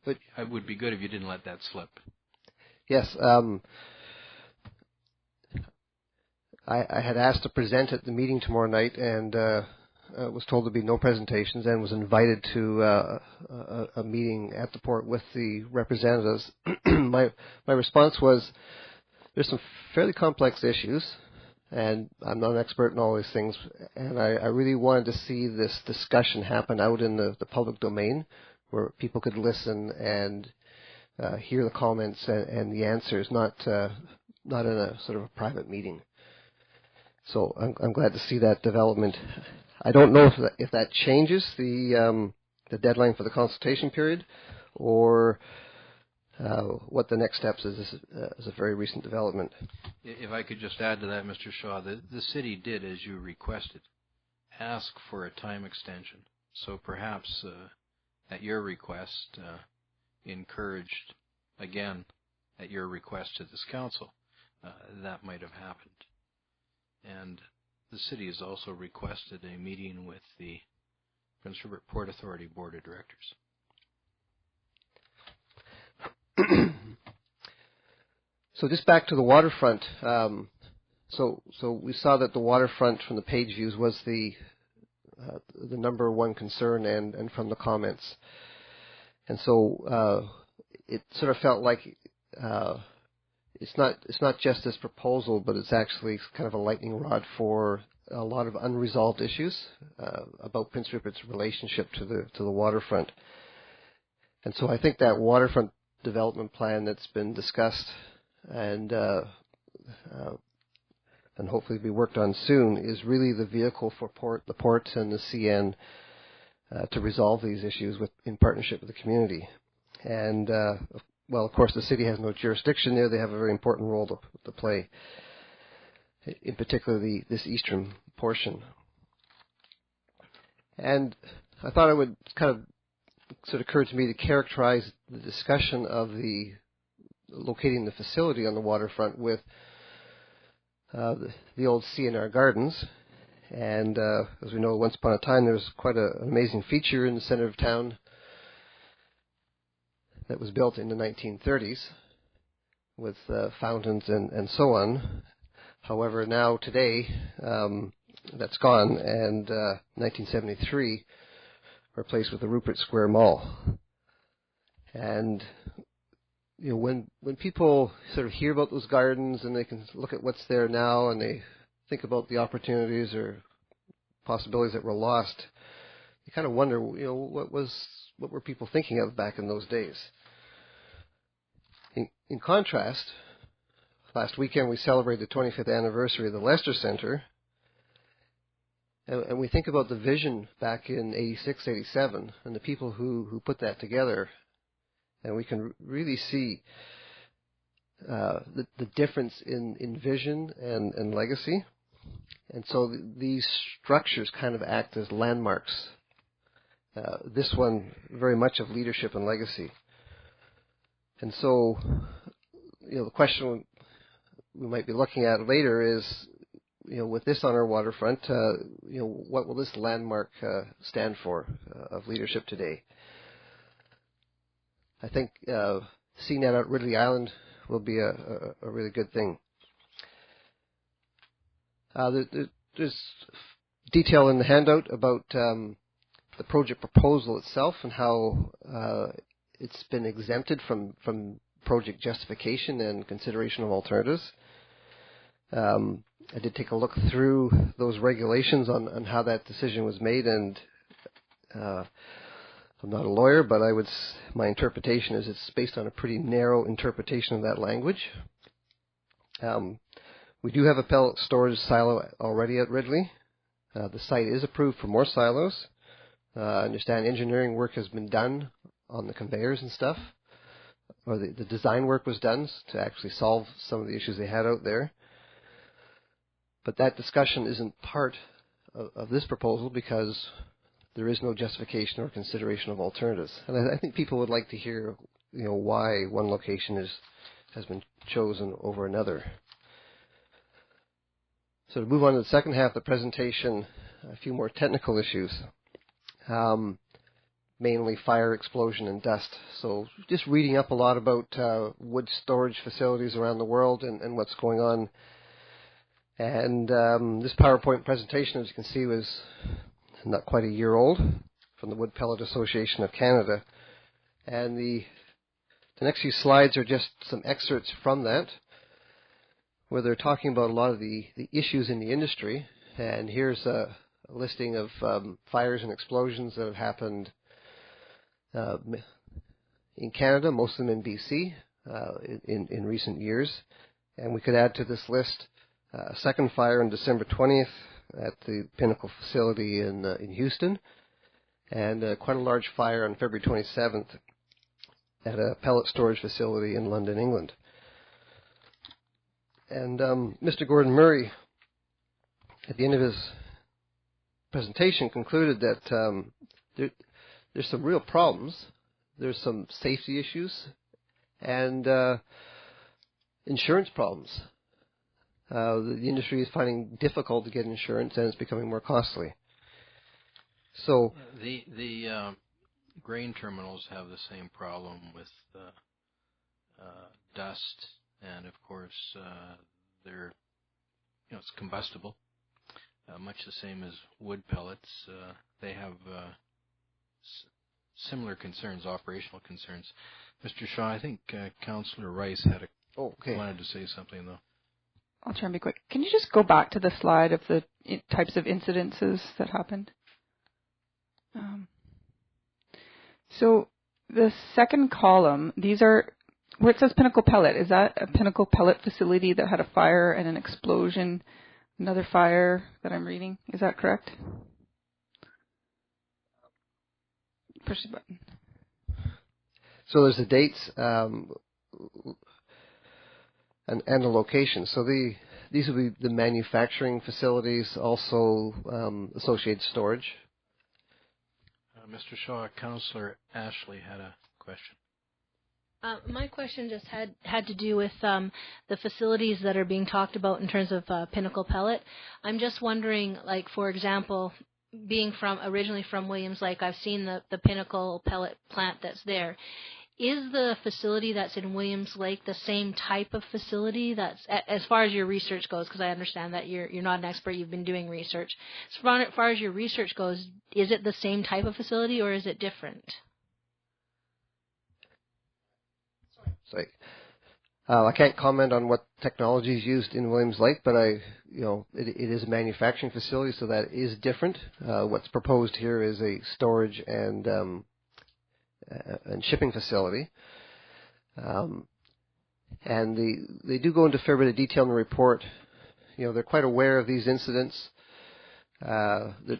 But it would be good if you didn't let that slip. Yes, I had asked to present at the meeting tomorrow night, and was told there'd be no presentations, and was invited to a meeting at the port with the representatives. My response was, there's some fairly complex issues, and I'm not an expert in all these things, and I really wanted to see this discussion happen out in the public domain, where people could listen and hear the comments and the answers, not in a sort of a private meeting. So I'm glad to see that development. I don't know if that changes the deadline for the consultation period, or what the next steps is. This is a very recent development. If I could just add to that, Mr. Shaw, the city did, as you requested, ask for a time extension. So perhaps at your request, encouraged again at your request to this council, that might have happened. And the city has also requested a meeting with the Prince Rupert Port Authority Board of Directors. So just back to the waterfront. So we saw that the waterfront from the page views was the number one concern, and from the comments. And so it sort of felt like it's not just this proposal, but it's actually kind of a lightning rod for a lot of unresolved issues about Prince Rupert's relationship to the waterfront. And so I think that waterfront development plan that's been discussed and hopefully be worked on soon is really the vehicle for the port and the CN to resolve these issues in partnership with the community. And well, of course, the city has no jurisdiction there. They have a very important role to play, in particular this eastern portion. And I thought it would kind of sort of occur to me to characterize the discussion of the locating the facility on the waterfront with the old CNR Gardens. And as we know, once upon a time, there was quite an amazing feature in the center of town that was built in the 1930s with fountains and so on. However, now today, that's gone, and 1973 replaced with the Rupert Square Mall. And you know, when people sort of hear about those gardens and they can look at what's there now and they think about the opportunities or possibilities that were lost, you kind of wonder, you know, what were people thinking of back in those days? In contrast, last weekend we celebrated the 25th anniversary of the Lester Center, and we think about the vision back in 86, 87, and the people who put that together, and we can really see the difference in vision and legacy. And so these structures kind of act as landmarks. This one very much of leadership and legacy. And so, you know, the question we might be looking at later is, you know, with this on our waterfront, you know, what will this landmark stand for of leadership today? I think seeing that at Ridley Island will be a really good thing. There's detail in the handout about the project proposal itself and how it's been exempted from project justification and consideration of alternatives. I did take a look through those regulations on how that decision was made, and I'm not a lawyer, but my interpretation is it's based on a pretty narrow interpretation of that language. We do have a pellet storage silo already at Ridley. The site is approved for more silos. I understand engineering work has been done on the conveyors and stuff, or the design work was done to actually solve some of the issues they had out there. But that discussion isn't part of this proposal because there is no justification or consideration of alternatives. And I think people would like to hear, you know, why one location has been chosen over another. So to move on to the second half of the presentation, a few more technical issues. Mainly fire, explosion, and dust. So just reading up a lot about wood storage facilities around the world and what's going on. And this PowerPoint presentation, as you can see, was not quite a year old, from the Wood Pellet Association of Canada. And the next few slides are just some excerpts from that, where they're talking about a lot of the issues in the industry. And here's a listing of fires and explosions that have happened in Canada, most of them in BC, in recent years. And we could add to this list a second fire on December 20th at the Pinnacle facility in Houston, and quite a large fire on February 27th at a pellet storage facility in London, England. And Mr. Gordon Murray, at the end of his presentation, concluded that there's some real problems. There's some safety issues and insurance problems. The industry is finding difficult to get insurance, and it's becoming more costly. So the grain terminals have the same problem with dust, and of course they're, you know, it's combustible, much the same as wood pellets. They have similar concerns, operational concerns. Mr. Shaw, I think Councillor Rice had wanted to say something though. I'll try and be quick. Can you just go back to the slide of the types of incidences that happened? So the second column, these are where it says Pinnacle Pellet. Is that a Pinnacle Pellet facility that had a fire and an explosion, another fire that I'm reading? Is that correct? Push the button. So there's the dates and the location. So these will be the manufacturing facilities, also associated storage. Mr. Shaw, Councillor Ashley had a question. My question just had to do with the facilities that are being talked about in terms of Pinnacle Pellet. I'm just wondering, like, for example, being originally from Williams Lake, I've seen the Pinnacle Pellet plant that's there. Is the facility that's in Williams Lake the same type of facility that's, as far as your research goes, because I understand that you're not an expert, you've been doing research. As far as your research goes, is it the same type of facility or is it different? I can't comment on what technology is used in Williams Lake, but it is a manufacturing facility, so that is different. What's proposed here is a storage and shipping facility, and they do go into a fair bit of detail in the report. They're quite aware of these incidents and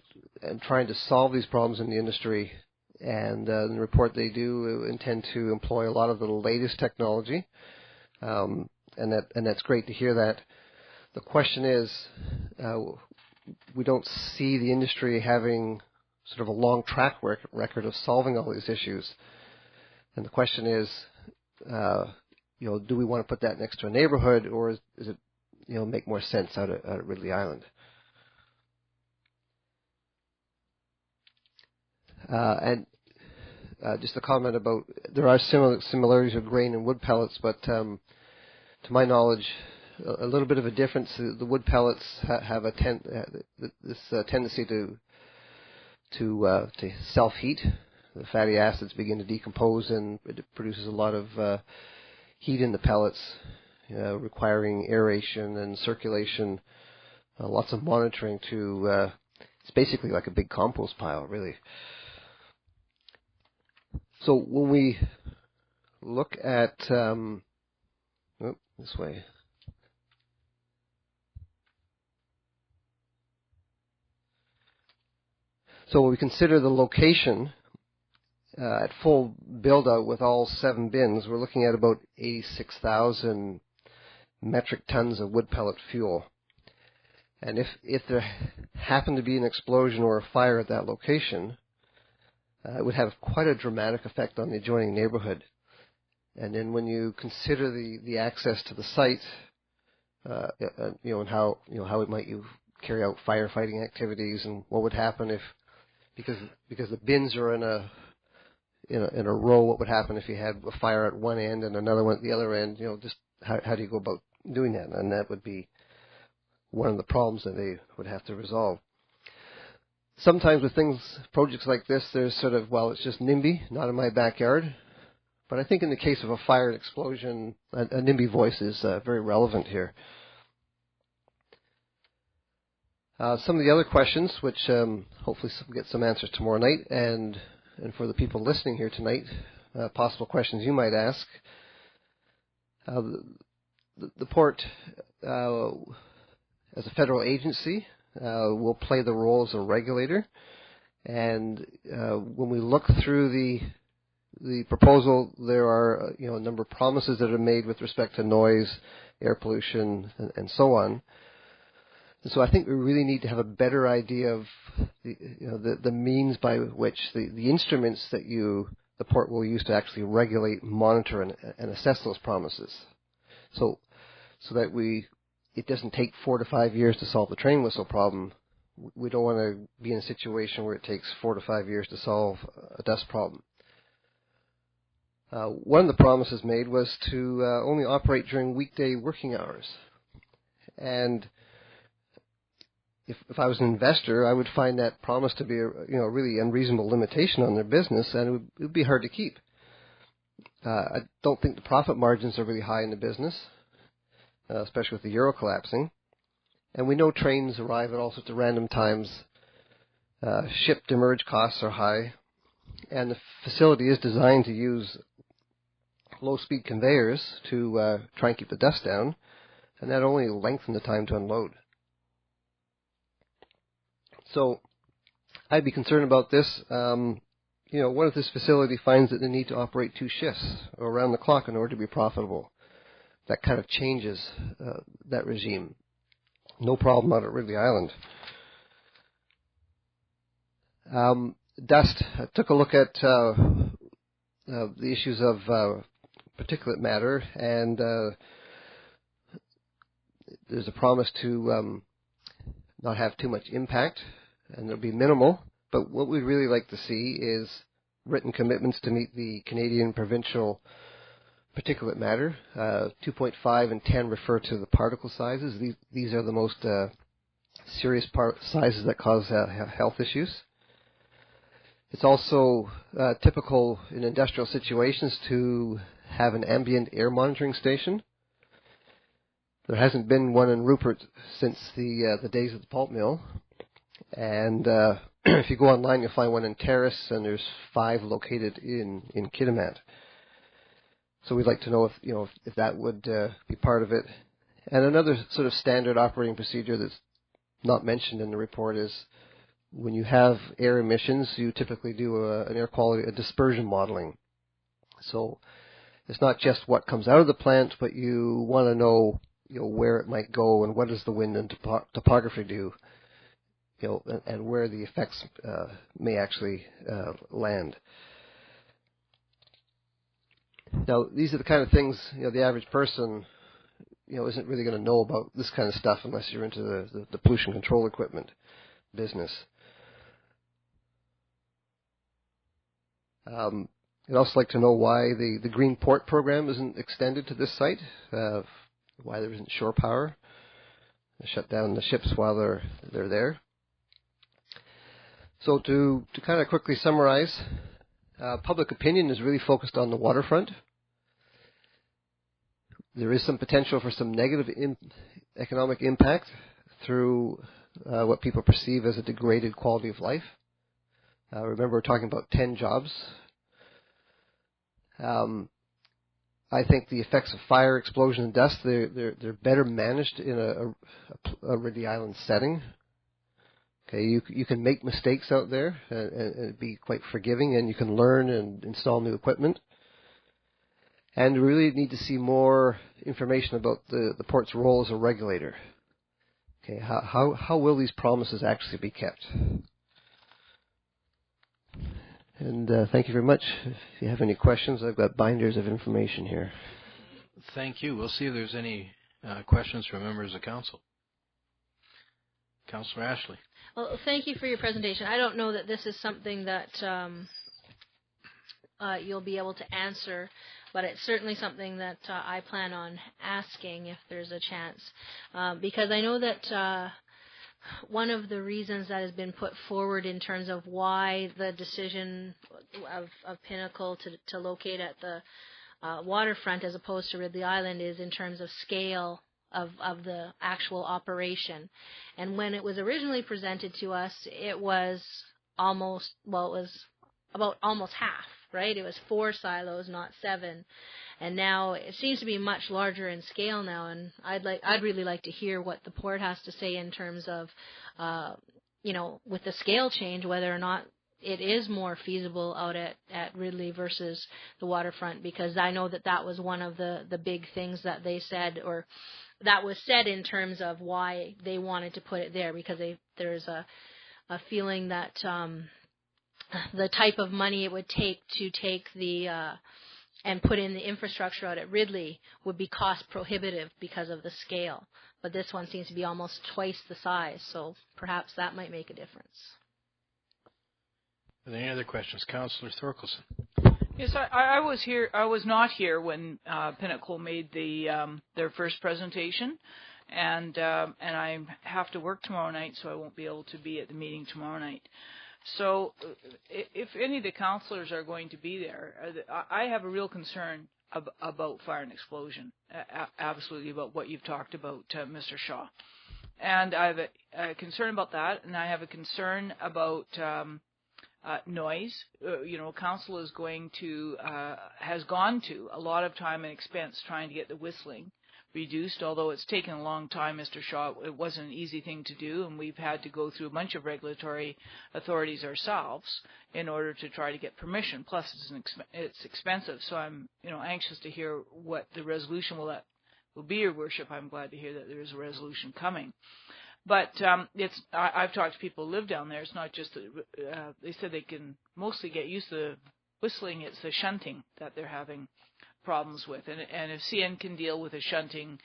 trying to solve these problems in the industry. And in the report, they do intend to employ a lot of the latest technology, and that's great to hear that. The question is, we don't see the industry having sort of a long track record of solving all these issues. And the question is, do we want to put that next to a neighborhood, or is it, make more sense out at Ridley Island? And just a comment about, there are similarities of grain and wood pellets, but to my knowledge, a little bit of a difference. The wood pellets have this tendency to self-heat. The fatty acids begin to decompose, and it produces a lot of heat in the pellets, requiring aeration and circulation, lots of monitoring to. It's basically like a big compost pile, really. So when we look at this way. So when we consider the location at full build-out with all 7 bins, we're looking at about 86,000 metric tons of wood pellet fuel. And if there happened to be an explosion or a fire at that location, it would have quite a dramatic effect on the adjoining neighborhood. And then when you consider the access to the site, and how it might you carry out firefighting activities, and what would happen if, because the bins are in a row, what would happen if you had a fire at one end and another one at the other end? Just how do you go about doing that? And that would be one of the problems that they would have to resolve. Sometimes with projects like this, there's sort of, well, it's just NIMBY, not in my backyard. But I think in the case of a fire and explosion, a NIMBY voice is very relevant here. Some of the other questions, which hopefully we'll get some answers tomorrow night, and for the people listening here tonight, possible questions you might ask. The port, as a federal agency, will play the role as a regulator. And when we look through the proposal, there are a number of promises that are made with respect to noise, air pollution, and so on. And so I think we really need to have a better idea of the means by which the instruments that the port will use to actually regulate, monitor, and assess those promises. So that it doesn't take 4 to 5 years to solve the train whistle problem. We don't want to be in a situation where it takes 4 to 5 years to solve a dust problem. One of the promises made was to only operate during weekday working hours. And if I was an investor, I would find that promise to be a really unreasonable limitation on their business, and it would be hard to keep. I don't think the profit margins are really high in the business, especially with the euro collapsing. And we know trains arrive at all sorts of random times. Ship demurrage costs are high, and the facility is designed to use low-speed conveyors to try and keep the dust down, and that only lengthens the time to unload. So I'd be concerned about this. What if this facility finds that they need to operate 2 shifts or around the clock in order to be profitable? That kind of changes that regime. No problem out at Ridley Island. dust. I took a look at the issues of particulate matter, and there's a promise to not have too much impact, and there'll be minimal. But what we'd really like to see is written commitments to meet the Canadian provincial particulate matter. 2.5 and 10 refer to the particle sizes. These are the most serious sizes that cause health issues. It's also typical in industrial situations to have an ambient air monitoring station. There hasn't been one in Rupert since the days of the pulp mill. And if you go online, you'll find one in Terrace, and there's 5 located in Kitimat. So we'd like to know if that would be part of it. And another sort of standard operating procedure that's not mentioned in the report is when you have air emissions, you typically do an air quality, a dispersion modeling. So it's not just what comes out of the plant, but you want to know, where it might go and what does the wind and topography do, and where the effects may actually land. Now, these are the kind of things, the average person, isn't really going to know about this kind of stuff unless you're into the pollution control equipment business. I'd also like to know why the Green Port program isn't extended to this site, why there isn't shore power. They shut down the ships while they're there. So to kind of quickly summarize, public opinion is really focused on the waterfront. There is some potential for some negative economic impact through what people perceive as a degraded quality of life. Remember, we're talking about 10 jobs. I think the effects of fire, explosion, and dust, they're better managed in a Ridley Island setting. Okay, you can make mistakes out there and be quite forgiving, and you can learn and install new equipment. And we really need to see more information about the port's role as a regulator. Okay, how will these promises actually be kept? And thank you very much. If you have any questions, I've got binders of information here. Thank you. We'll see if there's any questions from members of council. Councillor Ashley. Well, thank you for your presentation. I don't know that this is something that you'll be able to answer, but it's certainly something that I plan on asking if there's a chance. Because I know that one of the reasons that has been put forward in terms of why the decision of Pinnacle to locate at the waterfront as opposed to Ridley Island is in terms of scale of the actual operation. And when it was originally presented to us, it was about almost half, right? It was 4 silos, not 7. And now it seems to be much larger in scale now, and I'd really like to hear what the port has to say in terms of, with the scale change, whether or not it is more feasible out at Ridley versus the waterfront, because I know that was one of the big things that they said, or that was said in terms of why they wanted to put it there, because there's a feeling that the type of money it would take to take and put in the infrastructure out at Ridley would be cost prohibitive because of the scale. But this one seems to be almost twice the size, so perhaps that might make a difference. Are there any other questions? Councillor Thorkelson. Yes, I was here. I was not here when Pinnacle made their first presentation, and I have to work tomorrow night, so I won't be able to be at the meeting tomorrow night. So if any of the councillors are going to be there, I have a real concern about fire and explosion, absolutely about what you've talked about, Mr. Shaw. And I have a concern about that, and I have a concern about noise. Council has gone to a lot of time and expense trying to get the whistling reduced, although it's taken a long time, Mr. Shaw. It wasn't an easy thing to do, and we've had to go through a bunch of regulatory authorities ourselves in order to try to get permission. Plus, it's expensive, so I'm anxious to hear what the resolution will be, Your Worship. I'm glad to hear that there is a resolution coming. But I've talked to people who live down there. It's not just that they said they can mostly get used to whistling. It's the shunting that they're having problems with. And if CN can deal with the shunting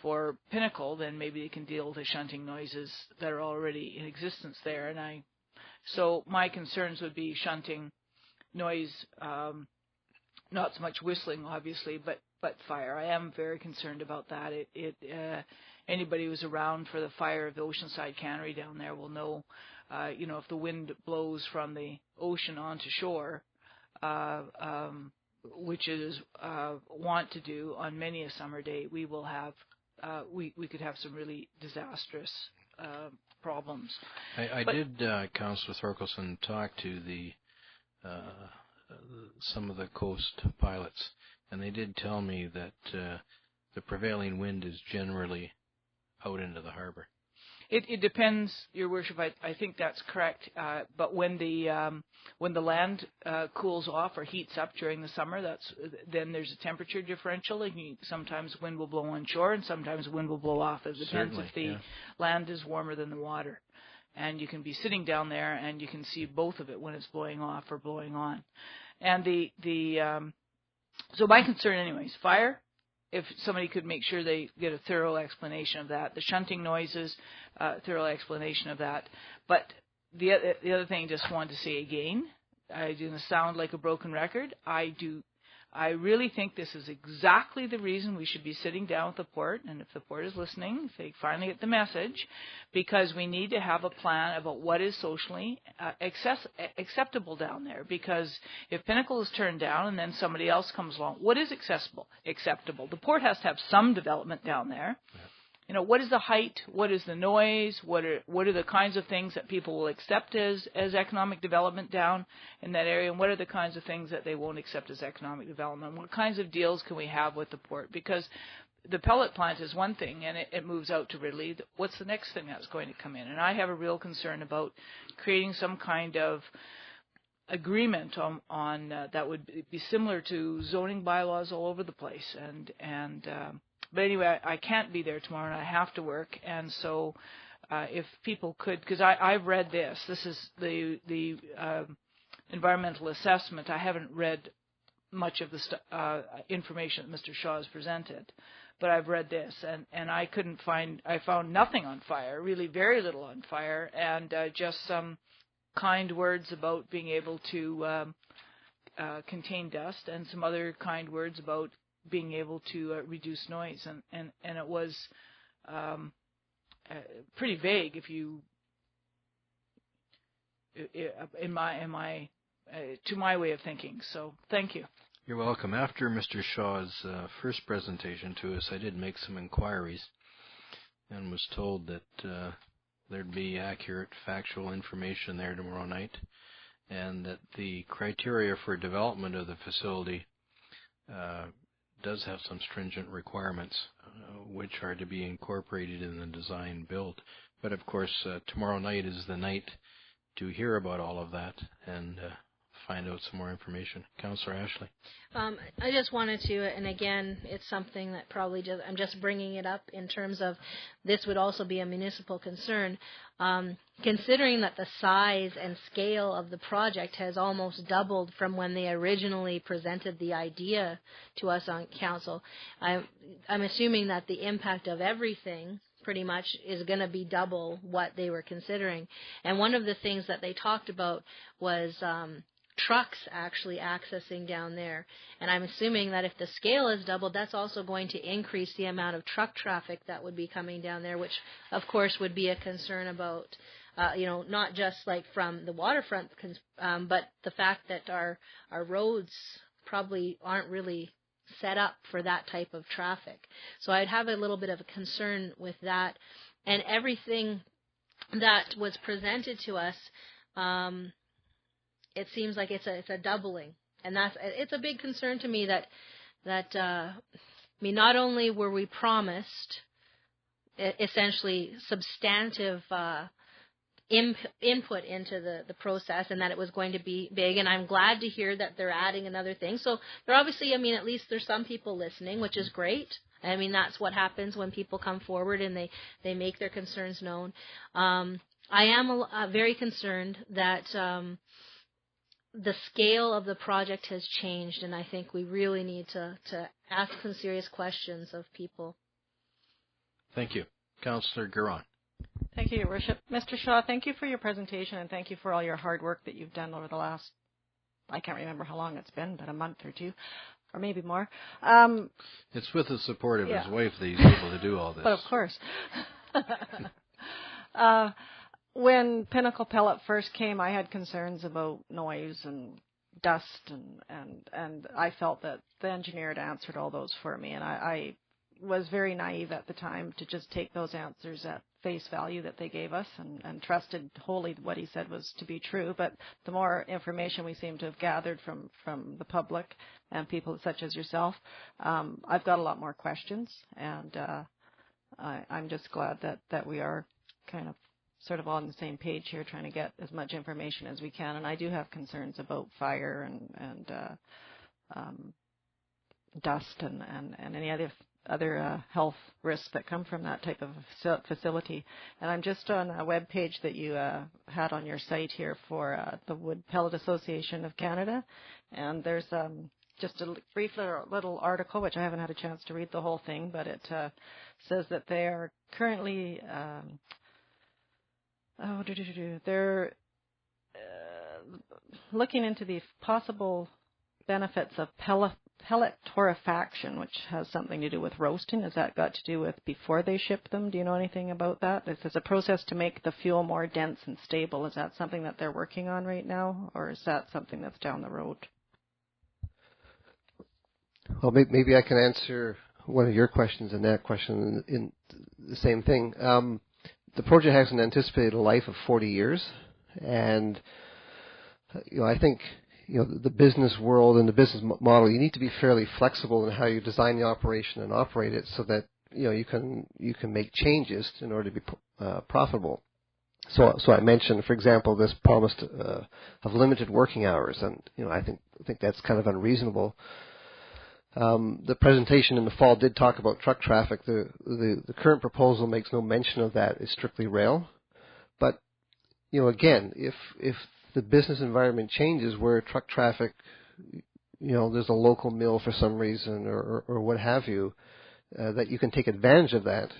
for Pinnacle, then maybe they can deal with the shunting noises that are already in existence there. So my concerns would be shunting noise, not so much whistling, obviously, but fire. I am very concerned about that. Anybody who's around for the fire of the Oceanside Cannery down there will know, if the wind blows from the ocean onto shore, which is want to do on many a summer day, we will have we could have some really disastrous problems. I did, Councillor Thorkelson, talk to some of the coast pilots, and they did tell me that the prevailing wind is generally out into the harbor. It depends, Your Worship. I think that's correct. But when the land cools off or heats up during the summer, then there's a temperature differential. And sometimes wind will blow on shore, and sometimes wind will blow off. It depends if the land is warmer than the water. And you can be sitting down there, and you can see both of it when it's blowing off or blowing on. And so my concern, anyways, fire. If somebody could make sure they get a thorough explanation of that. The shunting noises, thorough explanation of that. But the other thing I just wanted to say again, I didn't sound like a broken record. I really think this is exactly the reason we should be sitting down with the port, and if the port is listening, if they finally get the message, because we need to have a plan about what is socially acceptable down there. Because if Pinnacle is turned down and then somebody else comes along, what is acceptable? The port has to have some development down there. What is the height? What is the noise? What are the kinds of things that people will accept as economic development down in that area? And what are the kinds of things that they won't accept as economic development? What kinds of deals can we have with the port? Because the pellet plant is one thing, and it moves out to Ridley. What's the next thing that's going to come in? And I have a real concern about creating some kind of agreement on that would be similar to zoning bylaws all over the place. But anyway, I can't be there tomorrow, and I have to work. And so, if people could, because I've read this. This is the environmental assessment. I haven't read much of the information that Mr. Shaw has presented, but I've read this, and I found nothing on fire, really very little on fire, and just some kind words about being able to contain dust, and some other kind words about being able to reduce noise, and it was pretty vague to my way of thinking. So thank you. You're welcome. After Mr. Shaw's first presentation to us, I did make some inquiries and was told that there'd be accurate, factual information there tomorrow night, and that the criteria for development of the facility does have some stringent requirements, which are to be incorporated in the design build. But of course, tomorrow night is the night to hear about all of that and find out some more information. Councillor Ashley. I just wanted to, and again, it's something that I'm just bringing it up in terms of this would also be a municipal concern. Considering that the size and scale of the project has almost doubled from when they originally presented the idea to us on council, I'm assuming that the impact of everything pretty much is going to be double what they were considering. And one of the things that they talked about was trucks actually accessing down there. And I'm assuming that if the scale is doubled, that's also going to increase the amount of truck traffic that would be coming down there, which of course would be a concern about, not just like from the waterfront, but the fact that our roads probably aren't really set up for that type of traffic. So I'd have a little bit of a concern with that. And everything that was presented to us, it seems like it's a doubling, and it's a big concern to me that not only were we promised essentially substantive input into the process, and that it was going to be big, and I'm glad to hear that they're adding another thing. So they're obviously, at least there's some people listening, which is great. I mean, that's what happens when people come forward and they make their concerns known. I am very concerned that the scale of the project has changed, and I think we really need to ask some serious questions of people. Thank you. Councillor Garon. Thank you, Your Worship. Mr. Shaw, thank you for your presentation, and thank you for all your hard work that you've done over the last, I can't remember how long it's been, but a month or two, or maybe more. It's with the support of yeah. his wife that he's able to do all this. But of course. When Pinnacle Pellet first came, I had concerns about noise and dust, and I felt that the engineer had answered all those for me, and I was very naive at the time to just take those answers at face value that they gave us and trusted wholly what he said was to be true. But the more information we seem to have gathered from the public and people such as yourself, I've got a lot more questions, and I'm just glad that we are kind of sort of on the same page here, trying to get as much information as we can. And I do have concerns about fire and dust and any other health risks that come from that type of facility. And I'm just on a web page that you had on your site here for the Wood Pellet Association of Canada, and there's just a brief little article, which I haven't had a chance to read the whole thing, but it says that they are currently they're looking into the possible benefits of pellet torrefaction, which has something to do with roasting. Has that got to do with before they ship them? Do you know anything about that? This is a process to make the fuel more dense and stable. Is that something that they're working on right now, or is that something that's down the road? Well, maybe I can answer one of your questions and that question in the same thing. The project has an anticipated life of 40 years, and I think the business world and the business model, you need to be fairly flexible in how you design the operation and operate it, so that you can make changes in order to be profitable. So I mentioned, for example, this promise of limited working hours, and I think that's kind of unreasonable. The presentation in the fall did talk about truck traffic. The current proposal makes no mention of that. It's strictly rail. But again, if the business environment changes where truck traffic, there's a local mill for some reason or what have you, that you can take advantage of that.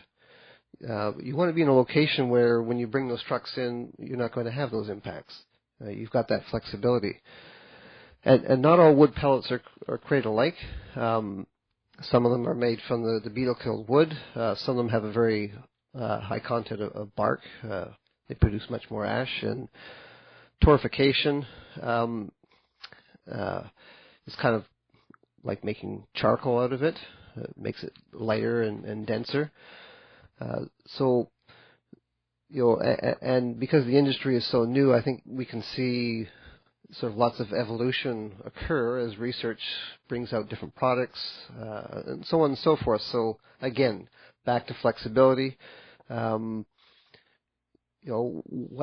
You want to be in a location where when you bring those trucks in, you're not going to have those impacts. You've got that flexibility. And not all wood pellets are created alike. Some of them are made from the beetle-killed wood. Some of them have a very high content of bark. They produce much more ash. And torrefaction is kind of like making charcoal out of it. It makes it lighter and denser. And because the industry is so new, I think we can see sort of lots of evolution occur as research brings out different products, and so on and so forth. So again, back to flexibility. What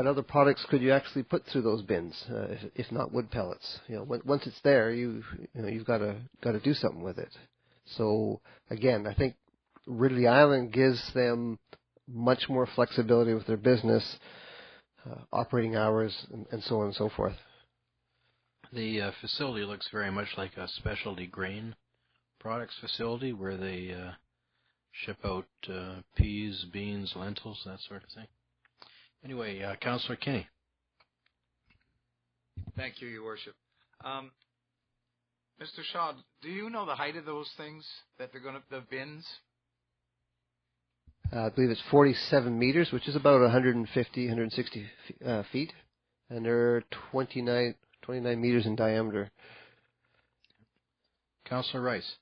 other products could you actually put through those bins, if not wood pellets? Once it's there, you've got to do something with it. So again, I think Ridley Island gives them much more flexibility with their business, operating hours, and so on and so forth. The facility looks very much like a specialty grain products facility where they ship out peas, beans, lentils, that sort of thing. Anyway, Councillor Kinney. Thank you, Your Worship. Mr. Shaw, do you know the height of those things that they're going to, the bins? I believe it's 47 meters, which is about 160 feet, and they're 29 meters in diameter. Councillor Rice.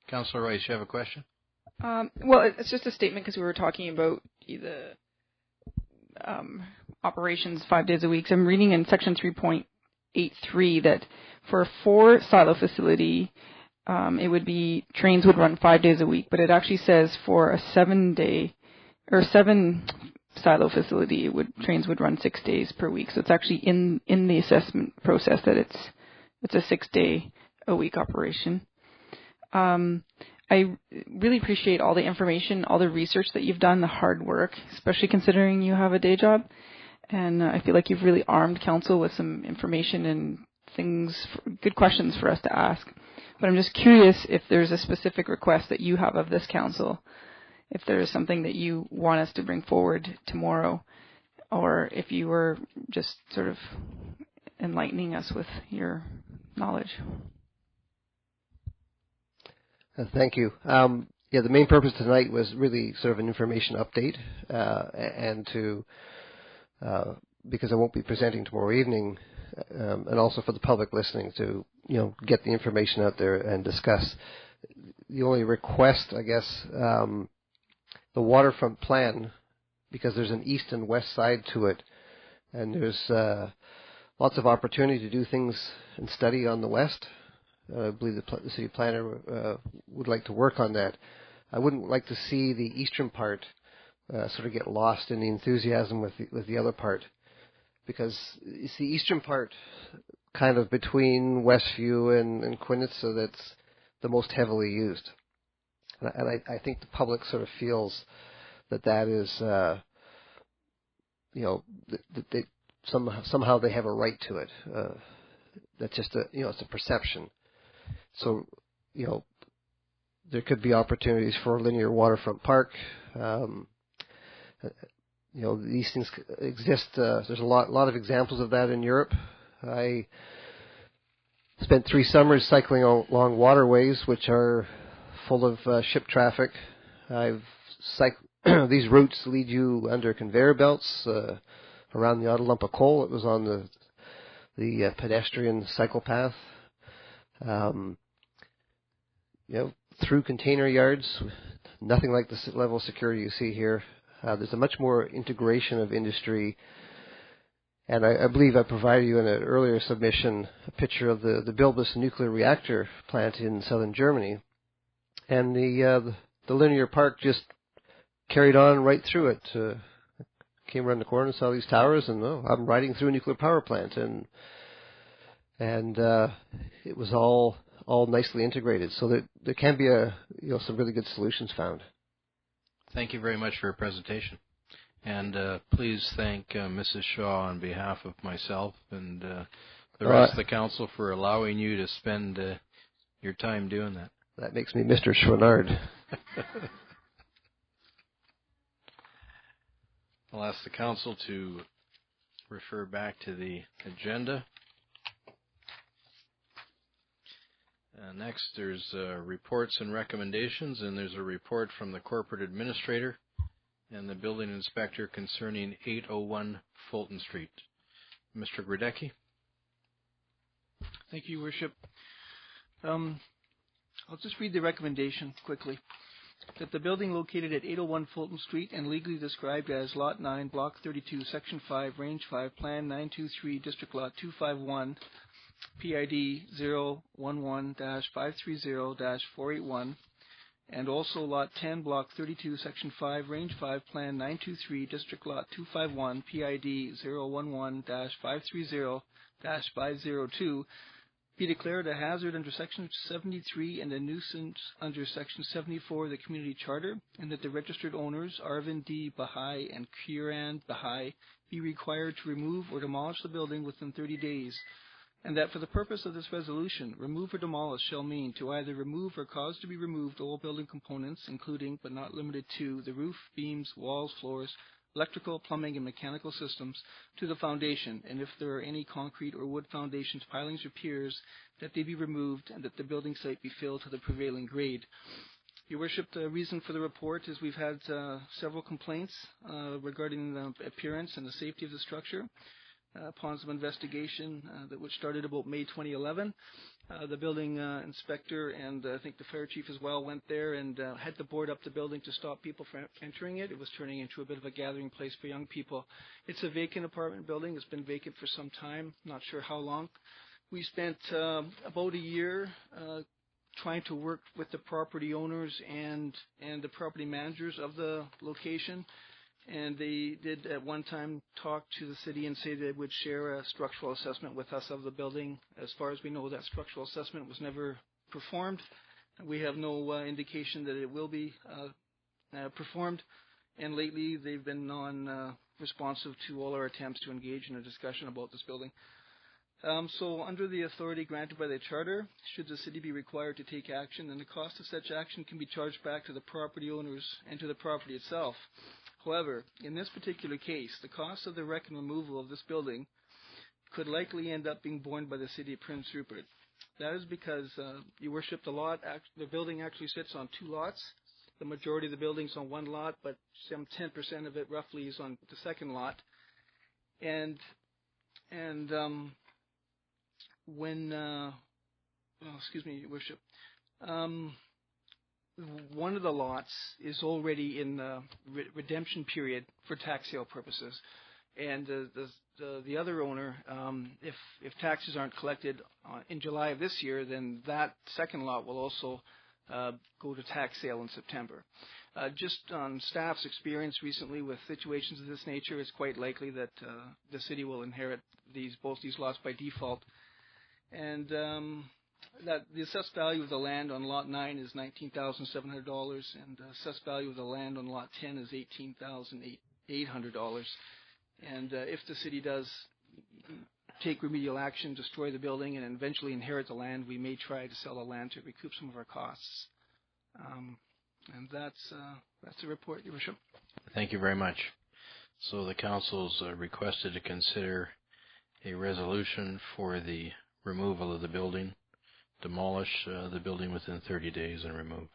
Councillor Rice, you have a question? Well, it's just a statement because we were talking about the operations 5 days a week. So I'm reading in section 3.83 that for a 4-silo facility, it would be trains would run 5 days a week, but it actually says for a 7-silo facility, trains would run 6 days per week. So it's actually in the assessment process that it's a 6-day a week operation. I really appreciate all the information, all the research that you've done, the hard work, especially considering you have a day job. And I feel like you've really armed council with some information and things, good questions for us to ask. But I'm just curious if there's a specific request that you have of this council, if there is something that you want us to bring forward tomorrow, or if you were just sort of enlightening us with your knowledge. Thank you. The main purpose tonight was really sort of an information update, and to because I won't be presenting tomorrow evening, and also for the public listening to get the information out there and discuss. The only request, I guess, the waterfront plan, because there's an east and west side to it, and there's lots of opportunity to do things and study on the west. I believe the city planner would like to work on that. I wouldn't like to see the eastern part sort of get lost in the enthusiasm with the other part, because it's the eastern part, kind of between Westview and Quinitza, that's the most heavily used. And I think the public sort of feels that is, that they somehow they have a right to it. That's just it's a perception. So, there could be opportunities for a linear waterfront park. These things exist. There's a lot of examples of that in Europe. I spent 3 summers cycling along waterways which are full of ship traffic. These routes lead you under conveyor belts around the Ottalampa Coal. It was on the pedestrian cycle path. Through container yards, nothing like the level of security you see here. There's a much more integration of industry, and I believe I provided you in an earlier submission a picture of the Bilbis nuclear reactor plant in southern Germany, and the linear park just carried on right through it. Came around the corner and saw these towers, and I'm riding through a nuclear power plant, and it was all nicely integrated, so that there can be some really good solutions found. Thank you very much for your presentation, and please thank Mrs. Shaw on behalf of myself and the rest of the council for allowing you to spend your time doing that. That makes me Mr. Chouinard. I'll ask the council to refer back to the agenda. Next, there's reports and recommendations, and there's a report from the corporate administrator and the building inspector concerning 801 Fulton Street. Mr. Grodecki. Thank you, Worship. I'll just read the recommendation quickly. That the building located at 801 Fulton Street and legally described as Lot 9, Block 32, Section 5, Range 5, Plan 923, District Lot 251, PID 011-530-481, and also Lot 10, Block 32, Section 5, Range 5, Plan 923, District Lot 251, PID 011-530-502, be declared a hazard under Section 73 and a nuisance under Section 74 of the Community Charter, and that the registered owners, Arvind D. Bahai and Kiran Bahai, be required to remove or demolish the building within 30 days, and that for the purpose of this resolution, remove or demolish shall mean to either remove or cause to be removed all building components, including but not limited to the roof, beams, walls, floors, electrical, plumbing, and mechanical systems to the foundation, and if there are any concrete or wood foundations, pilings, or piers, that they be removed and that the building site be filled to the prevailing grade. Your Worship, the reason for the report is we've had several complaints regarding the appearance and the safety of the structure. Upon some investigation which started about May 2011, the building inspector and I think the fire chief as well went there and had to board up the building to stop people from entering it. It was turning into a bit of a gathering place for young people. It's a vacant apartment building. It's been vacant for some time, not sure how long. We spent about a year trying to work with the property owners and the property managers of the location. And they did at one time talk to the city and say they would share a structural assessment with us of the building. As far as we know, that structural assessment was never performed. We have no indication that it will be performed. And lately, they've been non-responsive to all our attempts to engage in a discussion about this building. So under the authority granted by the Charter, should the city be required to take action, then the cost of such action can be charged back to the property owners and to the property itself. However, in this particular case, the cost of the wreck and removal of this building could likely end up being borne by the city of Prince Rupert. That is because, Your Worship, the building actually sits on 2 lots. The majority of the building's on 1 lot, but some 10% of it roughly is on the second lot. And excuse me, Your Worship, one of the lots is already in the redemption period for tax sale purposes, and the other owner, if taxes aren't collected in July of this year, then that second lot will also go to tax sale in September. Just on staff's experience recently with situations of this nature, it's quite likely that the city will inherit both these lots by default. And that the assessed value of the land on Lot 9 is $19,700, and the assessed value of the land on Lot 10 is $18,800. And if the city does take remedial action, destroy the building, and eventually inherit the land, we may try to sell the land to recoup some of our costs. And that's the report, Your Worship. Thank you very much. So the council's requested to consider a resolution for the removal of the building, demolish the building within 30 days and remove.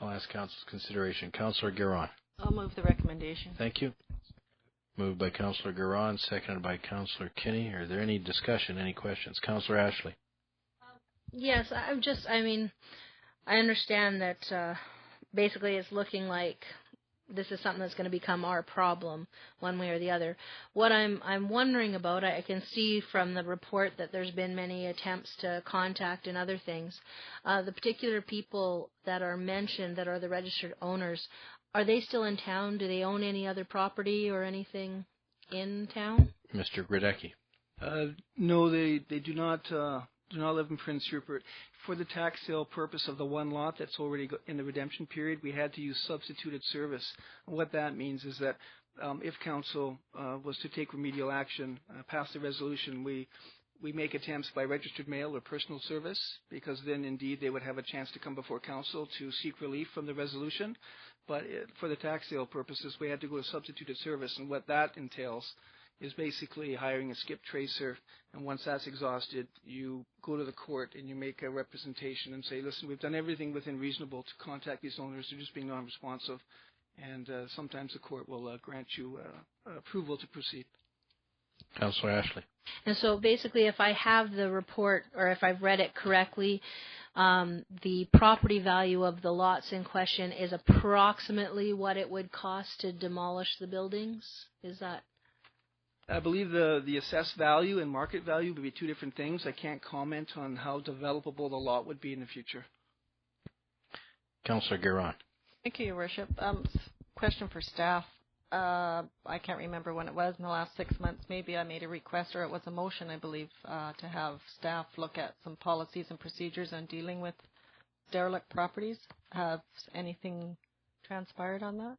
I'll ask council's consideration. Councillor Giron. I'll move the recommendation. Thank you. Moved by Councillor Giron, seconded by Councillor Kinney. Are there any discussion, any questions? Councillor Ashley. Yes, I understand that basically it's looking like this is something that's going to become our problem one way or the other. What I'm wondering about, I can see from the report that there's been many attempts to contact and other things. The particular people that are mentioned that are the registered owners, are they still in town? Do they own any other property or anything in town? Mr. Grodecki. No, they do not live in Prince Rupert. For the tax sale purpose of the 1 lot that's already in the redemption period, we had to use substituted service. And what that means is that if council was to take remedial action, pass the resolution, we make attempts by registered mail or personal service, because then indeed they would have a chance to come before council to seek relief from the resolution. But for the tax sale purposes, we had to go to substituted service, and what that entails is basically hiring a skip tracer, and once that's exhausted, you go to the court and you make a representation and say, listen, we've done everything within reasonable to contact these owners, they're just being non-responsive, and sometimes the court will grant you approval to proceed. Councillor Ashley. And so basically if I have the report, or if I've read it correctly, the property value of the lots in question is approximately what it would cost to demolish the buildings? Is that... I believe the assessed value and market value would be 2 different things. I can't comment on how developable the lot would be in the future. Councillor Giron. Thank you, Your Worship. Question for staff. I can't remember when it was in the last 6 months. Maybe I made a request, or it was a motion, I believe, to have staff look at some policies and procedures on dealing with derelict properties. Has anything transpired on that?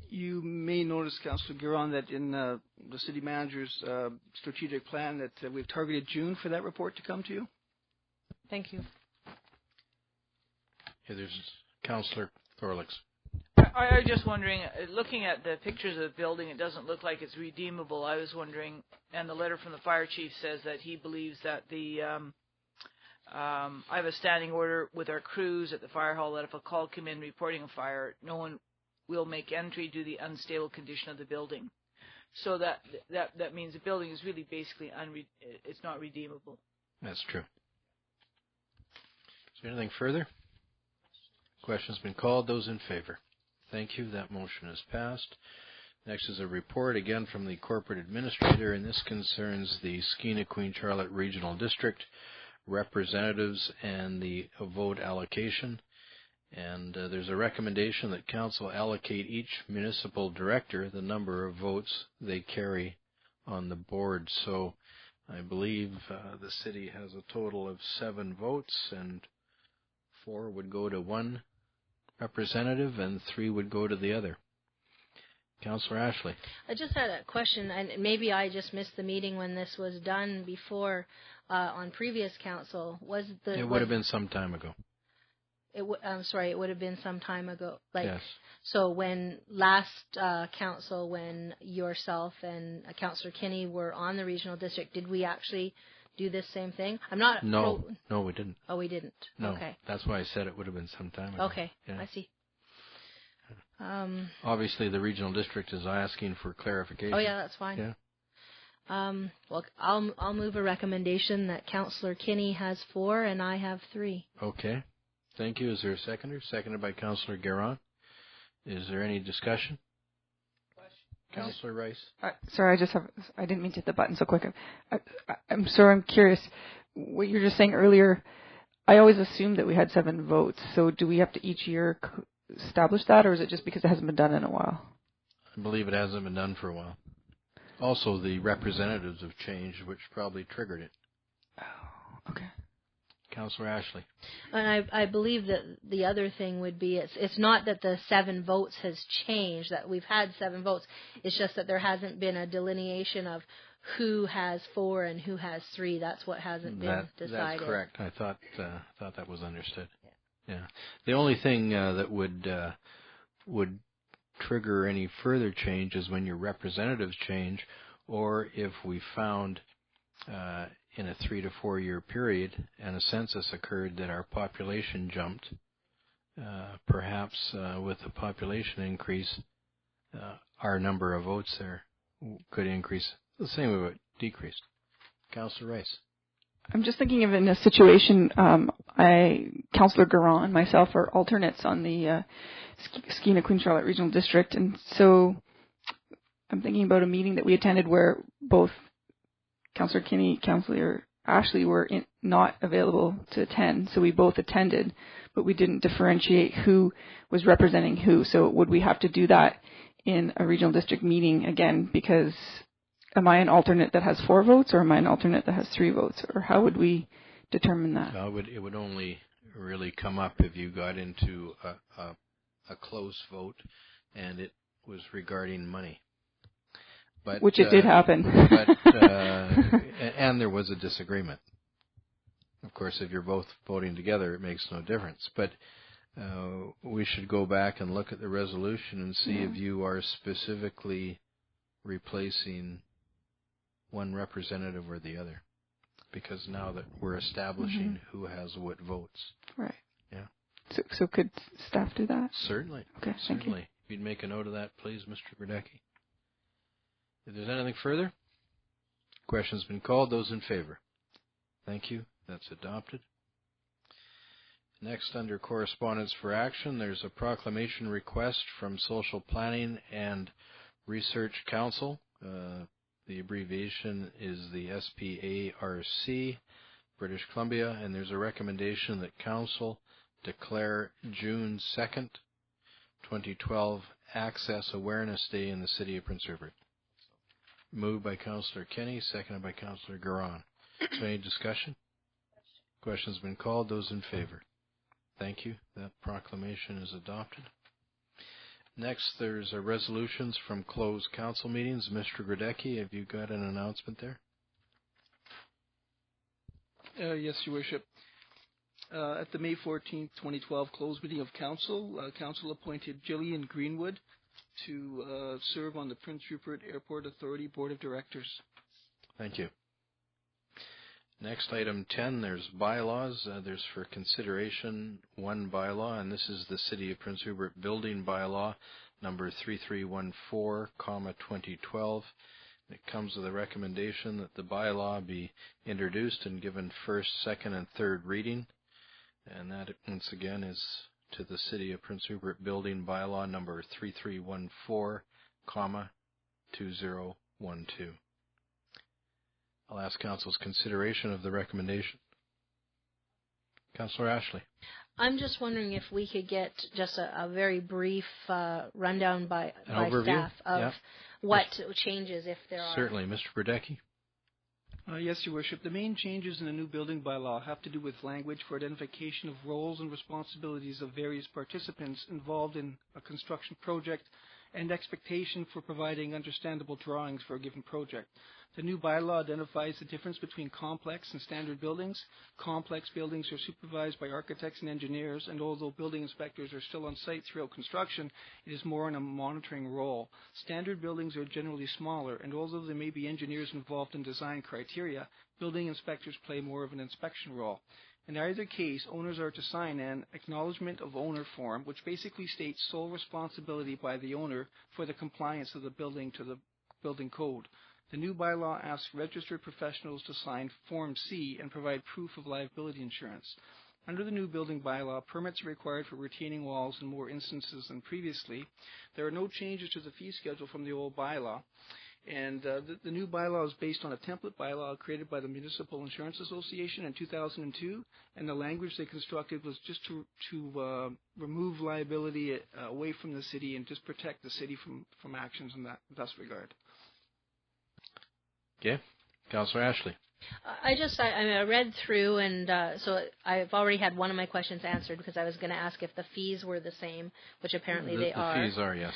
You may notice, Councillor Giron, that in the city manager's strategic plan that we've targeted June for that report to come to you. Thank you. Here, there's Councillor Thorlix. I was just wondering, looking at the pictures of the building, it doesn't look like it's redeemable. I was wondering, and the letter from the fire chief says that he believes that I have a standing order with our crews at the fire hall that if a call came in reporting a fire, no one will make entry due to the unstable condition of the building. So that means the building is really basically it's not redeemable. That's true. Is there anything further? Question's been called. Those in favor? Thank you. That motion is passed. Next is a report again from the corporate administrator, and this concerns the Skeena Queen Charlotte Regional District representatives and the vote allocation. And there's a recommendation that council allocate each municipal director the number of votes they carry on the board. So I believe the city has a total of 7 votes, and 4 would go to one representative and 3 would go to the other. Councillor Ashley. I just had a question, and maybe I just missed the meeting when this was done before on previous council. It would have been some time ago. I'm sorry, it would have been some time ago. Yes. So when last council, when yourself and Councillor Kinney were on the regional district, did we actually do this same thing? I'm not. No, we didn't. Oh, we didn't. No. Okay. That's why I said it would have been some time ago. Okay, yeah. I see. Obviously, the regional district is asking for clarification. Oh yeah, that's fine. Yeah. Well, I'll move a recommendation that Councillor Kinney has 4 and I have 3. Okay. Thank you. Is there a seconder? Seconded by Councillor Guerin. Is there any discussion? Councillor Rice. Sorry, I didn't mean to hit the button so quick. I'm sorry, I'm curious. What you were just saying earlier, I always assumed that we had 7 votes. So do we have to each year establish that, or is it just because it hasn't been done in a while? I believe it hasn't been done for a while. Also, the representatives have changed, which probably triggered it. Oh, okay. Councillor Ashley. And I believe that the other thing would be it's not that the 7 votes has changed, that we've had 7 votes. It's just that there hasn't been a delineation of who has 4 and who has 3. That's what hasn't been decided. That's correct. I thought that was understood. Yeah. The only thing that would trigger any further change is when your representatives change, or if we found in a 3 to 4 year period and a census occurred that our population jumped, perhaps with the population increase, our number of votes there could increase the same way it decreased. Councillor Rice. I'm just thinking of in a situation, Councillor Guerin and myself are alternates on the Skeena Queen Charlotte Regional District, and so I'm thinking about a meeting that we attended where both Councillor Kinney, Councillor Ashley were not available to attend, so we both attended, but we didn't differentiate who was representing who. So would we have to do that in a regional district meeting again? Because am I an alternate that has 4 votes, or am I an alternate that has 3 votes, or how would we determine that? It would only really come up if you got into a close vote, and it was regarding money. But, which it did happen. And there was a disagreement. Of course, if you're both voting together, it makes no difference. But we should go back and look at the resolution and see if you are specifically replacing one representative or the other. Because now that we're establishing who has what votes. Right. Yeah. So could staff do that? Certainly. Okay, thank you. If you'd make a note of that, please, Mr. Grodecki. If there's anything further, question's been called. Those in favor? Thank you. That's adopted. Next, under correspondence for action, there's a proclamation request from Social Planning and Research Council. The abbreviation is the SPARC, British Columbia, and there's a recommendation that Council declare June 2nd, 2012 Access Awareness Day in the City of Prince Rupert. Moved by Councillor Kinney, seconded by Councillor Guerin. Is there any discussion? Question's been called. Those in favor? Thank you. That proclamation is adopted. Next, there's resolutions from closed council meetings. Mr. Grodecki, have you got an announcement there? Yes, Your Worship. At the May 14th, 2012 closed meeting of council, council appointed Jillian Greenwood to serve on the Prince Rupert Airport Authority Board of Directors. Thank you. Next, item 10, there's bylaws. There's for consideration one bylaw, and this is the City of Prince Rupert Building Bylaw, number 3314, 2012. It comes with a recommendation that the bylaw be introduced and given first, second, and third reading. And that, once again, is to the City of Prince Rupert Building Bylaw number 3314, 2012. I'll ask Council's consideration of the recommendation. Councillor Ashley. I'm just wondering if we could get just a very brief rundown by overview? staff of what changes, if there are. Certainly. Mr. Burdecki? Yes, Your Worship. The main changes in the new building bylaw have to do with language for identification of roles and responsibilities of various participants involved in a construction project and expectation for providing understandable drawings for a given project. The new bylaw identifies the difference between complex and standard buildings. Complex buildings are supervised by architects and engineers, and although building inspectors are still on site throughout construction, it is more in a monitoring role. Standard buildings are generally smaller, and although there may be engineers involved in design criteria, building inspectors play more of an inspection role. In either case, owners are to sign an acknowledgement of owner form, which basically states sole responsibility by the owner for the compliance of the building to the building code. The new bylaw asks registered professionals to sign Form C and provide proof of liability insurance. Under the new building bylaw, permits are required for retaining walls in more instances than previously. There are no changes to the fee schedule from the old bylaw. And the new bylaw is based on a template bylaw created by the Municipal Insurance Association in 2002, and the language they constructed was just to remove liability away from the city and just protect the city from actions in that regard. Okay. Councillor Ashley. I read through, and so I've already had one of my questions answered because I was going to ask if the fees were the same, which apparently they are. The fees are, yes.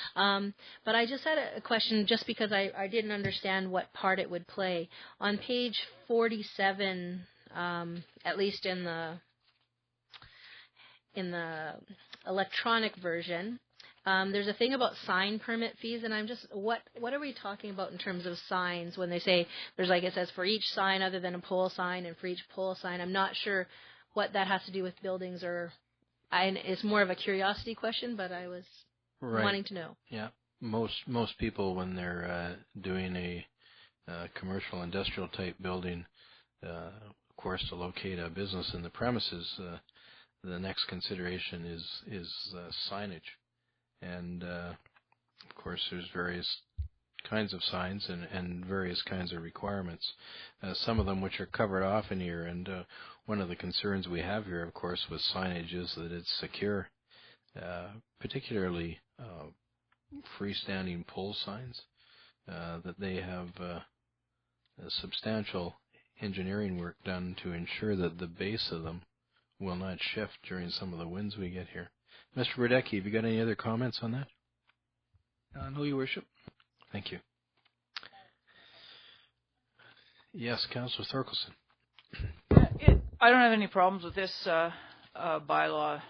But I just had a question just because I didn't understand what part it would play. On page 47, at least in the electronic version, there's a thing about sign permit fees, and I'm just, what are we talking about in terms of signs when they say there's, like, it says for each sign other than a pole sign and for each pole sign? I'm not sure what that has to do with buildings, it's more of a curiosity question, but I was wanting to know. Yeah. Most people, when they're doing a commercial industrial type building, of course, to locate a business in the premises, the next consideration is signage. And, of course, there's various kinds of signs and various kinds of requirements, some of them which are covered off in here. And one of the concerns we have here, of course, with signage is that it's secure, particularly freestanding pole signs, that they have substantial engineering work done to ensure that the base of them will not shift during some of the winds we get here. Mr. Burdecki, have you got any other comments on that? No, Your Worship. Thank you. Yes, Councillor Thorkelson. I don't have any problems with this bylaw,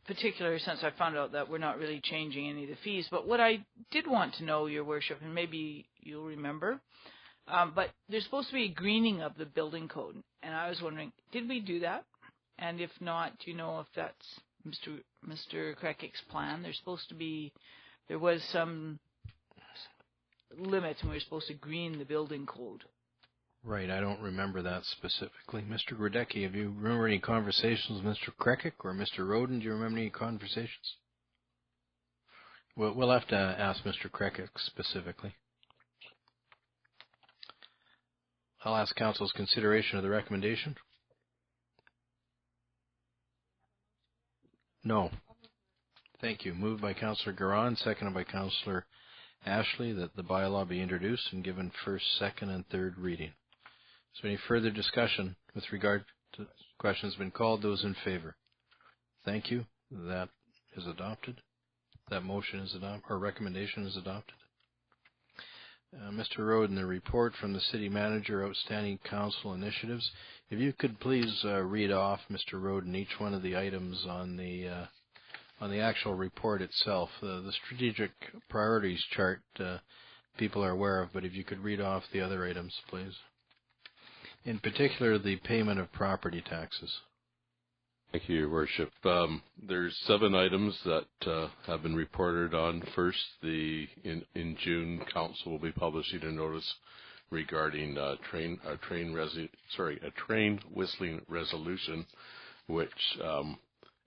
particularly since I found out that we're not really changing any of the fees. But what I did want to know, Your Worship, and maybe you'll remember, but there's supposed to be a greening of the building code, and I was wondering, did we do that? And if not, do you know if that's Mr. Krekik's plan? There was some limit, and we were supposed to green the building code. Right, I don't remember that specifically. Mr. Burdecki, have you remember any conversations with Mr. Krekik or Mr. Roden? Do you remember any conversations? We'll have to ask Mr. Krekik specifically. I'll ask Council's consideration of the recommendation. No. Thank you. Moved by Councillor Garan, seconded by Councillor Ashley, that the bylaw be introduced and given first, second, and third reading. Is there any further discussion with regard to questions been called? Those in favor? Thank you. That is adopted. That motion is adopted, or recommendation is adopted. Mr. Roden, the report from the City Manager, outstanding council initiatives. If you could please read off, Mr. Roden, each one of the items on the actual report itself. The strategic priorities chart people are aware of, but if you could read off the other items, please. In particular, the payment of property taxes. Thank you, Your Worship. There's 7 items that have been reported on. First, in June, Council will be publishing a notice regarding a train whistling resolution, which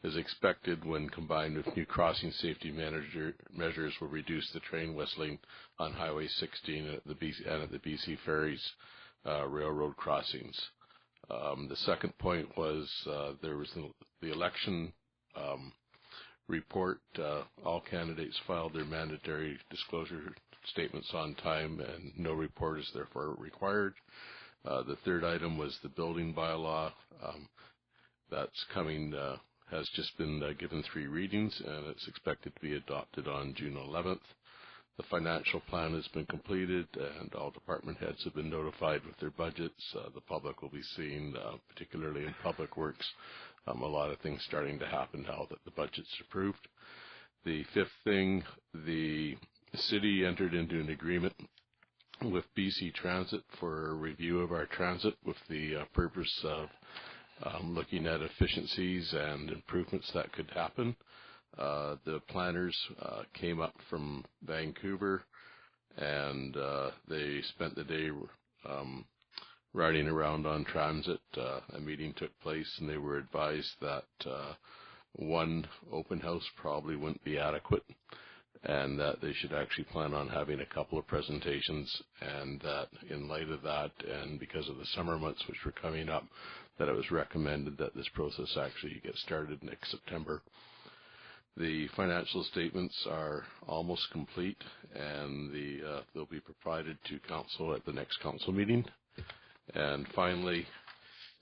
is expected, when combined with new crossing safety measures, will reduce the train whistling on Highway 16 and at the BC Ferries railroad crossings. The second point was there was the election report. All candidates filed their mandatory disclosure statements on time, and no report is therefore required. The third item was the building bylaw. That's coming, has just been given 3 readings, and it's expected to be adopted on June 11th. The financial plan has been completed, and all department heads have been notified with their budgets. The public will be seeing, particularly in Public Works, a lot of things starting to happen now that the budget's approved. The fifth thing, the city entered into an agreement with BC Transit for a review of our transit with the purpose of looking at efficiencies and improvements that could happen. The planners came up from Vancouver, and they spent the day riding around on transit. A meeting took place, and they were advised that one open house probably wouldn't be adequate, and that they should actually plan on having a couple of presentations, and that in light of that, and because of the summer months which were coming up, that it was recommended that this process actually get started next September. The financial statements are almost complete, and they'll be provided to council at the next council meeting. And finally,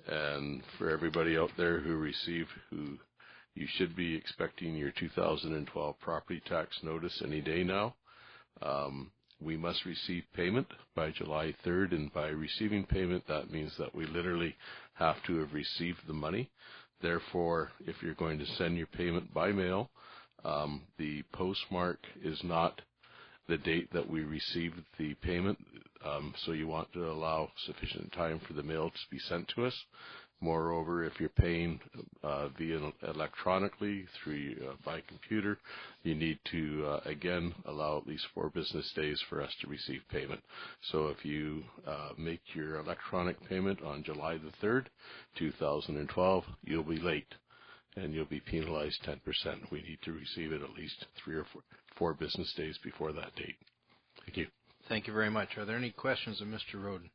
and for everybody out there who you should be expecting your 2012 property tax notice any day now. We must receive payment by July 3rd, and by receiving payment, that means that we literally have to have received the money. Therefore, if you're going to send your payment by mail, the postmark is not the date that we received the payment, so you want to allow sufficient time for the mail to be sent to us. Moreover, if you're paying via electronically by computer, you need to again allow at least 4 business days for us to receive payment. So if you make your electronic payment on July the 3rd, 2012, you'll be late, and you'll be penalized 10%. We need to receive it at least 3 or 4 business days before that date. Thank you. Thank you very much. Are there any questions of Mr. Roden?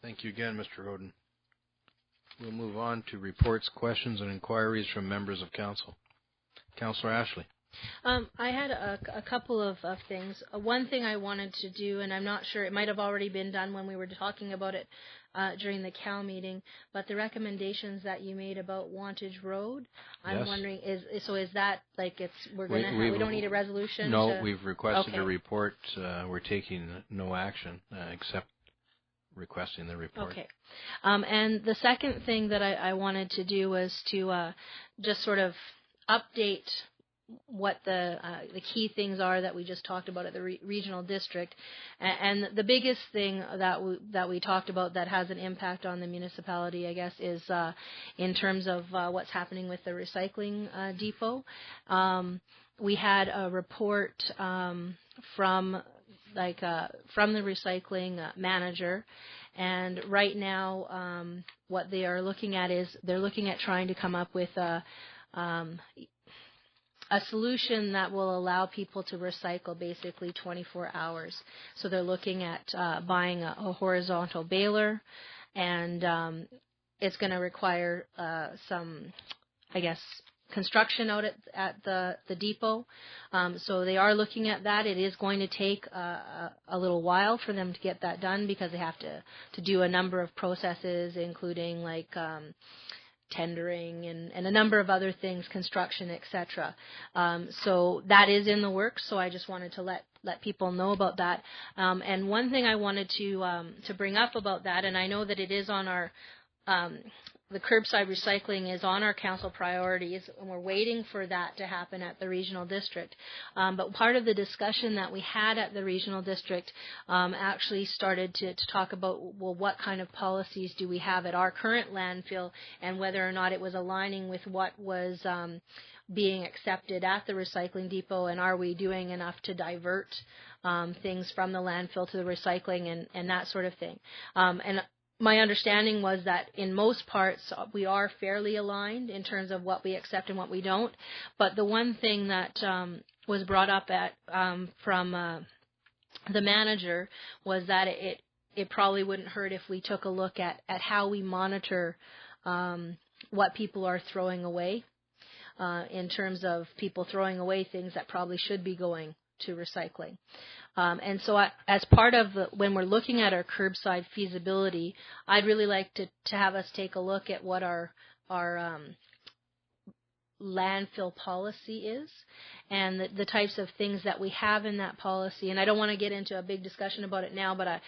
Thank you again, Mr. Roden. We'll move on to reports, questions, and inquiries from members of council. Councillor Ashley. I had a couple of things. One thing I wanted to do, and I'm not sure, it might have already been done when we were talking about it during the CAL meeting, but the recommendations that you made about Wantage Road, I'm wondering, is that like we don't need a resolution? No, we've requested a report. We're taking no action except requesting the report. Okay. And the second thing that I wanted to do was to just sort of update what the key things are that we just talked about at the regional district, and the biggest thing that we talked about that has an impact on the municipality, I guess, is in terms of what's happening with the recycling depot. We had a report from the recycling manager, and right now what they are looking at is they're looking at trying to come up with a solution that will allow people to recycle basically 24 hours. So they're looking at buying a horizontal baler, and it's going to require some, I guess, construction out at the depot. So they are looking at that. It is going to take a little while for them to get that done because they have to do a number of processes, including like tendering and a number of other things, construction, etc. So that is in the works. So I just wanted to let people know about that. And one thing I wanted to bring up about that, and I know that it is on our the curbside recycling is on our council priorities, and we're waiting for that to happen at the regional district. But part of the discussion that we had at the regional district actually started to talk about, well, what kind of policies do we have at our current landfill, and whether or not it was aligning with what was being accepted at the recycling depot, and are we doing enough to divert things from the landfill to the recycling and that sort of thing. And my understanding was that in most parts we are fairly aligned in terms of what we accept and what we don't. But the one thing that was brought up from the manager was that it probably wouldn't hurt if we took a look at how we monitor what people are throwing away in terms of people throwing away things that probably should be going to recycling. And so as part of when we're looking at our curbside feasibility, I'd really like to have us take a look at what our landfill policy is and the types of things that we have in that policy. And I don't want to get into a big discussion about it now, but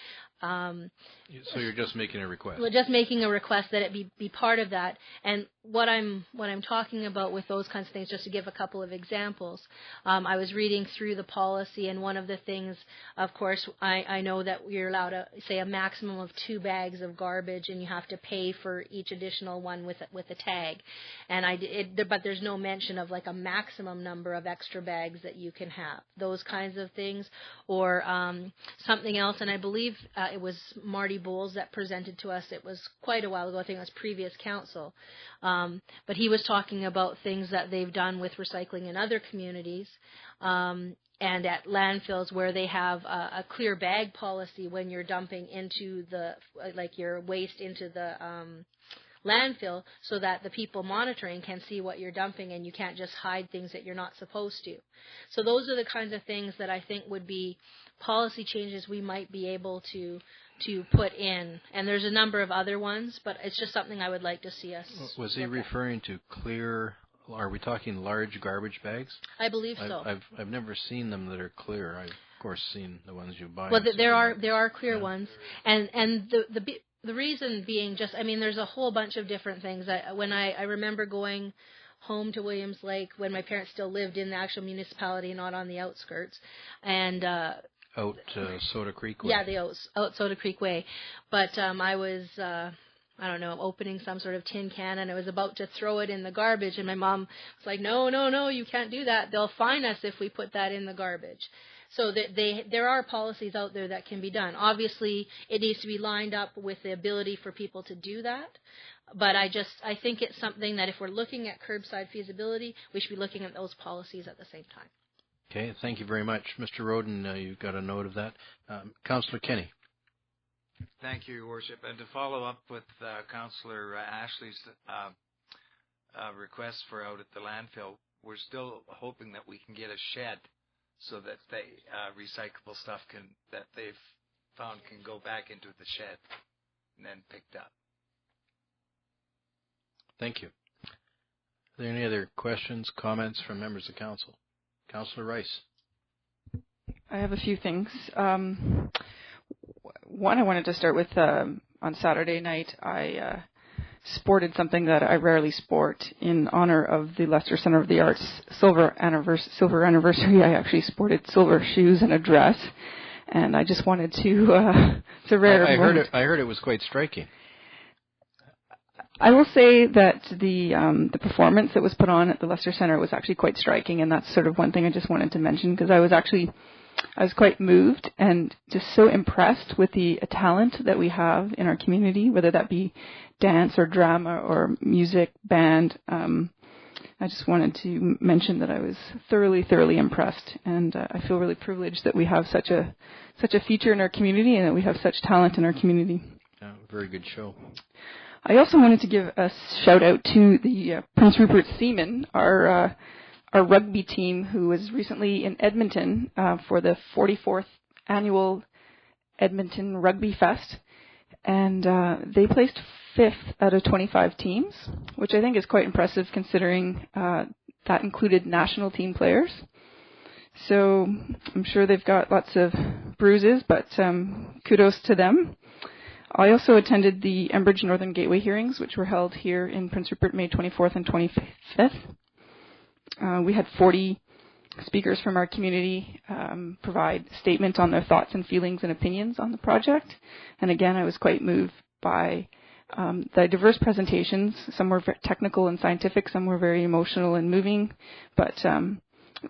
so you're just making a request? We're just making a request that it be part of that. And what I'm talking about with those kinds of things, just to give a couple of examples, I was reading through the policy, and one of the things, of course, I know that you're allowed to say a maximum of 2 bags of garbage, and you have to pay for each additional one with a tag. And but there's no mention of like a maximum number of extra bags that you can have. Those kinds of things, or something else. And I believe it was Marty Bowles that presented to us. It was quite a while ago. I think it was previous council. But he was talking about things that they've done with recycling in other communities and at landfills where they have a clear bag policy when you're dumping into your waste into the landfill, so that the people monitoring can see what you're dumping and you can't just hide things that you're not supposed to. So those are the kinds of things that I think would be policy changes we might be able to put in. And there's a number of other ones, but it's just something I would like to see us. Was he referring to clear? Are we talking large garbage bags? I believe so. I've never seen them that are clear. I've of course seen the ones you buy. Well, there are clear ones, and the reason being just, I mean, there's a whole bunch of different things. I remember going home to Williams Lake when my parents still lived in the actual municipality, not on the outskirts, and out Soda Creek Way. Yeah, out Soda Creek Way. But I was, I don't know, opening some sort of tin can, and I was about to throw it in the garbage, and my mom was like, no, you can't do that. They'll fine us if we put that in the garbage. So there are policies out there that can be done. Obviously, it needs to be lined up with the ability for people to do that. But I think it's something that if we're looking at curbside feasibility, we should be looking at those policies at the same time. Okay, thank you very much. Mr. Roden, you've got a note of that. Councillor Kenny. Thank you, Your Worship. And to follow up with Councillor Ashley's request for out at the landfill, we're still hoping that we can get a shed so that recyclable stuff that they've found can go back into the shed and then picked up. Thank you. Are there any other questions, comments from members of council? Councillor Rice. I have a few things. One, I wanted to start with on Saturday night, I sported something that I rarely sport in honor of the Leicester Centre of the Arts silver anniversary. I actually sported silver shoes and a dress, and I just wanted to. It's a rare. I heard it was quite striking. I will say that the performance that was put on at the Leicester Centre was actually quite striking, and that's sort of one thing I just wanted to mention, because I was quite moved and just so impressed with the talent that we have in our community, whether that be dance or drama or music, band. I just wanted to mention that I was thoroughly, thoroughly impressed, and I feel really privileged that we have such a feature in our community and that we have such talent in our community. Yeah, very good show. I also wanted to give a shout out to the Prince Rupert Seamen, our rugby team, who was recently in Edmonton for the 44th annual Edmonton Rugby Fest, and they placed 5th out of 25 teams, which I think is quite impressive considering that included national team players. So I'm sure they've got lots of bruises, but kudos to them. I also attended the Enbridge Northern Gateway hearings, which were held here in Prince Rupert May 24th and 25th. We had 40 speakers from our community provide statements on their thoughts and feelings and opinions on the project. And again, I was quite moved by the diverse presentations. Some were very technical and scientific, some were very emotional and moving. But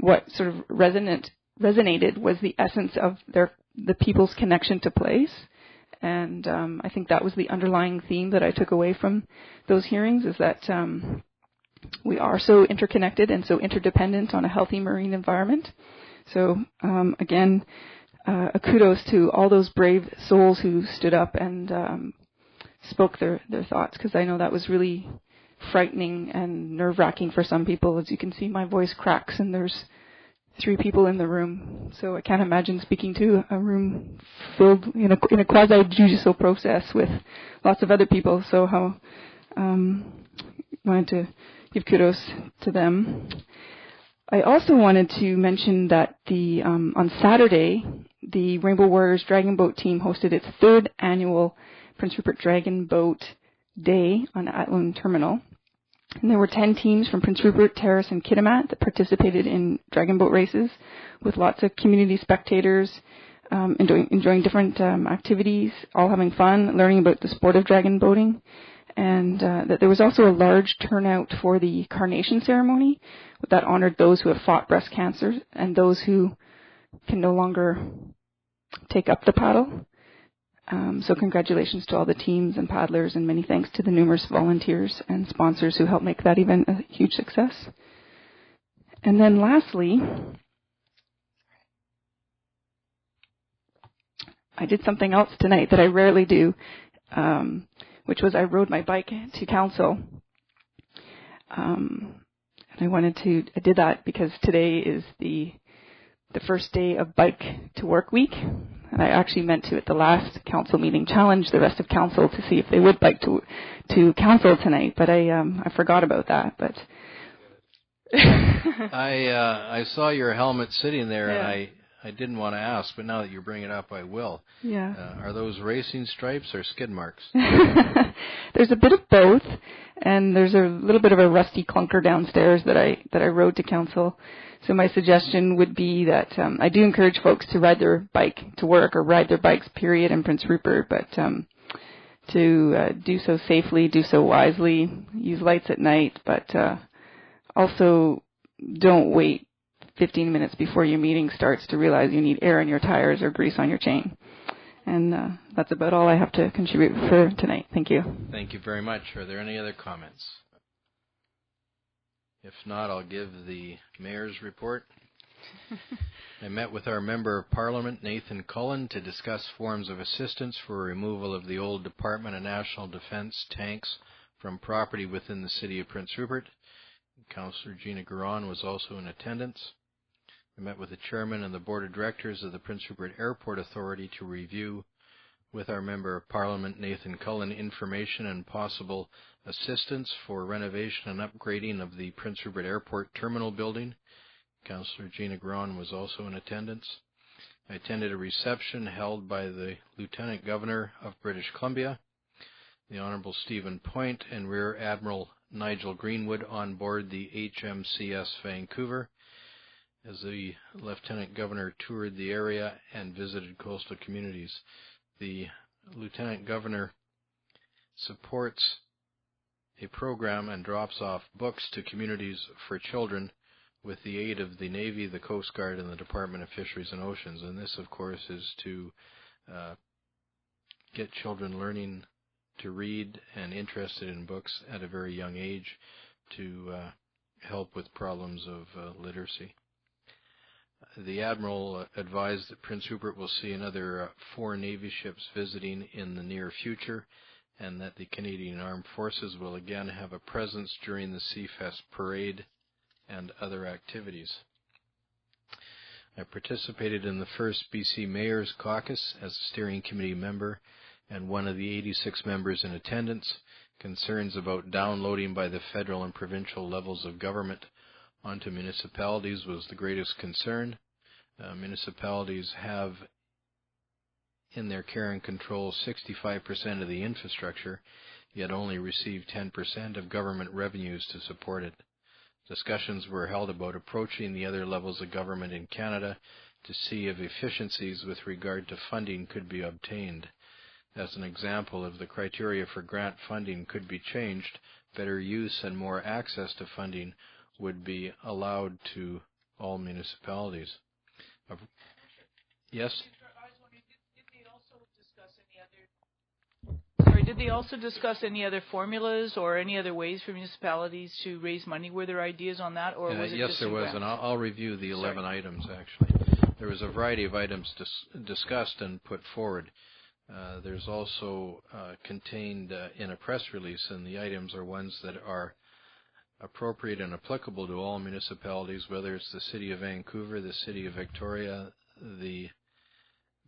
what sort of resonated was the essence of the people's connection to place. And I think that was the underlying theme that I took away from those hearings, is that we are so interconnected and so interdependent on a healthy marine environment. So again, a kudos to all those brave souls who stood up and spoke their thoughts, because I know that was really frightening and nerve-wracking for some people. As you can see, my voice cracks, and there's 3 people in the room, so I can't imagine speaking to a room filled in a quasi-judicial process with lots of other people. So how wanted to give kudos to them. I also wanted to mention that on Saturday, the Rainbow Warriors Dragon Boat team hosted its 3rd annual Prince Rupert Dragon Boat Day on Athlone Terminal. And there were 10 teams from Prince Rupert, Terrace, and Kitimat that participated in dragon boat races, with lots of community spectators enjoying different activities, all having fun, learning about the sport of dragon boating. And that there was also a large turnout for the carnation ceremony that honored those who have fought breast cancer and those who can no longer take up the paddle. So congratulations to all the teams and paddlers, and many thanks to the numerous volunteers and sponsors who helped make that event a huge success. And then lastly, I did something else tonight that I rarely do, which was I rode my bike to council. And I did that because today is the first day of Bike to Work Week. And I actually meant to, at the last council meeting, challenge the rest of council to see if they would bike to council tonight, but I forgot about that. But I saw your helmet sitting there, yeah. and I didn't want to ask, but now that you bring it up, I will. Yeah. Are those racing stripes or skid marks? There's a bit of both, and there's a little bit of a rusty clunker downstairs that I rode to council. So my suggestion would be that I do encourage folks to ride their bike to work, or ride their bikes, period, in Prince Rupert, but to do so safely, do so wisely, use lights at night, but also don't wait 15 minutes before your meeting starts to realize you need air in your tires or grease on your chain. And that's about all I have to contribute for tonight. Thank you. Thank you very much. Are there any other comments? If not, I'll give the mayor's report. I met with our Member of Parliament, Nathan Cullen, to discuss forms of assistance for removal of the old Department of National Defence tanks from property within the city of Prince Rupert. Councillor Gina Garon was also in attendance. I met with the chairman and the board of directors of the Prince Rupert Airport Authority to review with our Member of Parliament, Nathan Cullen, information and possible assistance for renovation and upgrading of the Prince Rupert Airport Terminal building. Councillor Gina Garon was also in attendance. I attended a reception held by the Lieutenant Governor of British Columbia, the Honourable Stephen Point, and Rear Admiral Nigel Greenwood on board the HMCS Vancouver, as the Lieutenant Governor toured the area and visited coastal communities. The Lieutenant Governor supports a program and drops off books to communities for children with the aid of the Navy, the Coast Guard, and the Department of Fisheries and Oceans. And this, of course, is to get children learning to read and interested in books at a very young age to help with problems of literacy. The Admiral advised that Prince Rupert will see another 4 Navy ships visiting in the near future, and that the Canadian Armed Forces will again have a presence during the Seafest parade and other activities. I participated in the first BC Mayor's Caucus as a steering committee member and one of the 86 members in attendance. Concerns about downloading by the federal and provincial levels of government onto municipalities was the greatest concern. Municipalities have in their care and control 65% of the infrastructure, yet only receive 10% of government revenues to support it. Discussions were held about approaching the other levels of government in Canada to see if efficiencies with regard to funding could be obtained. As an example, if the criteria for grant funding could be changed, better use and more access to funding would be allowed to all municipalities. Yes? Did they also discuss any other formulas or any other ways for municipalities to raise money? Were there ideas on that, or was it yes, just there was, grants? and I'll review the 11 items, actually. there was a variety of items discussed and put forward. There's also contained in a press release, and the items are ones that are appropriate and applicable to all municipalities, whether it's the City of Vancouver, the City of Victoria, the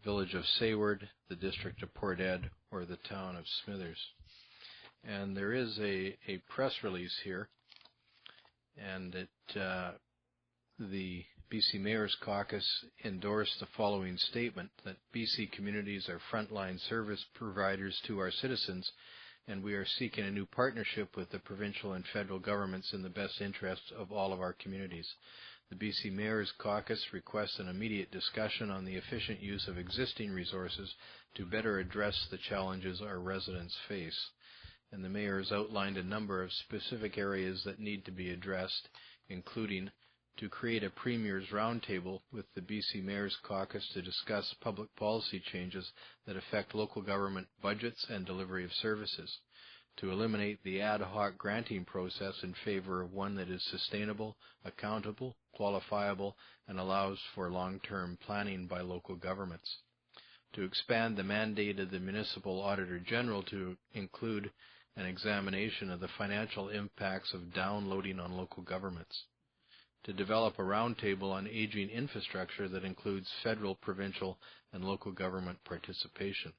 Village of Sayward, the District of Port Ed, or the Town of Smithers. And there is a press release here, and the BC Mayor's Caucus endorsed the following statement, that BC communities are frontline service providers to our citizens, and we are seeking a new partnership with the provincial and federal governments in the best interests of all of our communities. The BC Mayor's Caucus requests an immediate discussion on the efficient use of existing resources to better address the challenges our residents face. And the Mayor has outlined a number of specific areas that need to be addressed, including to create a Premier's Roundtable with the BC Mayor's Caucus to discuss public policy changes that affect local government budgets and delivery of services, to eliminate the ad hoc granting process in favor of one that is sustainable, accountable, qualifiable, and allows for long-term planning by local governments, to expand the mandate of the Municipal Auditor General to include an examination of the financial impacts of downloading on local governments, to develop a roundtable on aging infrastructure that includes federal, provincial, and local government participation,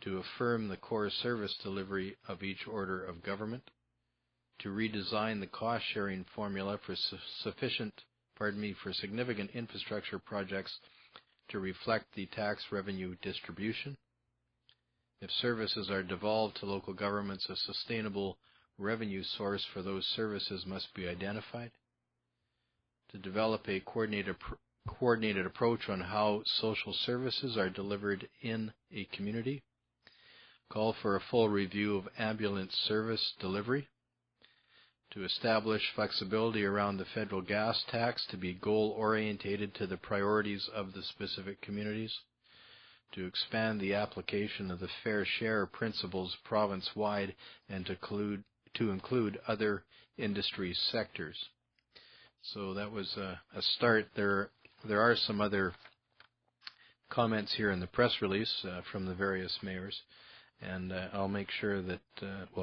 to affirm the core service delivery of each order of government, to redesign the cost-sharing formula for significant infrastructure projects to reflect the tax revenue distribution. If services are devolved to local governments, a sustainable revenue source for those services must be identified. To develop a coordinated approach on how social services are delivered in a community. Call for a full review of ambulance service delivery. To establish flexibility around the federal gas tax to be goal-orientated to the priorities of the specific communities. To expand the application of the fair share principles province-wide and to include other industry sectors. So that was a start. There are some other comments here in the press release from the various mayors, and I'll make sure that,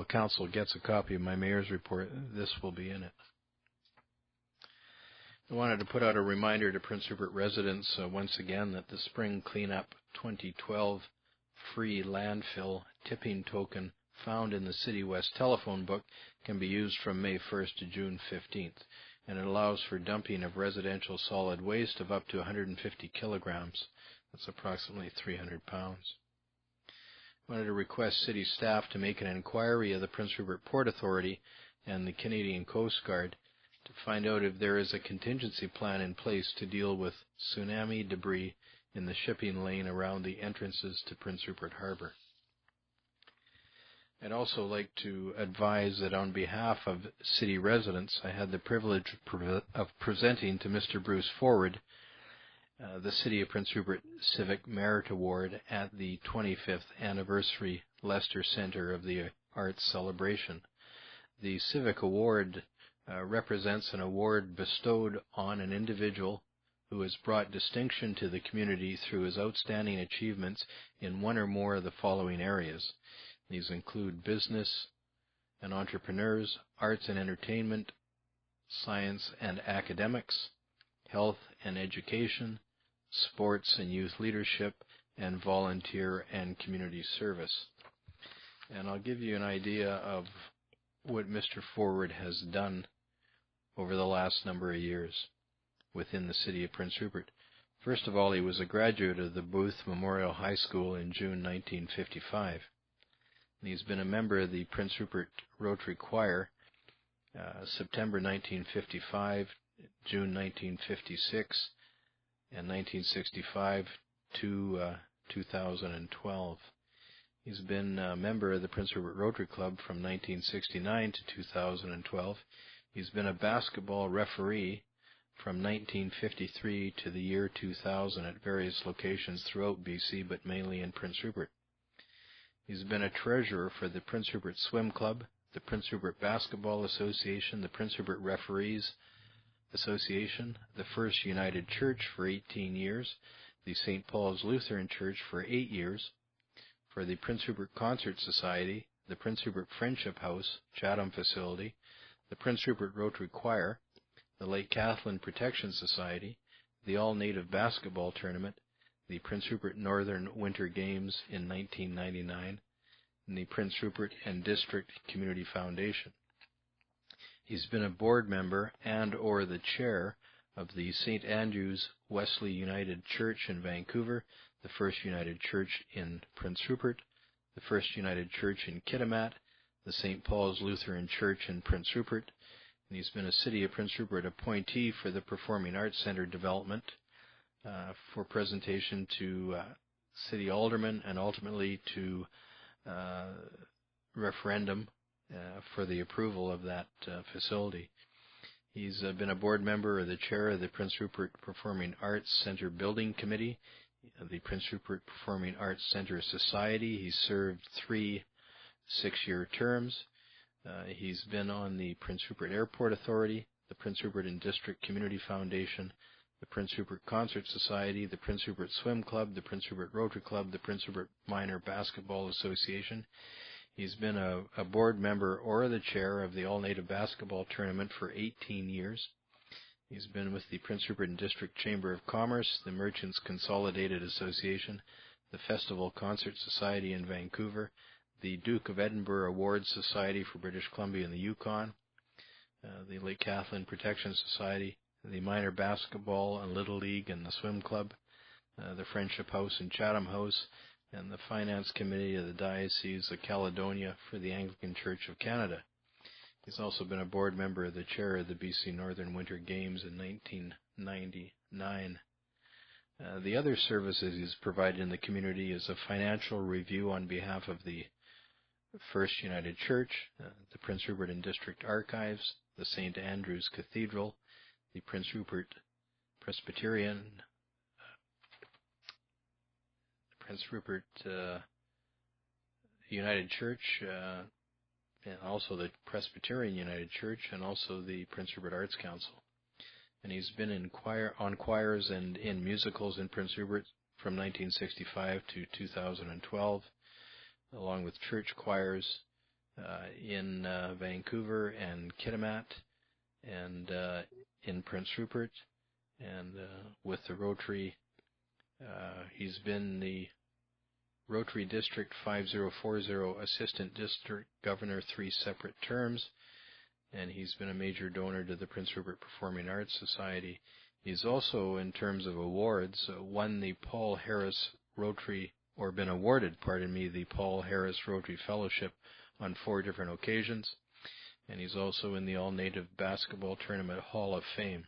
Council gets a copy of my mayor's report. This will be in it. I wanted to put out a reminder to Prince Rupert residents once again that the Spring Cleanup 2012 free landfill tipping token found in the City West telephone book can be used from May 1st to June 15th. And it allows for dumping of residential solid waste of up to 150 kilograms. That's approximately 300 pounds. I wanted to request City staff to make an inquiry of the Prince Rupert Port Authority and the Canadian Coast Guard to find out if there is a contingency plan in place to deal with tsunami debris in the shipping lane around the entrances to Prince Rupert Harbour. I'd also like to advise that on behalf of City residents, I had the privilege of presenting to Mr. Bruce Forward the City of Prince Rupert Civic Merit Award at the 25th Anniversary Lester Centre of the Arts Celebration. The Civic Award represents an award bestowed on an individual who has brought distinction to the community through his outstanding achievements in one or more of the following areas. These include business and entrepreneurs, arts and entertainment, science and academics, health and education, sports and youth leadership, and volunteer and community service. And I'll give you an idea of what Mr. Forward has done over the last number of years within the City of Prince Rupert. First of all, he was a graduate of the Booth Memorial High School in June 1955. He's been a member of the Prince Rupert Rotary Choir September 1955, June 1956, and 1965 to 2012. He's been a member of the Prince Rupert Rotary Club from 1969 to 2012. He's been a basketball referee from 1953 to the year 2000 at various locations throughout BC, but mainly in Prince Rupert. He's been a treasurer for the Prince Rupert Swim Club, the Prince Rupert Basketball Association, the Prince Rupert Referees, Association, the First United Church for 18 years, the St. Paul's Lutheran Church for 8 years, for the Prince Rupert Concert Society, the Prince Rupert Friendship House, Chatham Facility, the Prince Rupert Rotary Choir, the Lake Kathleen Protection Society, the All-Native Basketball Tournament, the Prince Rupert Northern Winter Games in 1999, and the Prince Rupert and District Community Foundation. He's been a board member and or the chair of the St. Andrew's Wesley United Church in Vancouver, the First United Church in Prince Rupert, the First United Church in Kitimat, the St. Paul's Lutheran Church in Prince Rupert, and he's been a City of Prince Rupert appointee for the Performing Arts Centre development for presentation to City Aldermen and ultimately to referendum for the approval of that facility. He's been a board member or the chair of the Prince Rupert Performing Arts Centre Building Committee, the Prince Rupert Performing Arts Centre Society. He's served 3 6-year terms. He's been on the Prince Rupert Airport Authority, the Prince Rupert and District Community Foundation, the Prince Rupert Concert Society, the Prince Rupert Swim Club, the Prince Rupert Rotary Club, the Prince Rupert Minor Basketball Association. He's been a board member or the chair of the All-Native Basketball Tournament for 18 years. He's been with the Prince Rupert and District Chamber of Commerce, the Merchants Consolidated Association, the Festival Concert Society in Vancouver, the Duke of Edinburgh Awards Society for British Columbia and the Yukon, the Lake Kathleen Protection Society, the Minor Basketball and Little League and the Swim Club, the Friendship House and Chatham House, and the Finance Committee of the Diocese of Caledonia for the Anglican Church of Canada. He's also been a board member of the chair of the BC Northern Winter Games in 1999. The other services he's provided in the community is a financial review on behalf of the First United Church, the Prince Rupert and District Archives, the St. Andrew's Cathedral, the Prince Rupert Presbyterian, Prince Rupert United Church, and also the Presbyterian United Church, and also the Prince Rupert Arts Council. And he's been on choirs and in musicals in Prince Rupert from 1965 to 2012, along with church choirs in Vancouver and Kitimat, and in Prince Rupert, and with the Rotary. He's been the Rotary District 5040 Assistant District Governor 3 separate terms, and he's been a major donor to the Prince Rupert Performing Arts Society. He's also, in terms of awards, won the Paul Harris Rotary, or been awarded, the Paul Harris Rotary Fellowship on 4 different occasions, and he's also in the All-Native Basketball Tournament Hall of Fame.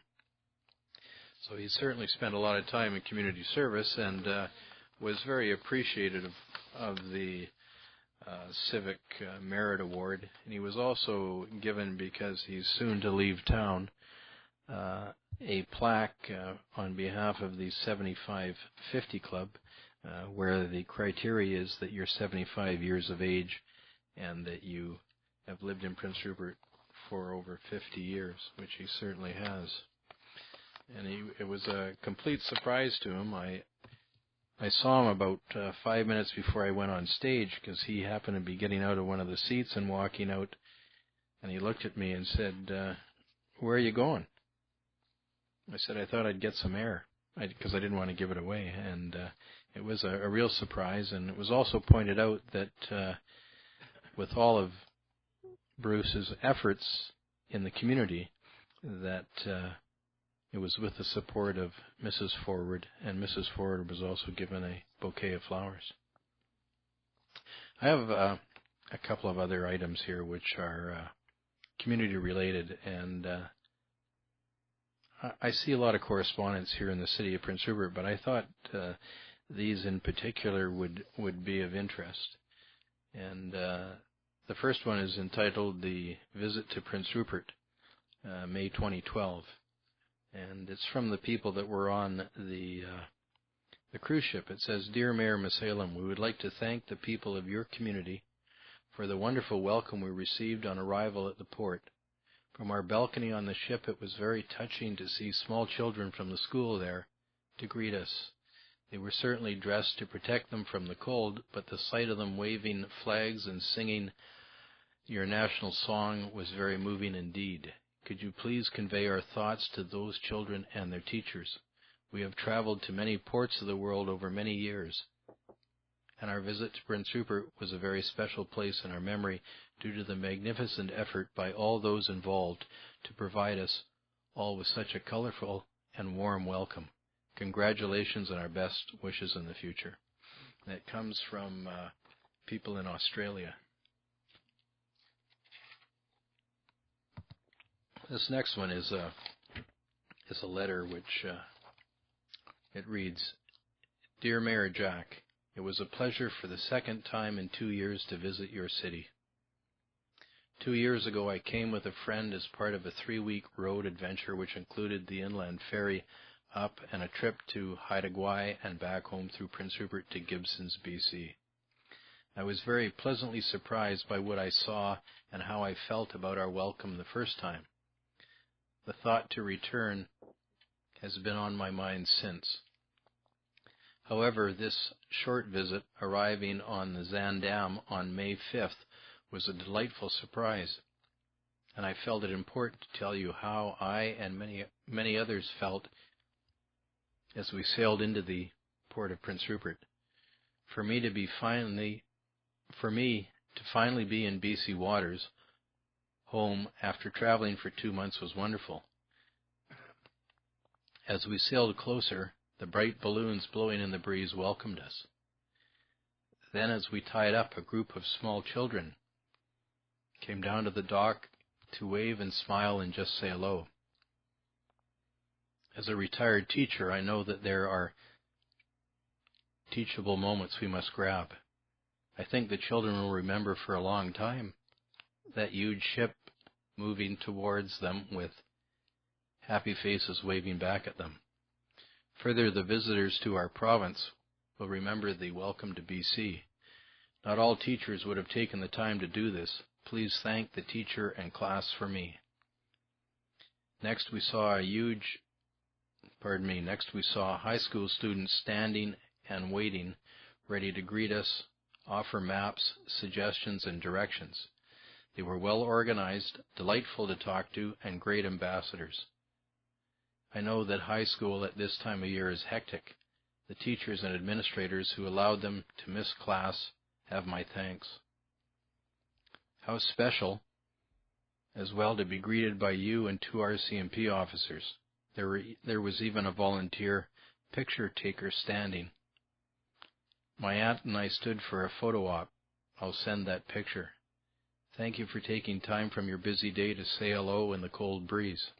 So he's certainly spent a lot of time in community service and was very appreciative of the Civic Merit Award. And he was also given, because he's soon to leave town, a plaque on behalf of the 7550 Club, where the criteria is that you're 75 years of age and that you have lived in Prince Rupert for over 50 years, which he certainly has. And it was a complete surprise to him. I saw him about 5 minutes before I went on stage, because he happened to be getting out of one of the seats and walking out, and he looked at me and said, "Where are you going?" I said, "I thought I'd get some air," because I didn't want to give it away. And it was a real surprise. And it was also pointed out that with all of Bruce's efforts in the community, that it was with the support of Mrs. Forward, and Mrs. Forward was also given a bouquet of flowers. I have a couple of other items here which are community related, and I see a lot of correspondence here in the city of Prince Rupert, but I thought these in particular would be of interest. And the first one is entitled "The Visit to Prince Rupert, May 2012. And it's from the people that were on the cruise ship. It says, "Dear Mayor Musalem, we would like to thank the people of your community for the wonderful welcome we received on arrival at the port. From our balcony on the ship, it was very touching to see small children from the school there to greet us. They were certainly dressed to protect them from the cold, but the sight of them waving flags and singing your national song was very moving indeed. Could you please convey our thoughts to those children and their teachers? We have traveled to many ports of the world over many years, and our visit to Prince Rupert was a very special place in our memory due to the magnificent effort by all those involved to provide us all with such a colorful and warm welcome. Congratulations and our best wishes in the future. And it comes from people in Australia. This next one is a letter which it reads, Dear Mayor Jack, it was a pleasure for the second time in 2 years to visit your city. 2 years ago I came with a friend as part of a 3-week road adventure which included the inland ferry up and a trip to Haida Gwaii and back home through Prince Rupert to Gibsons, BC. I was very pleasantly surprised by what I saw and how I felt about our welcome the first time. The thought to return has been on my mind since. However, this short visit, arriving on the Zaandam on May 5th, was a delightful surprise, and I felt it important to tell you how I and many others felt as we sailed into the port of Prince Rupert. For me to finally be in BC waters, home after traveling for 2 months, was wonderful. As we sailed closer, the bright balloons blowing in the breeze welcomed us. Then, as we tied up, a group of small children came down to the dock to wave and smile and just say hello. As a retired teacher, I know that there are teachable moments we must grab. I think the children will remember for a long time that huge ship moving towards them with happy faces waving back at them. Further, the visitors to our province will remember the welcome to BC. Not all teachers would have taken the time to do this. Please thank the teacher and class for me. Next, we saw high school students standing and waiting, ready to greet us, offer maps, suggestions, and directions. They were well organized, delightful to talk to, and great ambassadors. I know that high school at this time of year is hectic. The teachers and administrators who allowed them to miss class have my thanks. How special as well to be greeted by you and 2 RCMP officers. There was even a volunteer picture taker standing. My aunt and I stood for a photo op. I'll send that picture. Thank you for taking time from your busy day to say hello in the cold breeze.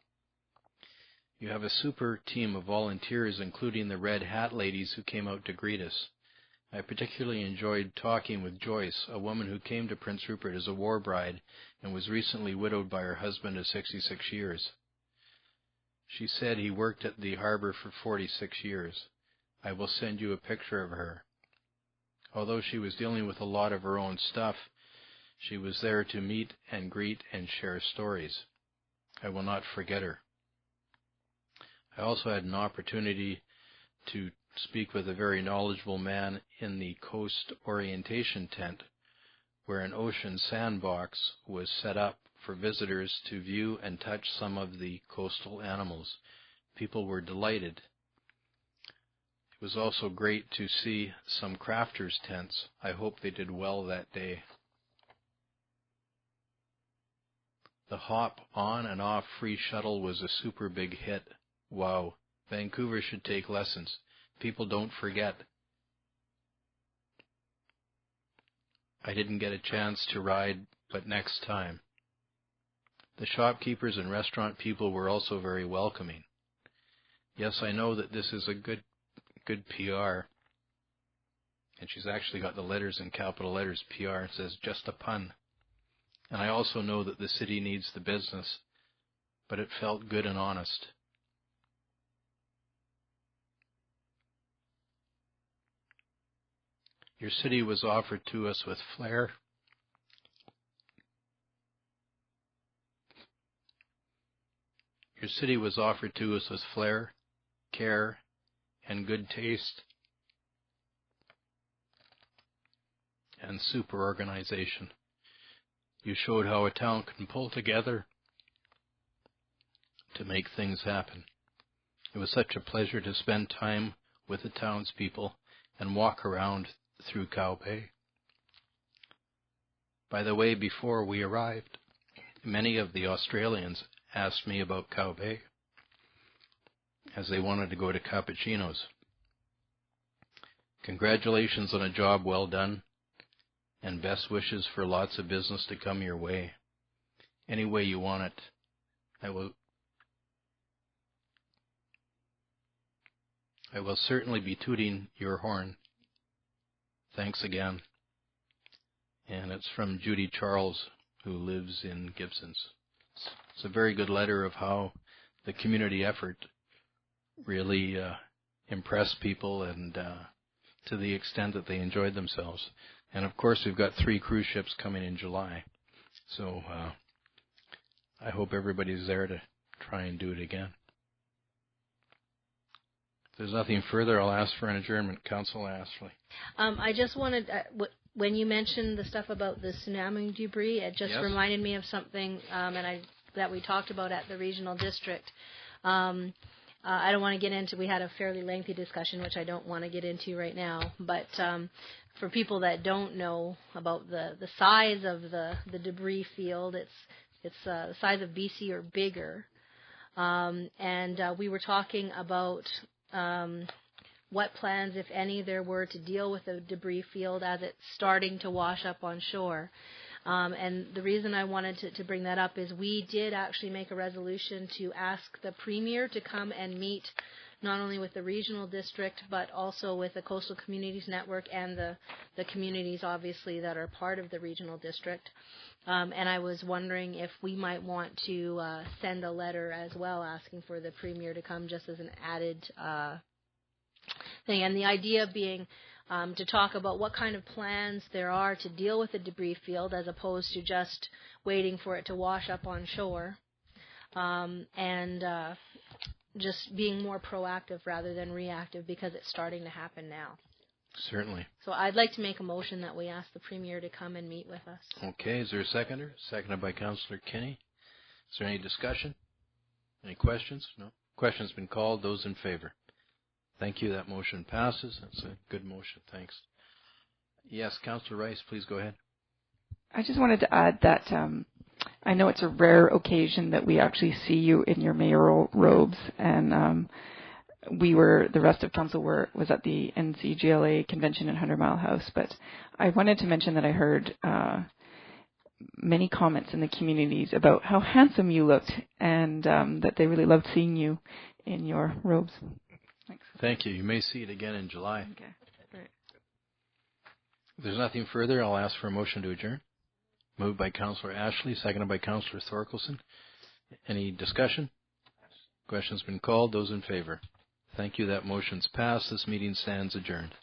You have a super team of volunteers, including the Red Hat ladies who came out to greet us. I particularly enjoyed talking with Joyce, a woman who came to Prince Rupert as a war bride and was recently widowed by her husband of 66 years. She said he worked at the harbor for 46 years. I will send you a picture of her. Although she was dealing with a lot of her own stuff, she was there to meet and greet and share stories. I will not forget her. I also had an opportunity to speak with a very knowledgeable man in the coast orientation tent, where an ocean sandbox was set up for visitors to view and touch some of the coastal animals. People were delighted. It was also great to see some crafters' tents. I hope they did well that day. The hop on and off free shuttle was a super big hit. Wow, Vancouver should take lessons. People don't forget. I didn't get a chance to ride, but next time. The shopkeepers and restaurant people were also very welcoming. Yes, I know that this is a good PR. And she's actually got the letters in capital letters, PR. It says just a pun. And I also know that the city needs the business, but it felt good and honest. Your city was offered to us with flair Your city was offered to us with flair, care, and good taste, and super organization. You showed how a town can pull together to make things happen. It was such a pleasure to spend time with the townspeople and walk around through Cow Bay. By the way, before we arrived, many of the Australians asked me about Cow Bay, as they wanted to go to Cappuccino's. Congratulations on a job well done, and best wishes for lots of business to come your way. Any way you want it, I will certainly be tooting your horn. Thanks again. And it's from Judy Charles, who lives in Gibsons. It's a very good letter of how the community effort really impressed people, and to the extent that they enjoyed themselves. And of course, we've got 3 cruise ships coming in July. So I hope everybody's there to try and do it again. If there's nothing further, I'll ask for an adjournment. Council Ashley. I just wanted, when you mentioned the stuff about the tsunami debris, it just reminded me of something that we talked about at the regional district. I don't want to get into, we had a fairly lengthy discussion, which I don't want to get into right now, but for people that don't know about the size of the debris field, it's the size of BC or bigger. And we were talking about what plans, if any, there were to deal with the debris field as it's starting to wash up on shore. And the reason I wanted to bring that up is we did actually make a resolution to ask the Premier to come and meet not only with the regional district but also with the Coastal Communities Network and the communities, obviously, that are part of the regional district. And I was wondering if we might want to send a letter as well asking for the Premier to come just as an added thing. And the idea being to talk about what kind of plans there are to deal with the debris field as opposed to just waiting for it to wash up on shore, and just being more proactive rather than reactive, because it's starting to happen now. Certainly. So I'd like to make a motion that we ask the Premier to come and meet with us. Okay, is there a seconder? Seconded by Councillor Kinney. Is there any discussion? Any questions? No. Question's been called. Those in favor? Thank you. That motion passes. That's a good motion. Thanks. Yes, Councillor Rice, please go ahead. I just wanted to add that I know it's a rare occasion that we actually see you in your mayoral robes, and the rest of council was at the NCGLA convention in 100 Mile House, but I wanted to mention that I heard many comments in the communities about how handsome you looked, and that they really loved seeing you in your robes. Thanks. Thank you. You may see it again in July. Okay, great. If there's nothing further, I'll ask for a motion to adjourn. Moved by Councillor Ashley, seconded by Councillor Thorkelson. Any discussion? Question's been called. Those in favor? Thank you. That motion's passed. This meeting stands adjourned.